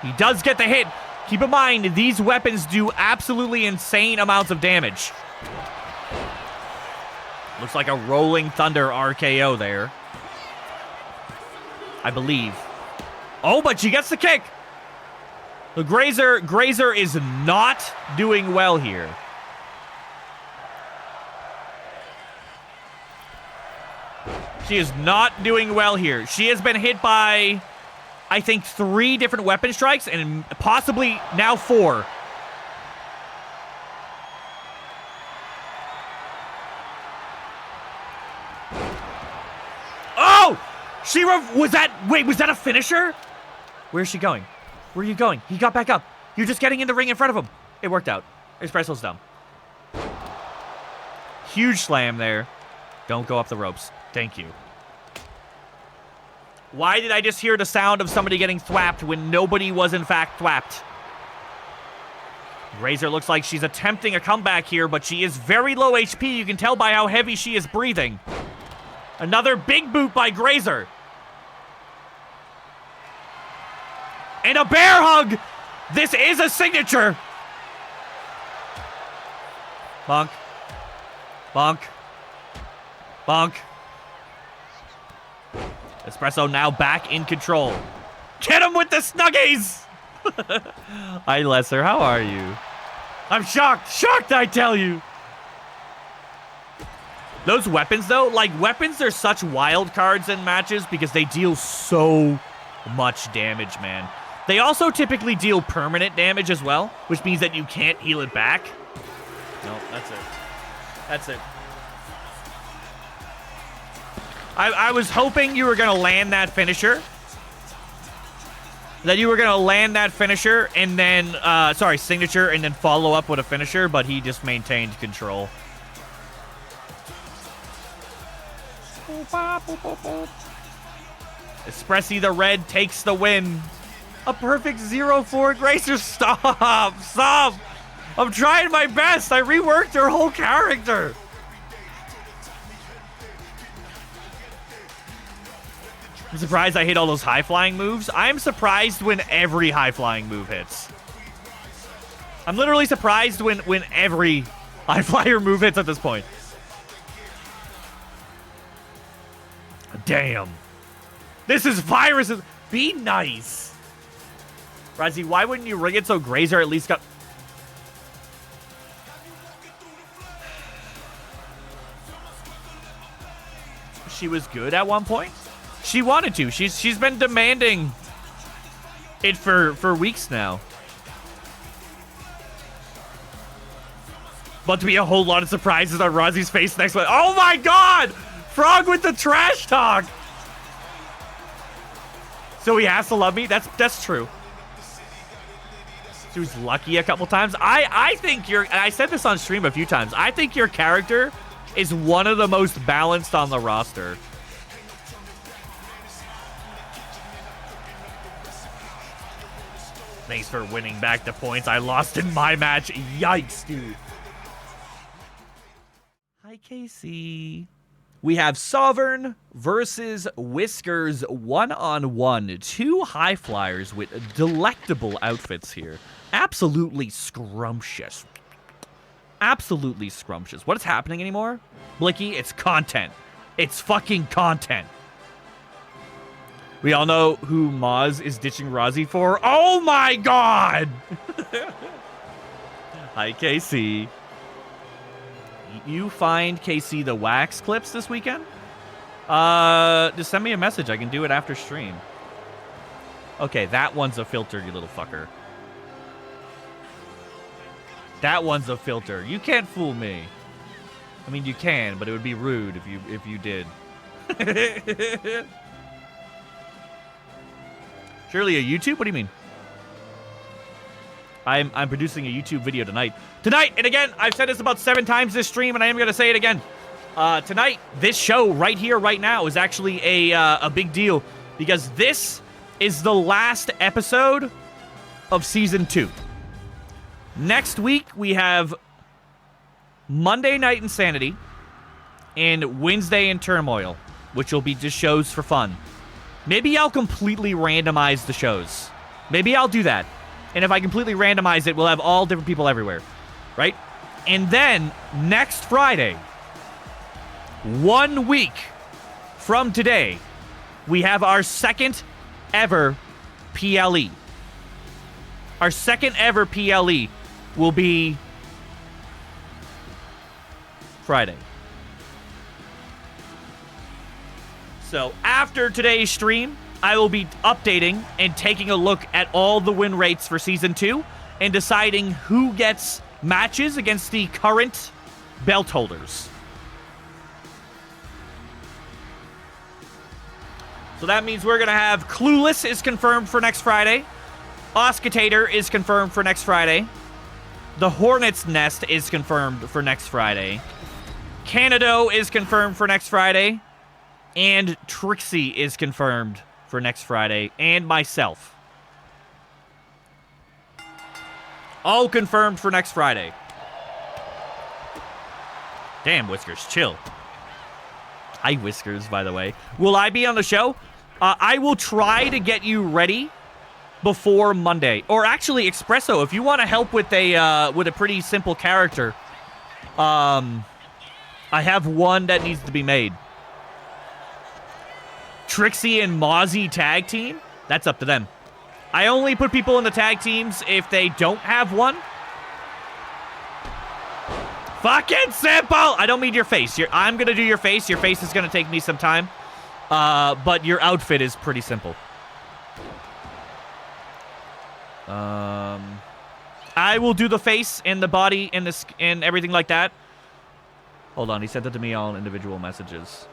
He does get the hit. Keep in mind, these weapons do absolutely insane amounts of damage. Looks like a Rolling Thunder RKO there. I believe. Oh, but she gets the kick. The Grazer is not doing well here. She is not doing well here. She has been hit by, I think, 3 different weapon strikes and possibly now 4. Oh! Was that a finisher? Where's she going? Where are you going? He got back up. You're just getting in the ring in front of him. It worked out. Espresso's dumb. Huge slam there. Don't go up the ropes. Thank you. Why did I just hear the sound of somebody getting thwapped when nobody was in fact thwapped? Grazer looks like she's attempting a comeback here, but she is very low HP. You can tell by how heavy she is breathing. Another big boot by Grazer. And a bear hug. This is a signature. Bonk. Bonk. Bonk. Espresso now back in control. Get him with the snuggies. Hi, Lesser. How are you? I'm shocked. Shocked, I tell you. Those weapons, though, like, weapons are such wild cards in matches because they deal so much damage, man. They also typically deal permanent damage as well, which means that you can't heal it back. No, that's it. That's it. I was hoping you were going to land that finisher. That you were going to land that finisher and then, signature, and then follow up with a finisher, but he just maintained control. Espressi the Red takes the win. A perfect 0-4 Grazer. Stop. Stop. I'm trying my best. I reworked her whole character. I'm surprised I hit all those high-flying moves. I'm surprised when every high-flying move hits. I'm literally surprised when every high-flyer move hits at this point. Damn. This is viruses. Be nice. Razi, why wouldn't you ring it so Grazer at least got... She was good at one point? She wanted to. She's been demanding it for weeks now. About to be a whole lot of surprises on Razi's face next one. Oh my god! Frog with the trash talk! So he has to love me? That's true. She was lucky a couple times. I think I said this on stream a few times. I think your character is one of the most balanced on the roster. Thanks for winning back the points I lost in my match. Yikes, dude. Hi, Casey. We have Sovreign versus Whiskers 1-on-1. Two high flyers with delectable outfits here. Absolutely scrumptious. Absolutely scrumptious. What is happening anymore? Blicky, it's content. It's fucking content. We all know who Maz is ditching Rozzy for. Oh my god! Hi, KC. You find KC the wax clips this weekend? Just send me a message. I can do it after stream. Okay, that one's a filter, you little fucker. That one's a filter. You can't fool me. I mean, you can, but it would be rude if you did. Surely a YouTube? What do you mean? I'm producing a YouTube video tonight. Tonight, and again, I've said this about 7 times this stream, and I am going to say it again. Tonight, this show right here, right now, is actually a big deal, because this is the last episode of Season 2. Next week, we have Monday Night Insanity and Wednesday in Turmoil, which will be just shows for fun. Maybe I'll completely randomize the shows. Maybe I'll do that. And if I completely randomize it, we'll have all different people everywhere. Right? And then, next Friday, 1 week from today, we have our second ever PLE. Our second ever PLE will be Friday. So after today's stream, I will be updating and taking a look at all the win rates for Season 2 and deciding who gets matches against the current belt holders. So that means we're going to have Clueless is confirmed for next Friday. Oscitater is confirmed for next Friday. The Hornet's Nest is confirmed for next Friday. Canado is confirmed for next Friday. And Trixie is confirmed for next Friday. And myself. All confirmed for next Friday. Damn, Whiskers, chill. Hi, Whiskers, by the way. Will I be on the show? I will try to get you ready before Monday. Or actually, Espresso, if you want to help with a pretty simple character, I have one that needs to be made. Trixie and Mozzie tag team? That's up to them. I only put people in the tag teams if they don't have one. Fucking simple! I don't mean your face. I'm going to do your face. Your face is going to take me some time. But your outfit is pretty simple. I will do the face and the body and and everything like that. Hold on, he sent it to me all in individual messages.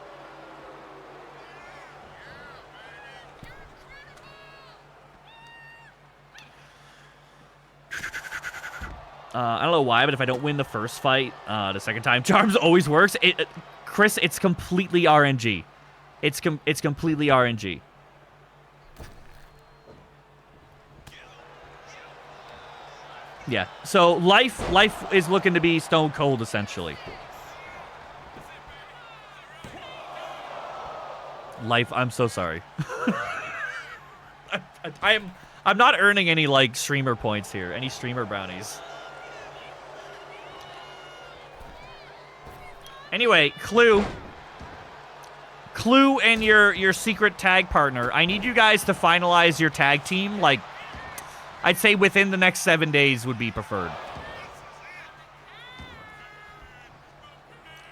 I don't know why, but if I don't win the first fight, the second time, Charms always works. Chris, it's completely RNG. It's completely RNG. Yeah. So life is looking to be stone cold, essentially. Life. I'm so sorry. I'm not earning any like streamer points here. Any streamer brownies. Anyway, Clue and your secret tag partner, I need you guys to finalize your tag team. Like, I'd say within the next 7 days would be preferred.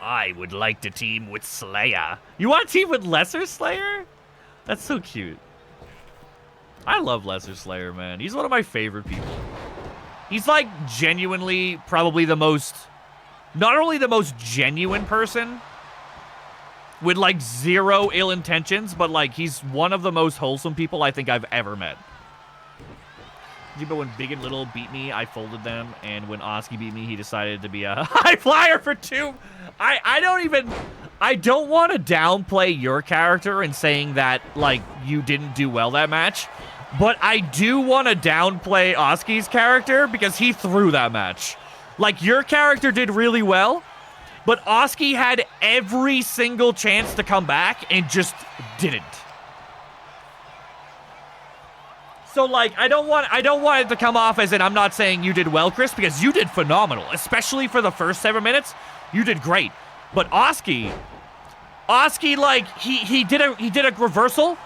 I would like to team with Slayer. You want to team with Lesser Slayer? That's so cute. I love Lesser Slayer, man. He's one of my favorite people. He's like genuinely probably the most... Not only the most genuine person with like zero ill intentions, but like he's one of the most wholesome people I think I've ever met. But when Big and Little beat me, I folded them, and when Oski beat me, he decided to be a high flyer for 2. I I don't want to downplay your character in saying that, like, you didn't do well that match, but I do want to downplay Oski's character because he threw that match. Like, your character did really well, but Oski had every single chance to come back and just didn't. So, like, I don't want it to come off as in I'm not saying you did well, Chris, because you did phenomenal, especially for the first 7 minutes. You did great. But Oski, like, he did a reversal,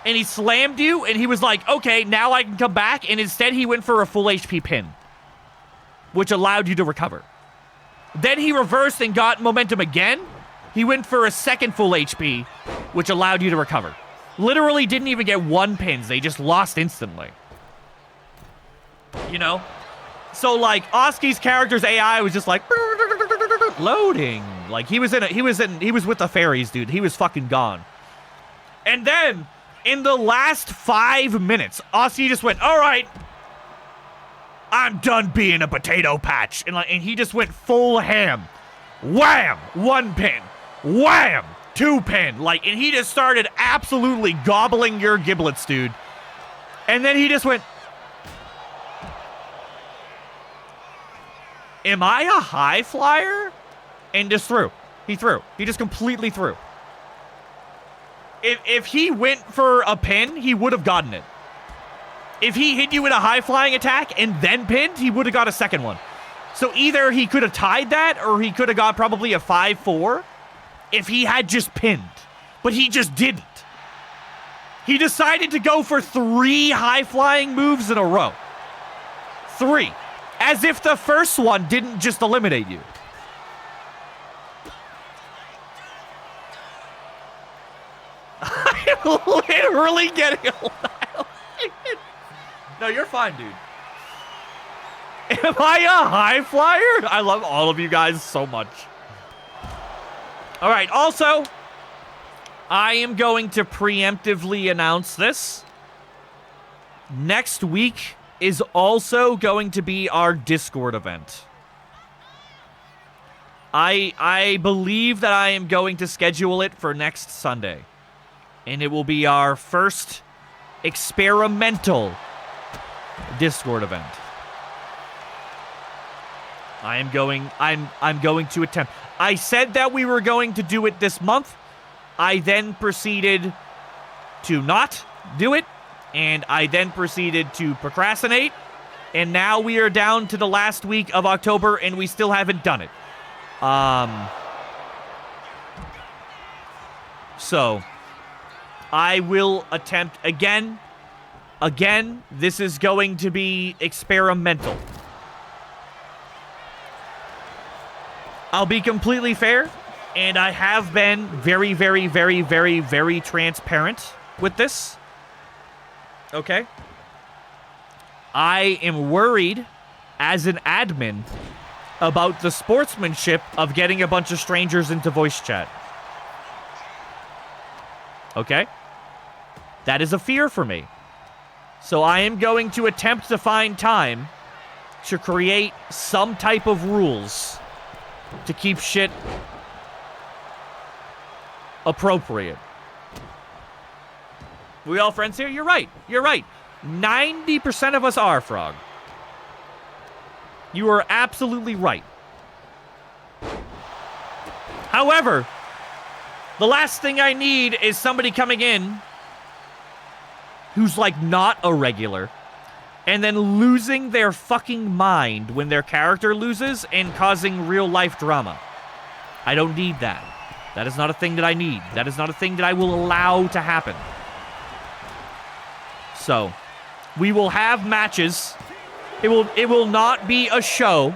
and he slammed you, and he was like, okay, now I can come back, and instead he went for a full HP pin, which allowed you to recover. Then he reversed and got momentum again. He went for a second full HP, which allowed you to recover. Literally didn't even get one pins. They just lost instantly. You know? So, like, Oski's character's AI was just like loading. Like, he was with the fairies, dude. He was fucking gone. And then in the last 5 minutes, Oski just went, all right, I'm done being a potato patch. And he just went full ham. Wham! 1 pin. Wham! 2 pin. Like, and he just started absolutely gobbling your giblets, dude. And then he just went, am I a high flyer? And just threw. He threw. He just completely threw. If he went for a pin, he would have gotten it. If he hit you with a high flying attack and then pinned, he would have got a second one. So either he could have tied that or he could have got probably a 5-4 if he had just pinned. But he just didn't. He decided to go for 3 high flying moves in a row. 3. As if the first one didn't just eliminate you. I'm literally getting annihilated. No, you're fine, dude. Am I a high flyer? I love all of you guys so much. All right, also, I am going to preemptively announce this. Next week is also going to be our Discord event. I believe that I am going to schedule it for next Sunday. And it will be our first experimental Discord event. I'm going to attempt. I said that we were going to do it this month. I then proceeded to not do it. And I then proceeded to procrastinate. And now we are down to the last week of October and we still haven't done it. So I will attempt again. Again, this is going to be experimental. I'll be completely fair, and I have been very, very, very, very, very transparent with this. Okay? I am worried as an admin about the sportsmanship of getting a bunch of strangers into voice chat. Okay? That is a fear for me. So I am going to attempt to find time to create some type of rules to keep shit appropriate. We all friends here? You're right. You're right. 90% of us are, Frog. You are absolutely right. However, the last thing I need is somebody coming in who's like not a regular and then losing their fucking mind when their character loses and causing real life drama. I don't need that. That is not a thing that I need. That is not a thing that I will allow to happen. So, we will have matches. It will not be a show.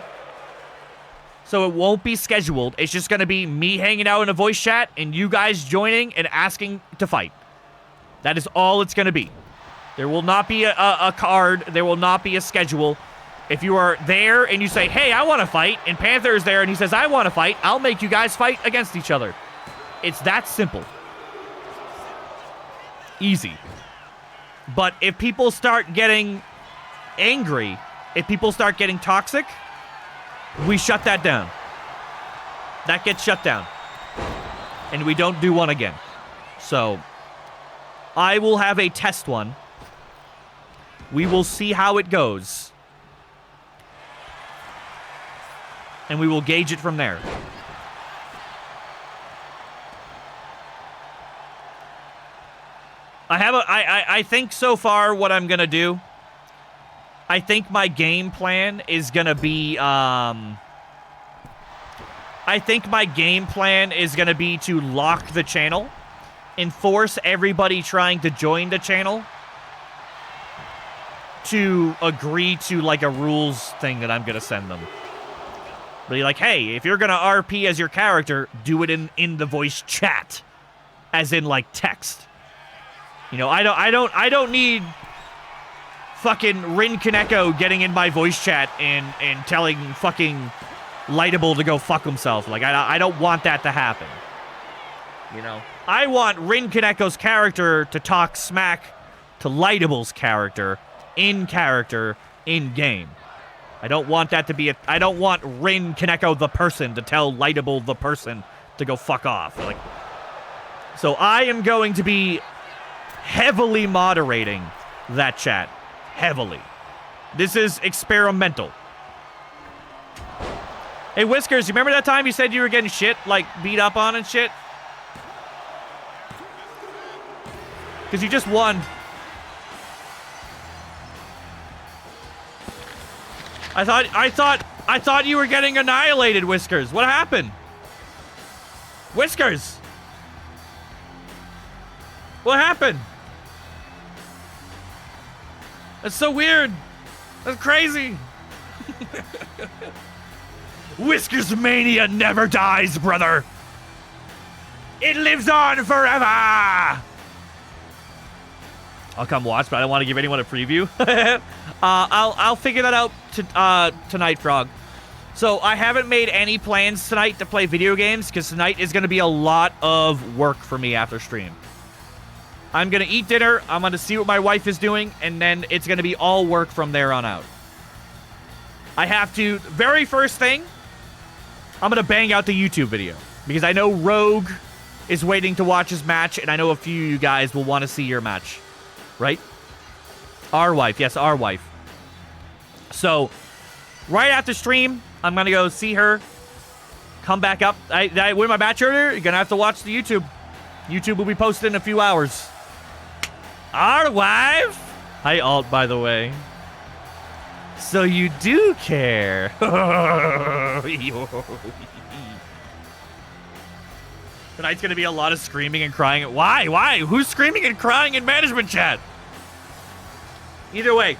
So it won't be scheduled. It's just going to be me hanging out in a voice chat and you guys joining and asking to fight. That is all it's going to be. There will not be a card. There will not be a schedule. If you are there and you say, hey, I want to fight, and Panther is there and he says, I want to fight, I'll make you guys fight against each other. It's that simple. Easy. But if people start getting angry, if people start getting toxic, we shut that down. That gets shut down. and we don't do one again. So, I will have a test one. We will see how it goes. And we will gauge it from there. I think so far what I'm going to do, I think my game plan is going to be, to lock the channel and force everybody trying to join the channel to agree to, like, a rules thing that I'm going to send them. Be like, hey, if you're going to RP as your character, do it in the voice chat. As in, like, text. You know, I don't need fucking Rin Kaneko getting in my voice chat and telling fucking Lightable to go fuck himself. Like, I don't want that to happen. You know? I want Rin Kaneko's character to talk smack to Lightable's character, in game. I don't want that to be I don't want Rin Kaneko the person to tell Lightable the person to go fuck off. Like, so I am going to be heavily moderating that chat. Heavily. This is experimental. Hey, Whiskers, you remember that time you said you were getting shit, like, beat up on and shit? Because you just won. I thought you were getting annihilated, Whiskers. What happened? Whiskers! What happened? That's so weird. That's crazy. Whiskers Mania never dies, brother. It lives on forever. I'll come watch, but I don't want to give anyone a preview. I'll figure that out tonight, Frog. So I haven't made any plans tonight to play video games because tonight is going to be a lot of work for me after stream. I'm going to eat dinner, I'm going to see what my wife is doing, and then it's going to be all work from there on out. I have to, very first thing, I'm going to bang out the YouTube video. Because I know Rogue is waiting to watch his match, and I know a few of you guys will want to see your match. Right? Our wife, yes, our wife. So, right after stream, I'm going to go see her, come back up. I win my match earlier, you're going to have to watch the YouTube. YouTube will be posted in a few hours. Our wife? Hi, Alt, by the way. So you do care. Tonight's going to be a lot of screaming and crying. Why? Why? Who's screaming and crying in management chat? Either way.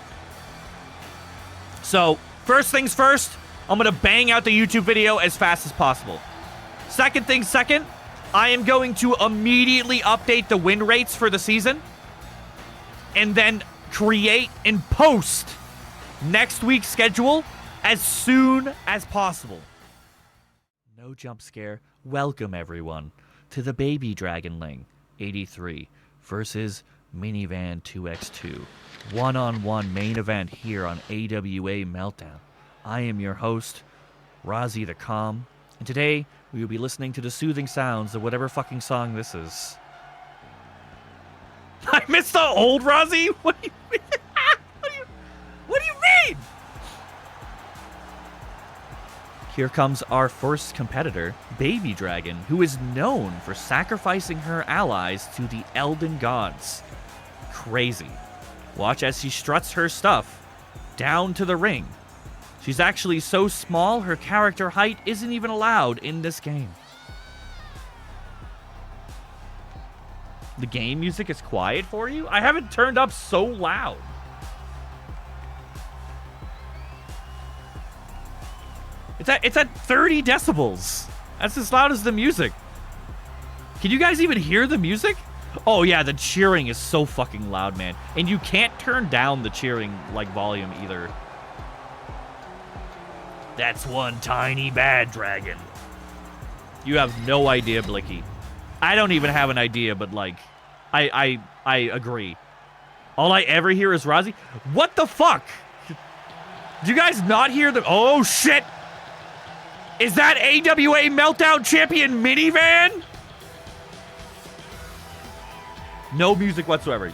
So, first things first, I'm going to bang out the YouTube video as fast as possible. Second thing second, I am going to immediately update the win rates for the season. And then create and post next week's schedule as soon as possible. No jump scare. Welcome, everyone, to the Baby Dragonling 83 versus Minivan 2x2. One-on-one main event here on AWA Meltdown. I am your host, Razi the Calm, and today we will be listening to the soothing sounds of whatever fucking song this is. I missed the old Razi? What do you mean? What do you mean? Here comes our first competitor, Baby Dragon, who is known for sacrificing her allies to the Elden Gods. Crazy. Watch as she struts her stuff down to the ring. She's actually so small, her character height isn't even allowed in this game. The game music is quiet for you? I haven't turned up so loud. It's at 30 decibels. That's as loud as the music. Can you guys even hear the music? Oh yeah, the cheering is so fucking loud, man. And you can't turn down the cheering, like, volume either. That's one tiny bad dragon. You have no idea, Blicky. I don't even have an idea, but, like, I agree. All I ever hear is Razi. What the fuck? Do you guys not hear the... Oh, shit! Is that AWA Meltdown Champion Minivan? No music whatsoever.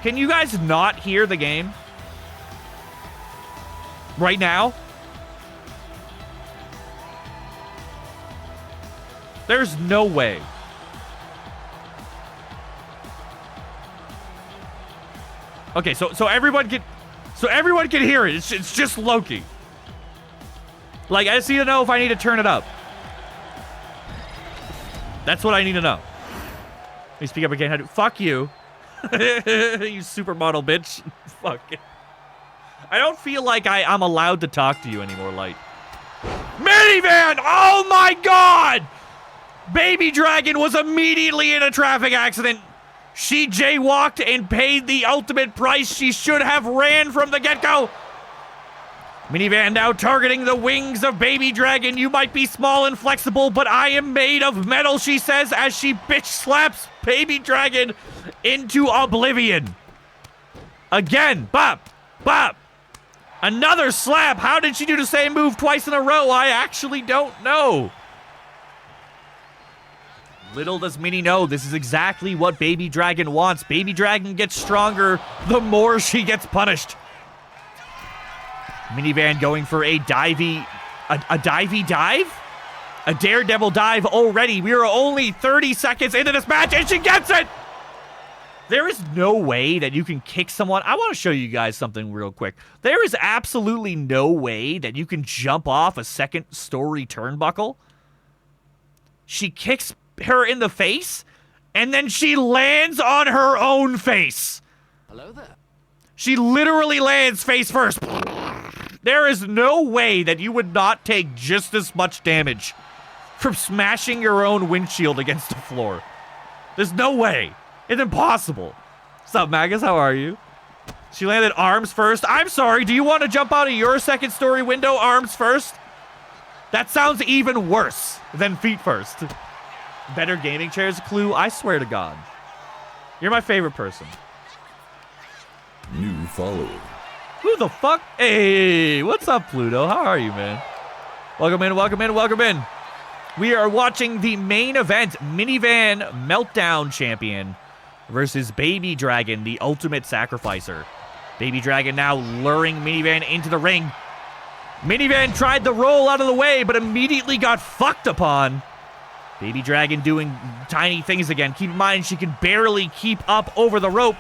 Can you guys not hear the game? Right now? There's no way. Okay, so everyone can hear it. It's just Loki. Like, I just need to know if I need to turn it up. That's what I need to know. Let me speak up again. Fuck you. You supermodel bitch. Fuck. I don't feel like I'm allowed to talk to you anymore, Light. Minivan! Oh my god! Baby Dragon was immediately in a traffic accident. She jaywalked and paid the ultimate price. She should have ran from the get-go. Minivan now targeting the wings of Baby Dragon. You might be small and flexible, but I am made of metal, she says as she bitch slaps Baby Dragon into oblivion. Again, bop, bop. Another slap. How did she do the same move twice in a row? I actually don't know. Little does Minnie know this is exactly what Baby Dragon wants. Baby Dragon gets stronger the more she gets punished. Minivan going for a divey dive? A daredevil dive already. We are only 30 seconds into this match and she gets it! There is no way that you can kick someone. I want to show you guys something real quick. There is absolutely no way that you can jump off a second-story turnbuckle. She kicks her in the face, and then she lands on her own face. Hello there. She literally lands face first. There is no way that you would not take just as much damage from smashing your own windshield against the floor. There's no way. It's impossible. What's up, Magus? How are you? She landed arms first. I'm sorry. Do you want to jump out of your second-story window arms first? That sounds even worse than feet first. Better gaming chairs, Clue? I swear to God. You're my favorite person. New follower. Who the fuck? Hey, what's up, Pluto? How are you, man? Welcome in, welcome in, welcome in. We are watching the main event, Minivan Meltdown Champion versus Baby Dragon, the ultimate sacrificer. Baby Dragon now luring Minivan into the ring. Minivan tried to roll out of the way, but immediately got fucked upon. Baby Dragon doing tiny things again. Keep in mind, she can barely keep up over the rope.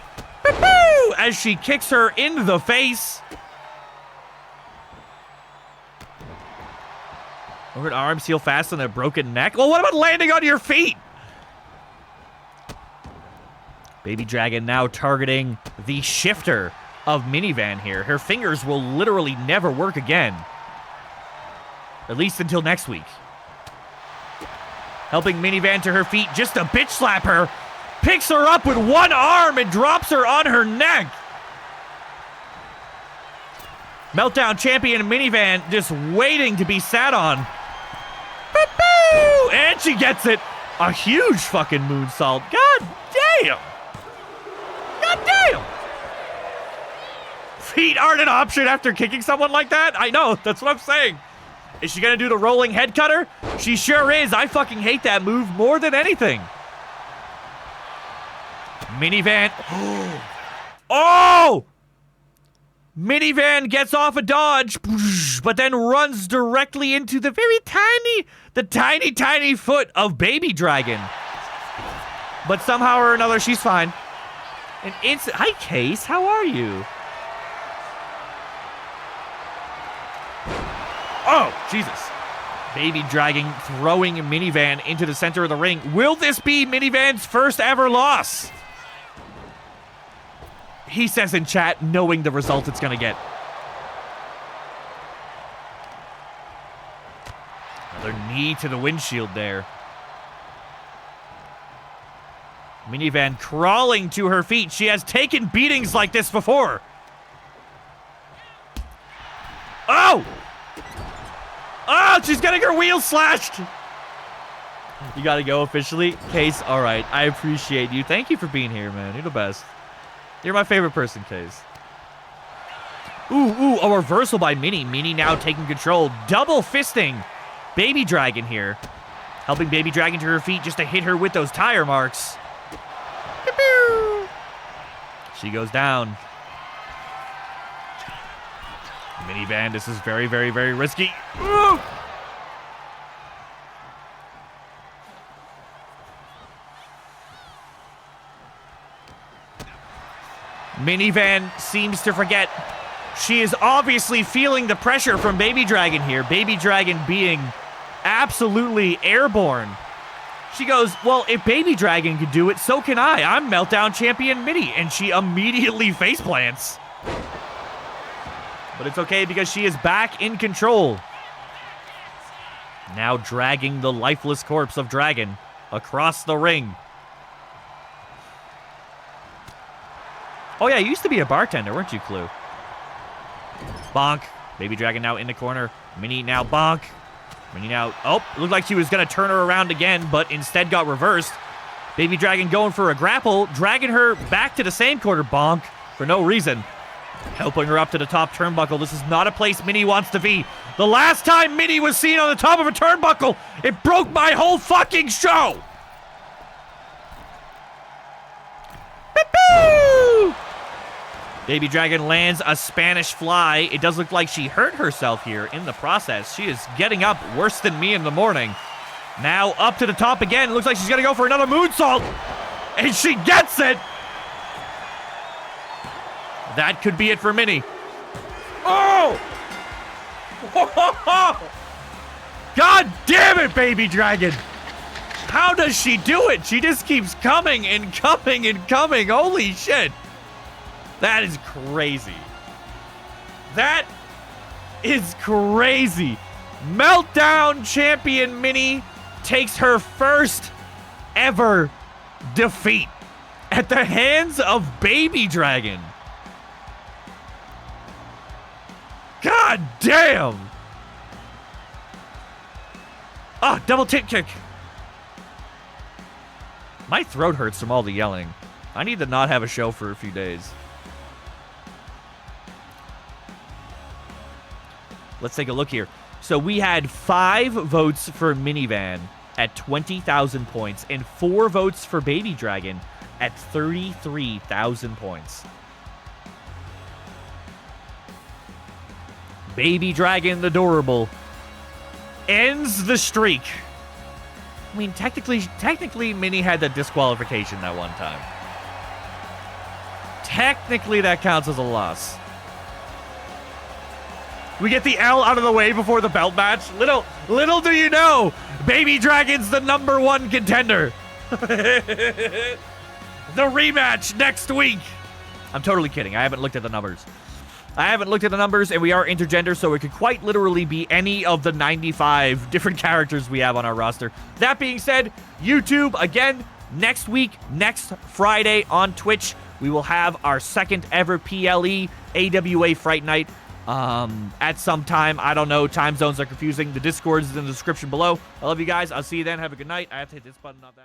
As she kicks her in the face. Over an arm, seal fast on a broken neck. Well, what about landing on your feet? Baby Dragon now targeting the shifter of Minivan here. Her fingers will literally never work again. At least until next week. Helping Minivan to her feet just to bitch slap her. Picks her up with one arm and drops her on her neck. Meltdown champion Minivan just waiting to be sat on. Boop-boo! And she gets it. A huge fucking moonsault. God damn. God damn. Feet aren't an option after kicking someone like that? I know, that's what I'm saying. Is she gonna do the rolling head cutter? She sure is. I fucking hate that move more than anything. Minivan. Oh! Minivan gets off a dodge, but then runs directly into the tiny foot of Baby Dragon. But somehow or another, she's fine. Hi, Case. How are you? Oh, Jesus. Baby Dragon throwing Minivan into the center of the ring. Will this be Minivan's first ever loss? He says in chat, knowing the result it's going to get. Another knee to the windshield there. Minivan crawling to her feet. She has taken beatings like this before. Oh! Oh, she's getting her wheels slashed. You got to go officially. Case, all right. I appreciate you. Thank you for being here, man. You're the best. You're my favorite person, Case. Ooh, a reversal by Minnie. Minnie now taking control. Double fisting Baby Dragon here. Helping Baby Dragon to her feet just to hit her with those tire marks. She goes down. Minivan, this is very, very, very risky. Ooh! Minivan seems to forget. She is obviously feeling the pressure from Baby Dragon here. Baby Dragon being absolutely airborne. She goes, well, if Baby Dragon can do it, so can I. I'm Meltdown Champion Mini. And she immediately faceplants. But it's okay because she is back in control. Now dragging the lifeless corpse of Dragon across the ring. Oh yeah, you used to be a bartender, weren't you, Clue? Bonk. Baby Dragon now in the corner. Mini now bonk. Mini now... Oh, looked like she was going to turn her around again, but instead got reversed. Baby Dragon going for a grapple, dragging her back to the same corner. Bonk for no reason. Helping her up to the top turnbuckle. This is not a place Mini wants to be. The last time Mini was seen on the top of a turnbuckle, it broke my whole fucking show. Boo-boo! Baby Dragon lands a Spanish fly. It does look like she hurt herself here in the process. She is getting up worse than me in the morning. Now up to the top again. It looks like she's going to go for another moonsault. And she gets it. That could be it for Mini. Oh! God damn it, Baby Dragon. How does she do it? She just keeps coming and coming and coming. Holy shit. That is crazy. That is crazy. Meltdown Champion Mini takes her first ever defeat at the hands of Baby Dragon. God damn. Ah, double tip kick. My throat hurts from all the yelling. I need to not have a show for a few days. Let's take a look here. So we had 5 votes for Minivan at 20,000 points and 4 votes for Baby Dragon at 33,000 points. Baby Dragon the Durable ends the streak. I mean, technically, Mini had that disqualification that one time. Technically, that counts as a loss. We get the L out of the way before the belt match. Little do you know, Baby Dragon's the #1 contender. The rematch next week. I'm totally kidding. I haven't looked at the numbers. And we are intergender, so it could quite literally be any of the 95 different characters we have on our roster. That being said, YouTube, again, next week, next Friday on Twitch, we will have our second ever PLE AWA Fright Night. At some time, I don't know, time zones are confusing. The Discord is in the description below. I love you guys. I'll see you then. Have a good night. I have to hit this button, not that.